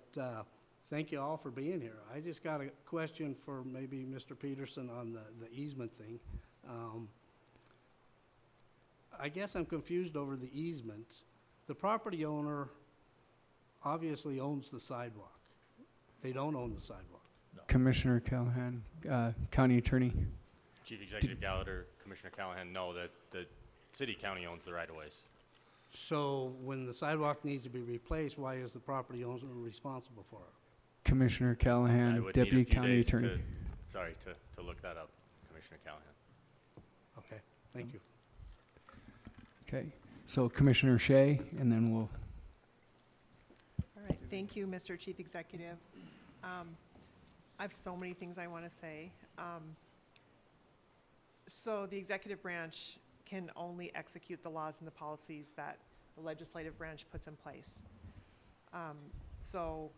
thank you all for being here. I just got a question for maybe Mr. Peterson on the easement thing. I guess I'm confused over the easements. The property owner obviously owns the sidewalk. They don't own the sidewalk. No. Commissioner Callahan, County Attorney. Chief Executive Gallagher, Commissioner Callahan, know that the city-county owns the right-of-ways. So when the sidewalk needs to be replaced, why is the property owner responsible for it? Commissioner I Callahan, would Deputy need a few County days Attorney. to look that up, Commissioner Callahan. Okay, thank you. Okay, so Commissioner Shea, and then we'll. All right, thank you, Mr. Chief Executive. I have so many things I want to say. So the executive branch can only execute the laws and the policies that the legislative branch puts in place. So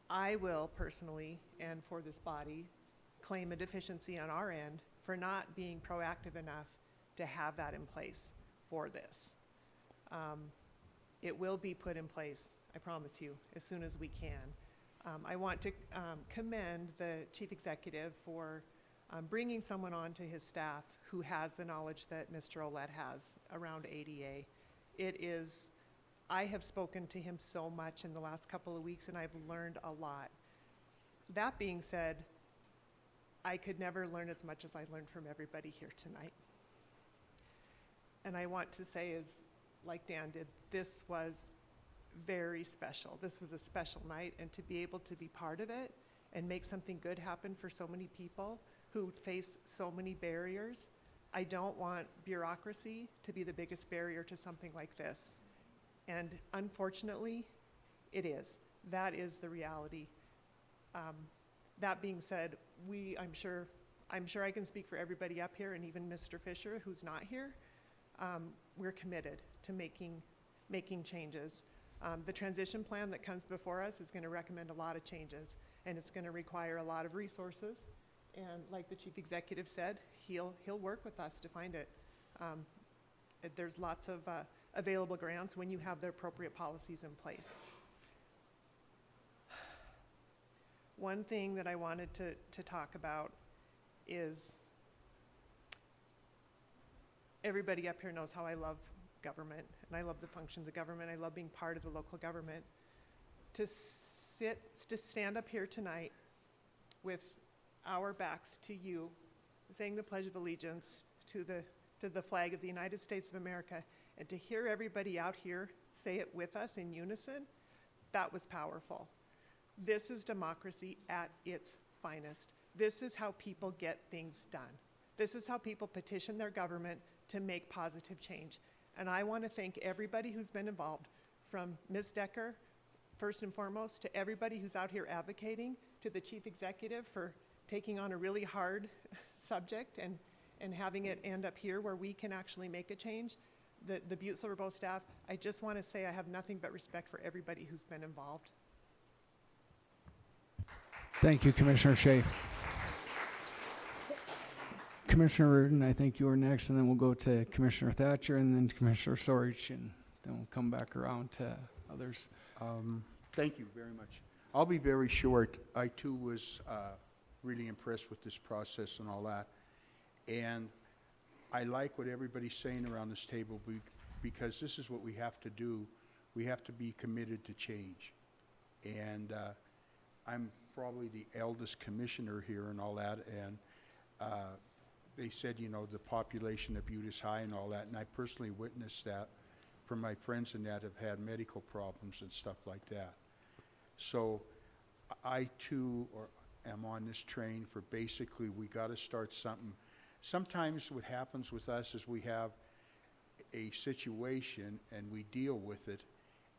I will personally, and for this body, claim a deficiency on our end for not being proactive enough to have that in place for this. It will be put in place, I promise you, as soon as we can. I want to commend the chief executive for bringing someone on to his staff who has the knowledge that Mr. Ouellette has around ADA. I have spoken to him so much in the last couple of weeks, and I've learned a lot. That being said, I could never learn as much as I learned from everybody here tonight. And I want to say is, like Dan did, this was very special. This was a special night, and to be able to be part of it and make something good happen for so many people who face so many barriers. I don't want bureaucracy to be the biggest barrier to something like this. And unfortunately, it is. That is the reality. That being said, I'm sure I can speak for everybody up here, and even Mr. Fisher, who's not here. We're committed to making changes. The transition plan that comes before us is going to recommend a lot of changes, and it's going to require a lot of resources. And like the chief executive said, he'll work with us to find it. There's lots of available grants when you have the appropriate policies in place. One thing that I wanted to talk about is, everybody up here knows how I love government, and I love the functions of government. I love being part of the local government. To stand up here tonight with our backs to you, saying the Pledge of Allegiance to the flag of the United States of America, and to hear everybody out here say it with us in unison, that was powerful. This is democracy at its finest. This is how people get things done. This is how people petition their government to make positive change. And I want to thank everybody who's been involved, from Ms. Decker, first and foremost, to everybody who's out here advocating, to the chief executive for taking on a really hard subject and having it end up here where we can actually make a change. The Butte-Silver Bow staff, I just want to say I have nothing but respect for everybody who's been involved. Thank you, Commissioner Shea. Commissioner Reardon, I think you are next, and then we'll go to Commissioner Thatcher and then Commissioner Sorich, and then we'll come back around to others. Thank you very much. I'll be very short. I too was really impressed with this process and all that. And I like what everybody's saying around this table because this is what we have to do. We have to be committed to change. And I'm probably the eldest commissioner here and all that, and they said, you know, the population of Butte is high and all that, and I personally witnessed that from my friends and that have had medical problems and stuff like that. So I too am on this train for basically we got to start something. Sometimes what happens with us is we have a situation and we deal with it,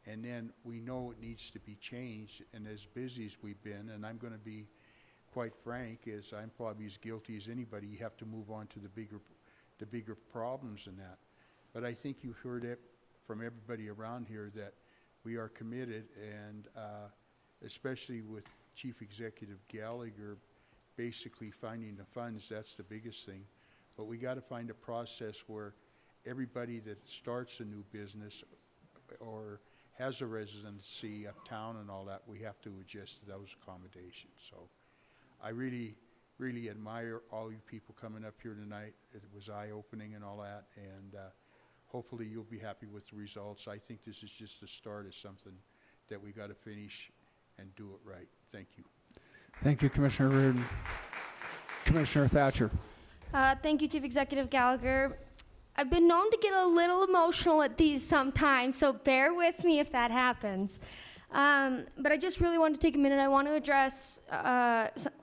and then we know it needs to be changed, and as busy as we've been, and I'm going to be quite frank, is I'm probably as guilty as anybody, you have to move on to the bigger problems in that. But I think you've heard it from everybody around here that we are committed, and especially with Chief Executive Gallagher basically finding the funds, that's the biggest thing. But we got to find a process where everybody that starts a new business or has a residency uptown and all that, we have to adjust to those accommodations. So I really, really admire all you people coming up here tonight. It was eye-opening and all that, and hopefully you'll be happy with the results. I think this is just the start of something that we got to finish and do it right. Thank you. Thank you, Commissioner Reardon. Commissioner Thatcher. Thank you, Chief Executive Gallagher. I've been known to get a little emotional at these sometimes, so bear with me if that happens. But I just really wanted to take a minute. I want to address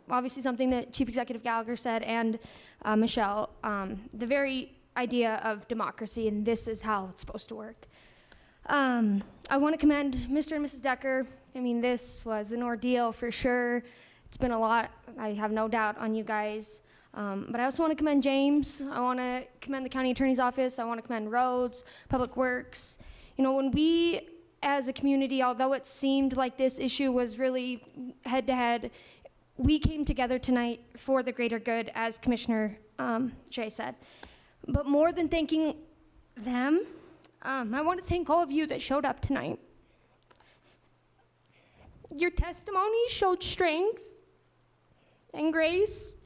obviously something that Chief Executive Gallagher said and Michelle, the very idea of democracy, and this is how it's supposed to work. I want to commend Mr. and Mrs. Decker. I mean, this was an ordeal for sure. It's been a lot. I have no doubt on you guys. But I also want to commend James. I want to commend the county attorney's office. I want to commend roads, public works. You know, when we as a community, although it seemed like this issue was really head to head, we came together tonight for the greater good, as Commissioner Shea said. But more than thanking them, I want to thank all of you that showed up tonight. Your testimonies showed strength and grace,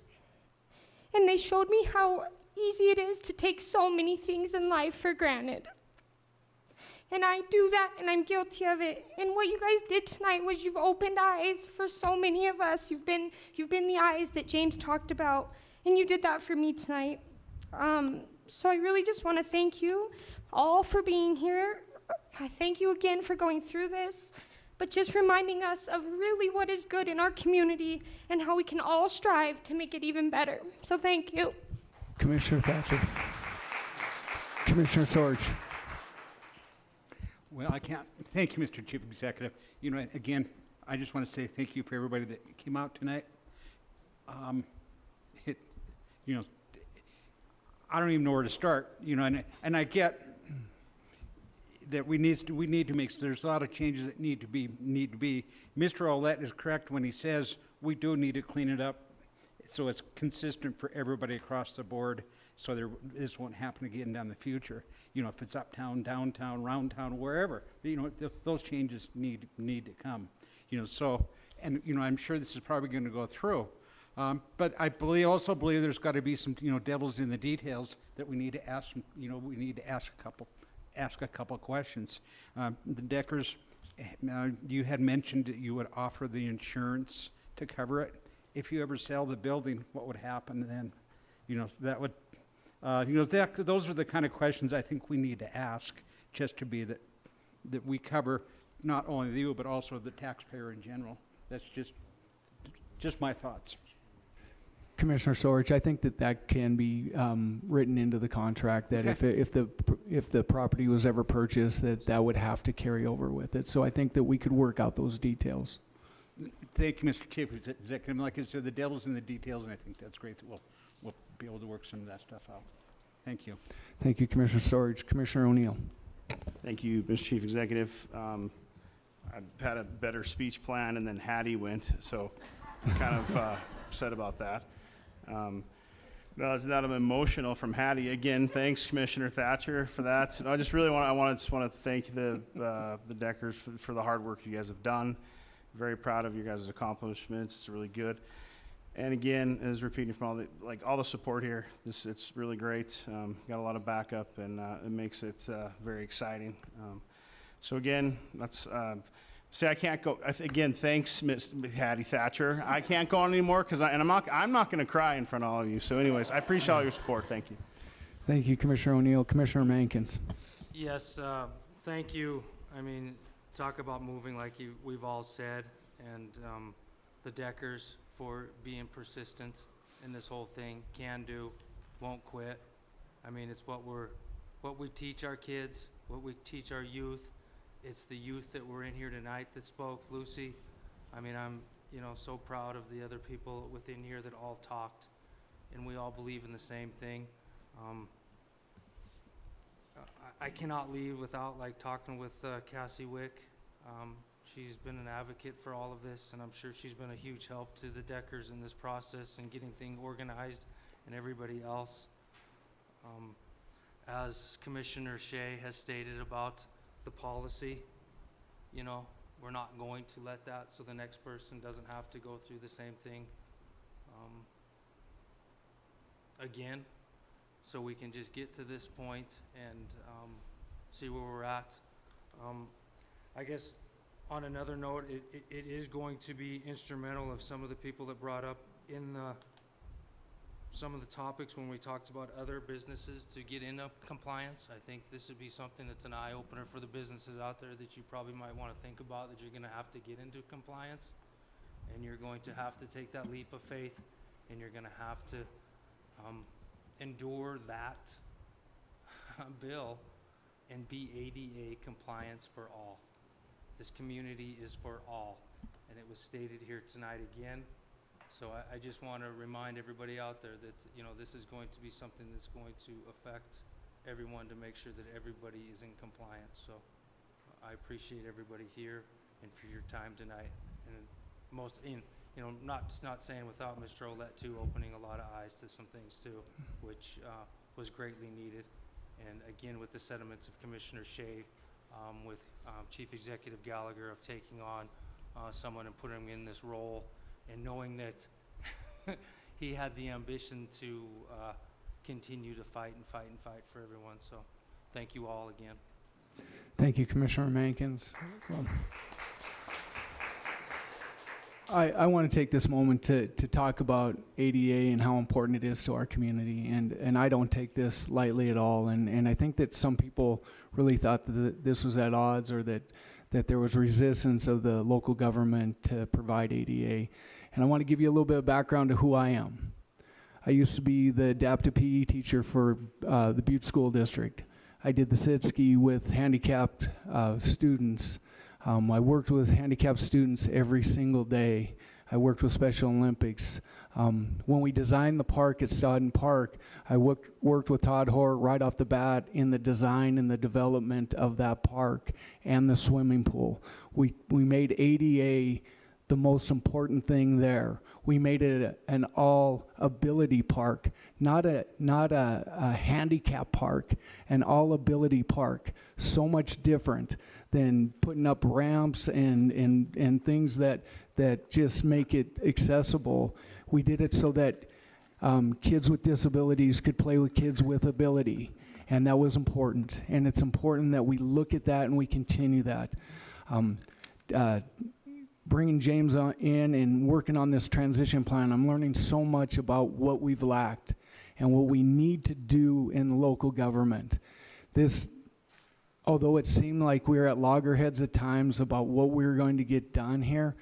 and they showed me how easy it is to take so many things in life for granted. And I do that, and I'm guilty of it. And what you guys did tonight was you've opened eyes for so many of us. You've been the eyes that James talked about, and you did that for me tonight. So I really just want to thank you all for being here. I thank you again for going through this, but just reminding us of really what is good in our community and how we can all strive to make it even better. So thank you. Commissioner Thatcher. Commissioner Sorge. Well, I can't, thank you, Mr. Chief Executive. You know, again, I just want to say thank you for everybody that came out tonight. You know, I don't even know where to start, you know, and I get that we need to make, there's a lot of changes that need to be. Mr. Olet is correct when he says we do need to clean it up so it's consistent for everybody across the board, so this won't happen again down the future. You know, if it's uptown, downtown, round town, wherever, you know, those changes need to come. You know, so, and you know, I'm sure this is probably going to go through. But I also believe there's got to be some, you know, devils in the details that we need to ask. You know, we need to ask a couple questions. The Deckers, you had mentioned that you would offer the insurance to cover it. If you ever sell the building, what would happen then? You know, that would, you know, those are the kind of questions I think we need to ask, just to be that we cover not only you but also the taxpayer in general. That's just my thoughts. Commissioner Sorge, I think that can be written into the contract that Okay. if the property was ever purchased, that would have to carry over with it. So I think that we could work out those details. Thank you, Mr. Chief Executive. Like I said, the devil's in the details, and I think that's great that we'll be able to work some of that stuff out. Thank you. Thank you, Commissioner Sorge. Commissioner O'Neill. Thank you, Mr. Chief Executive. I've had a better speech plan, and then Hattie went, so I'm kind of upset about that. No, it's not emotional from Hattie. Again, thanks, Commissioner Thatcher, for that. I just really want to thank the Deckers for the hard work you guys have done. Very proud of your guys' accomplishments. It's really good. And again, as repeating from all the support here, it's really great. Got a lot of backup, and it makes it very exciting. So again, that's. See, I can't go. Again, thanks, Miss Hattie Thatcher. I can't go on anymore because I'm not going to cry in front of all of you. So, anyways, I appreciate all your support. Thank you. Thank you, Commissioner O'Neill. Commissioner Mankins. Yes, thank you. I mean, talk about moving like we've all said, and the Deckers for being persistent in this whole thing. Can do, won't quit. I mean, it's what we teach our kids, what we teach our youth. It's the youth that were in here tonight that spoke. Lucy, I mean, I'm so proud of the other people within here that all talked, and we all believe in the same thing. I cannot leave without talking with Cassie Wick. She's been an advocate for all of this, and I'm sure she's been a huge help to the Deckers in this process and getting things organized and everybody else. As Commissioner Shea has stated about the policy, we're not going to let that so the next person doesn't have to go through the same thing again, so we can just get to this point and see where we're at. I guess on another note, it is going to be instrumental of some of the people that brought up in some of the topics when we talked about other businesses to get into compliance. I think this would be something that's an eye-opener for the businesses out there that you probably might want to think about, that you're going to have to get into compliance, and you're going to have to take that leap of faith, and you're going to have to endure that bill and be ADA compliance for all. This community is for all, and it was stated here tonight again. So I just want to remind everybody out there that, this is going to be something that's going to affect everyone to make sure that everybody is in compliance. So I appreciate everybody here and for your time tonight. And not saying without Mr. Olet too, opening a lot of eyes to some things too, which was greatly needed. And again, with the sentiments of Commissioner Shea, with Chief Executive Gallagher of taking on someone and putting him in this role, and knowing that he had the ambition to continue to fight and fight and fight for everyone. So thank you all again. Thank you, Commissioner Mankins. Well, I want to take this moment to talk about ADA and how important it is to our community, and I don't take this lightly at all, and I think that some people really thought that this was at odds, or that there was resistance of the local government to provide ADA. And I want to give you a little bit of background to who I am. I used to be the adaptive PE teacher for the Butte School District. I did the sit-ski with handicapped students. I worked with handicapped students every single day. I worked with Special Olympics. When we designed the park at Stodden Park, I worked with Todd Hoare right off the bat in the design and the development of that park and the swimming pool. We made ADA the most important thing there. We made it an all-ability park, not a handicap park, an all-ability park. So much different than putting up ramps and things that just make it accessible. We did it so that kids with disabilities could play with kids with ability, and that was important. And it's important that we look at that and we continue that. Bringing James in and working on this transition plan, I'm learning so much about what we've lacked and what we need to do in local government. Although it seemed like we were at loggerheads at times about what we were going to get done here,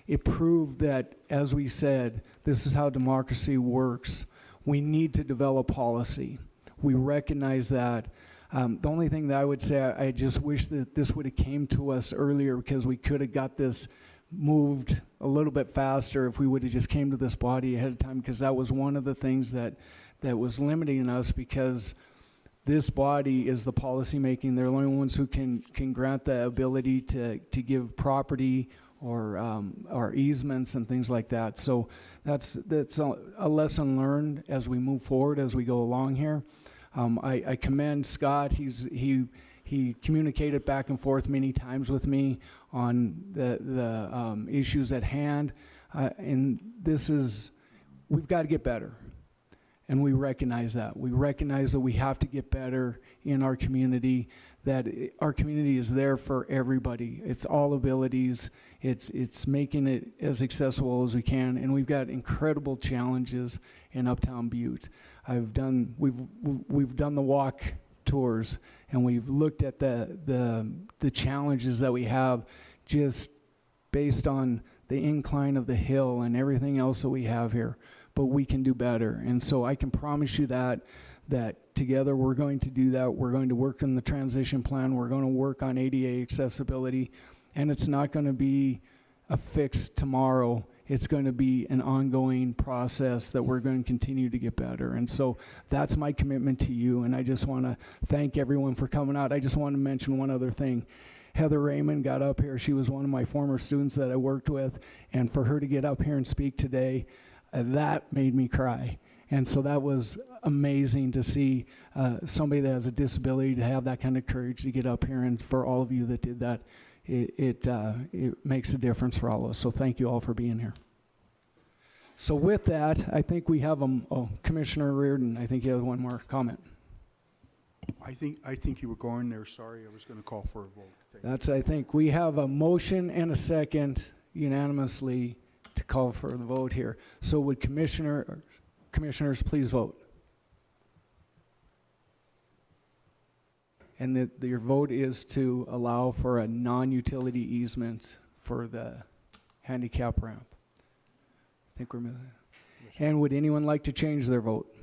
it proved that, as we said, this is how democracy works. We need to develop policy. We recognize that. The only thing that I would say, I just wish that this would have came to us earlier, because we could have got this moved a little bit faster if we would have just came to this body ahead of time, because that was one of the things that was limiting us, because this body is the policy making. They're the only ones who can grant the ability to give property or easements and things like that. So that's a lesson learned as we move forward, as we go along here. I commend Scott. He communicated back and forth many times with me on the issues at hand, and we've got to get better. And we recognize that. We recognize that we have to get better in our community, that our community is there for everybody. It's all abilities. It's making it as accessible as we can, and we've got incredible challenges in Uptown Butte. We've done the walk tours, and we've looked at the challenges that we have just based on the incline of the hill and everything else that we have here. But we can do better. And so I can promise you that together we're going to do that. We're going to work on the transition plan. We're going to work on ADA accessibility. And it's not going to be a fix tomorrow. It's going to be an ongoing process that we're going to continue to get better. And so that's my commitment to you. And I just want to thank everyone for coming out. I just want to mention one other thing. Heather Raymond got up here. She was one of my former students that I worked with. And for her to get up here and speak today, that made me cry. And so that was amazing to see somebody that has a disability to have that kind of courage to get up here. And for all of you that did that, it makes a difference for all of us. So thank you all for being here. So with that, I think we have Commissioner Reardon, I think you have one more comment. I think you were going there. Sorry, I was going to call for a vote. I think we have a motion and a second unanimously to call for the vote here. So would commissioners please vote? And that your vote is to allow for a non-utility easement for the handicap ramp. I think we're moving. And would anyone like to change their vote?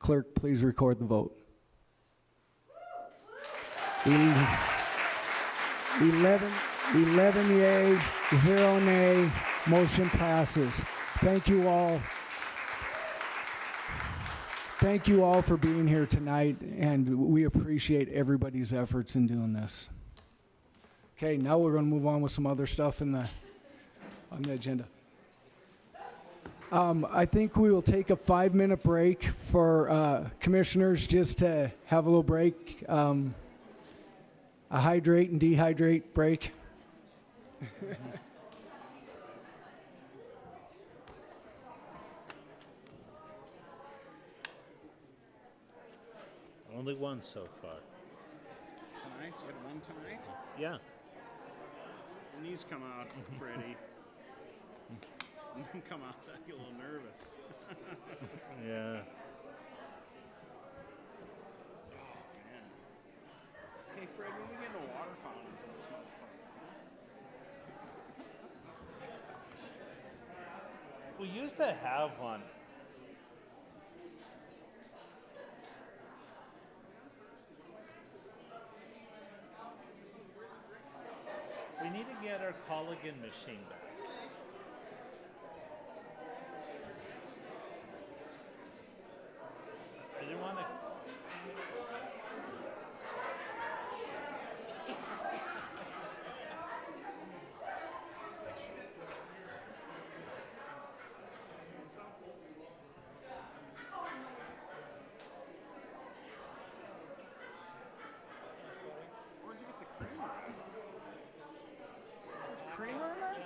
Clerk, please record the vote. 11 yea, 0 nay. Motion passes. Thank you all. Thank you all for being here tonight, and we appreciate everybody's efforts in doing this. Okay, now we're going to move on with some other stuff on the agenda. I think we will take a 5-minute break for commissioners, just to have a little break, a hydrate and dehydrate break. Only one so far. Tonight? You had one tonight? Yeah. And these come out, Freddie. Come on, I get a little nervous. Yeah. Man. Hey, Fred, when we get in a water fountain for this motherfucker? We used to have one. We need to get our Colligan machine back. I didn't want to. Where'd you get the creamer at? There's creamer in there?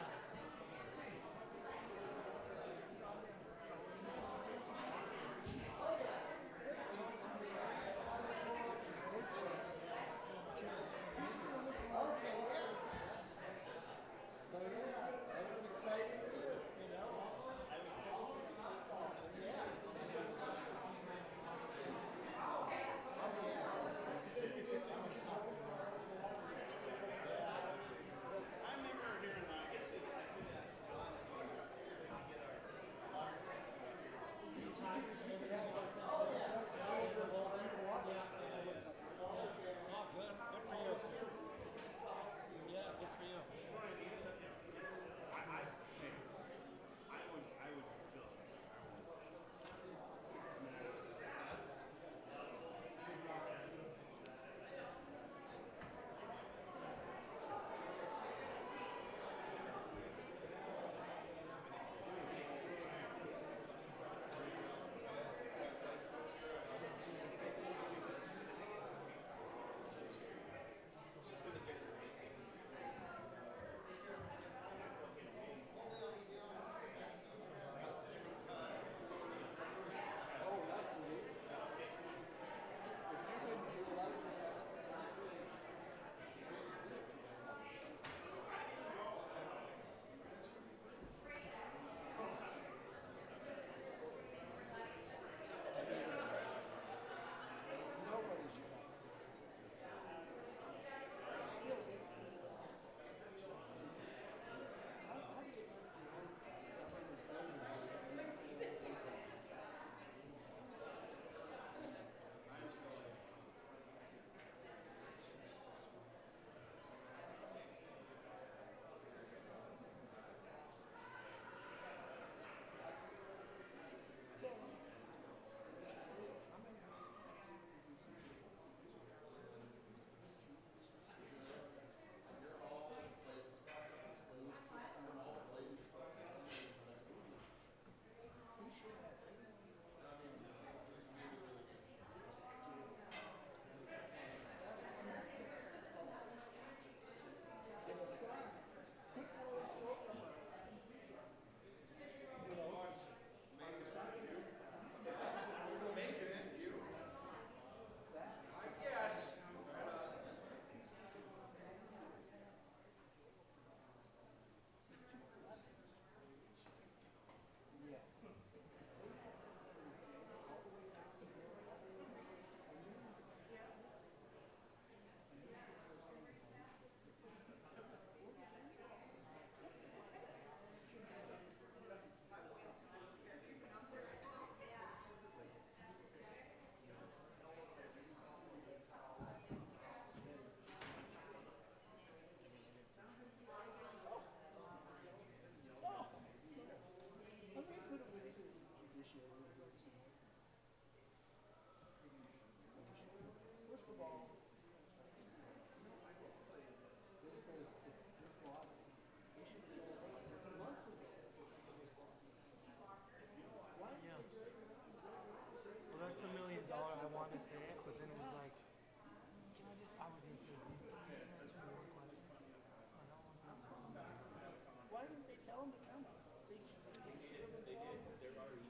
That's $1 million. I wanted to say it, but then it was like, can I just? I was gonna say, can you just answer one question? Why didn't they tell him to come? They should have. They did. They're already.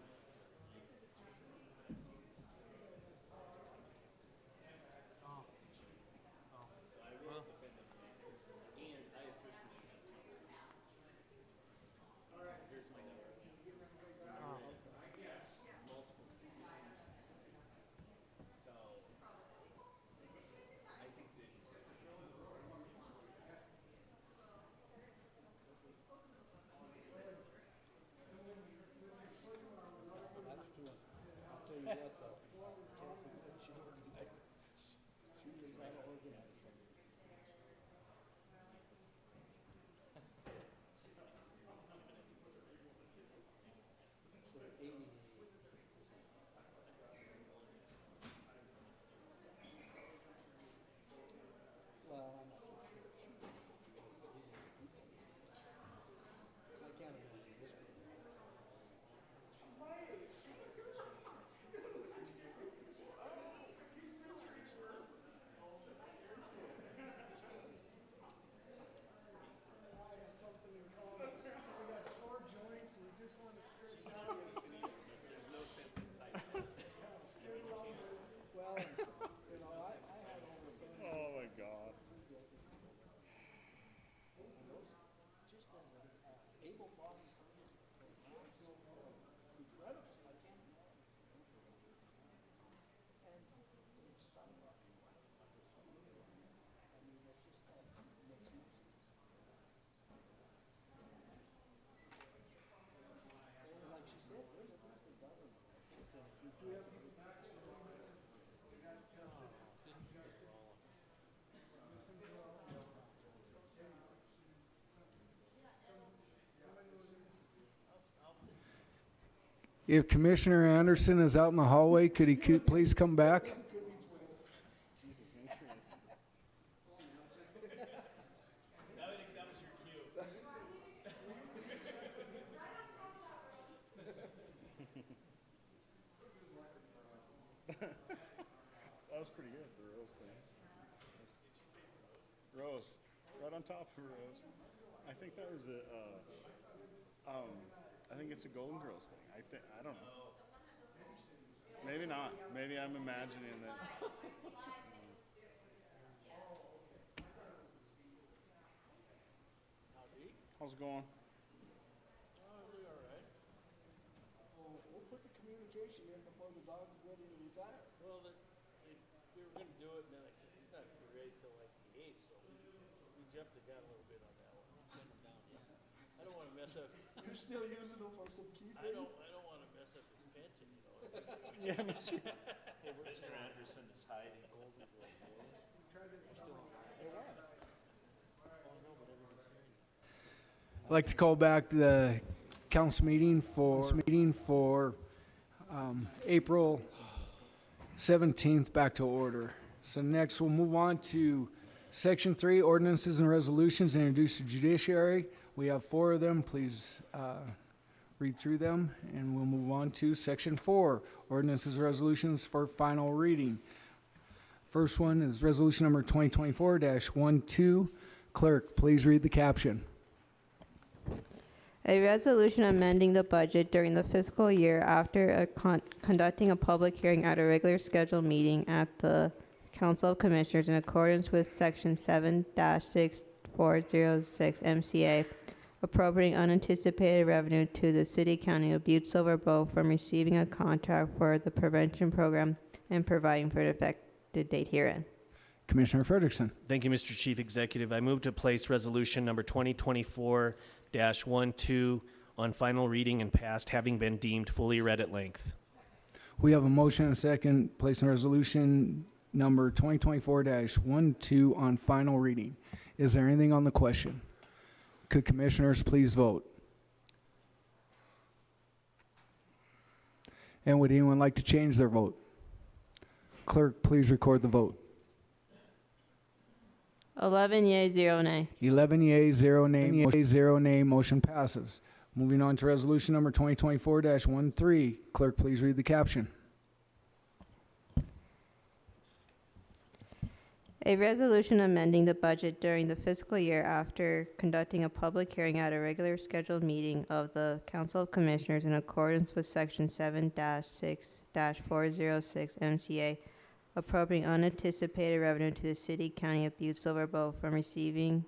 If Commissioner Anderson is out in the hallway, could he please come back? That was pretty good, the Rose thing. Rose, right on top of Rose. I think that was a, I think it's a Golden Girls thing. I don't know. Maybe not. Maybe I'm imagining that. How's it going? We'll put the communication in before the dog is ready to retire. Well, we were gonna do it, and then I said, he's not gonna be ready till like the 8th, so we jumped the gun a little bit on that one. Shut him down yet. I don't wanna mess up. You're still using them for some key things? I don't wanna mess up his pension, you know? Yeah, no, sure. Mr. Anderson is hiding Golden Girl. It was. I'd like to call back the council meeting for April 17th back to order. So next we'll move on to Section 3, Ordinances and Resolutions introduced to Judiciary. We have 4 of them. Please read through them, and we'll move on to Section 4, Ordinances and Resolutions for final reading. First one is Resolution number 2024-12. Clerk, please read the caption. A resolution amending the budget during the fiscal year after conducting a public hearing at a regular scheduled meeting at the Council of Commissioners in accordance with Section 7-6406 MCA, appropriating unanticipated revenue to the City County of Butte-Silver from receiving a contract for the prevention program and providing for an effective date herein. Commissioner Frederickson. Thank you, Mr. Chief Executive. I move to place resolution number 2024-12 on final reading and passed, having been deemed fully read at length. We have a motion and a second placing resolution number 2024-12 on final reading. Is there anything on the question? Could commissioners please vote? And would anyone like to change their vote? Clerk, please record the vote. 11 yea, 0 nay. 11 yea, 0 nay, 0 nay, motion passes. Moving on to resolution number 2024-13. Clerk, please read the caption. A resolution amending the budget during the fiscal year after conducting a public hearing at a regular scheduled meeting of the Council of Commissioners in accordance with Section 7-6-406 MCA, appropriating unanticipated revenue to the City County of Butte-Silver from receiving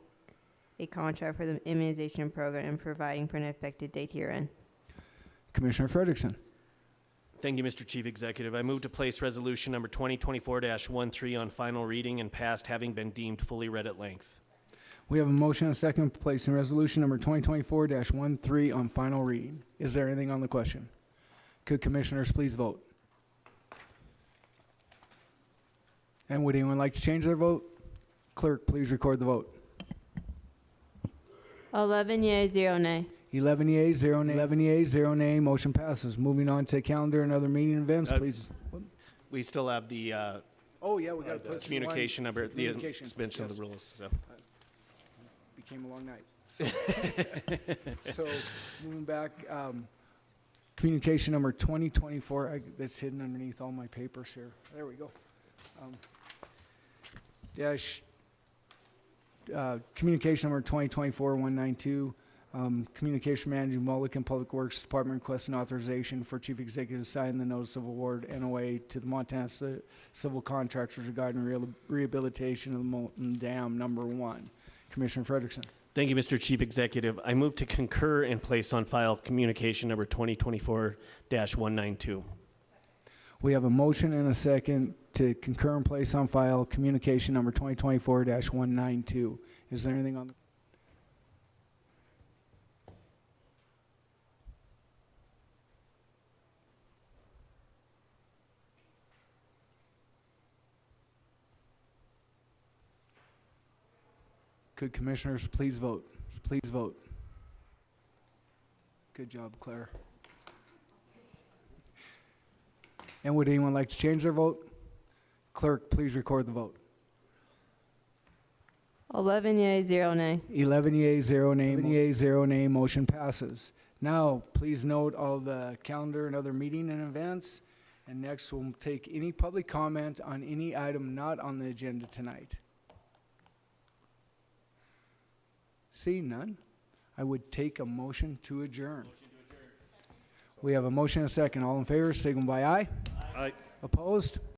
a contract for the immunization program and providing for an effective date herein. Commissioner Frederickson. Thank you, Mr. Chief Executive. I move to place resolution number 2024-13 on final reading and passed, having been deemed fully read at length. We have a motion and a second placing resolution number 2024-13 on final reading. Is there anything on the question? Could commissioners please vote? And would anyone like to change their vote? Clerk, please record the vote. 11 yea, 0 nay. 11 yea, 0 nay. 11 yea, 0 nay. Motion passes. Moving on to calendar and other meeting events, please. We still have the Oh, yeah, we got to put communication number, the communication, suspension of yes. the rules. So. Became a long night. So moving back, communication number 2024, that's hidden underneath all my papers here. There we go. Communication number 2024-192, Communication Manager Mulligan Public Works Department requesting authorization for Chief Executive to sign the Notice of Award NOA to the Montana Civil Contractors regarding rehabilitation of the Molten Dam number 1. Commissioner Frederickson. Thank you, Mr. Chief Executive. I move to concur and place on file communication number 2024-192. We have a motion and a second to concur and place on file communication number 2024-192. Is there anything on the... Could commissioners please vote? Please vote. Good job, Claire. And would anyone like to change their vote? Clerk, please record the vote. 11 yea, 0 nay. 11 yea, 0 nay. 11 yea, 0 nay. Motion passes. Now, please note all the calendar and other meeting and events. And next, we'll take any public comment on any item not on the agenda tonight. See none? I would take a motion to adjourn. We have a motion and a second. All in favor, signal by aye. Aye. Opposed?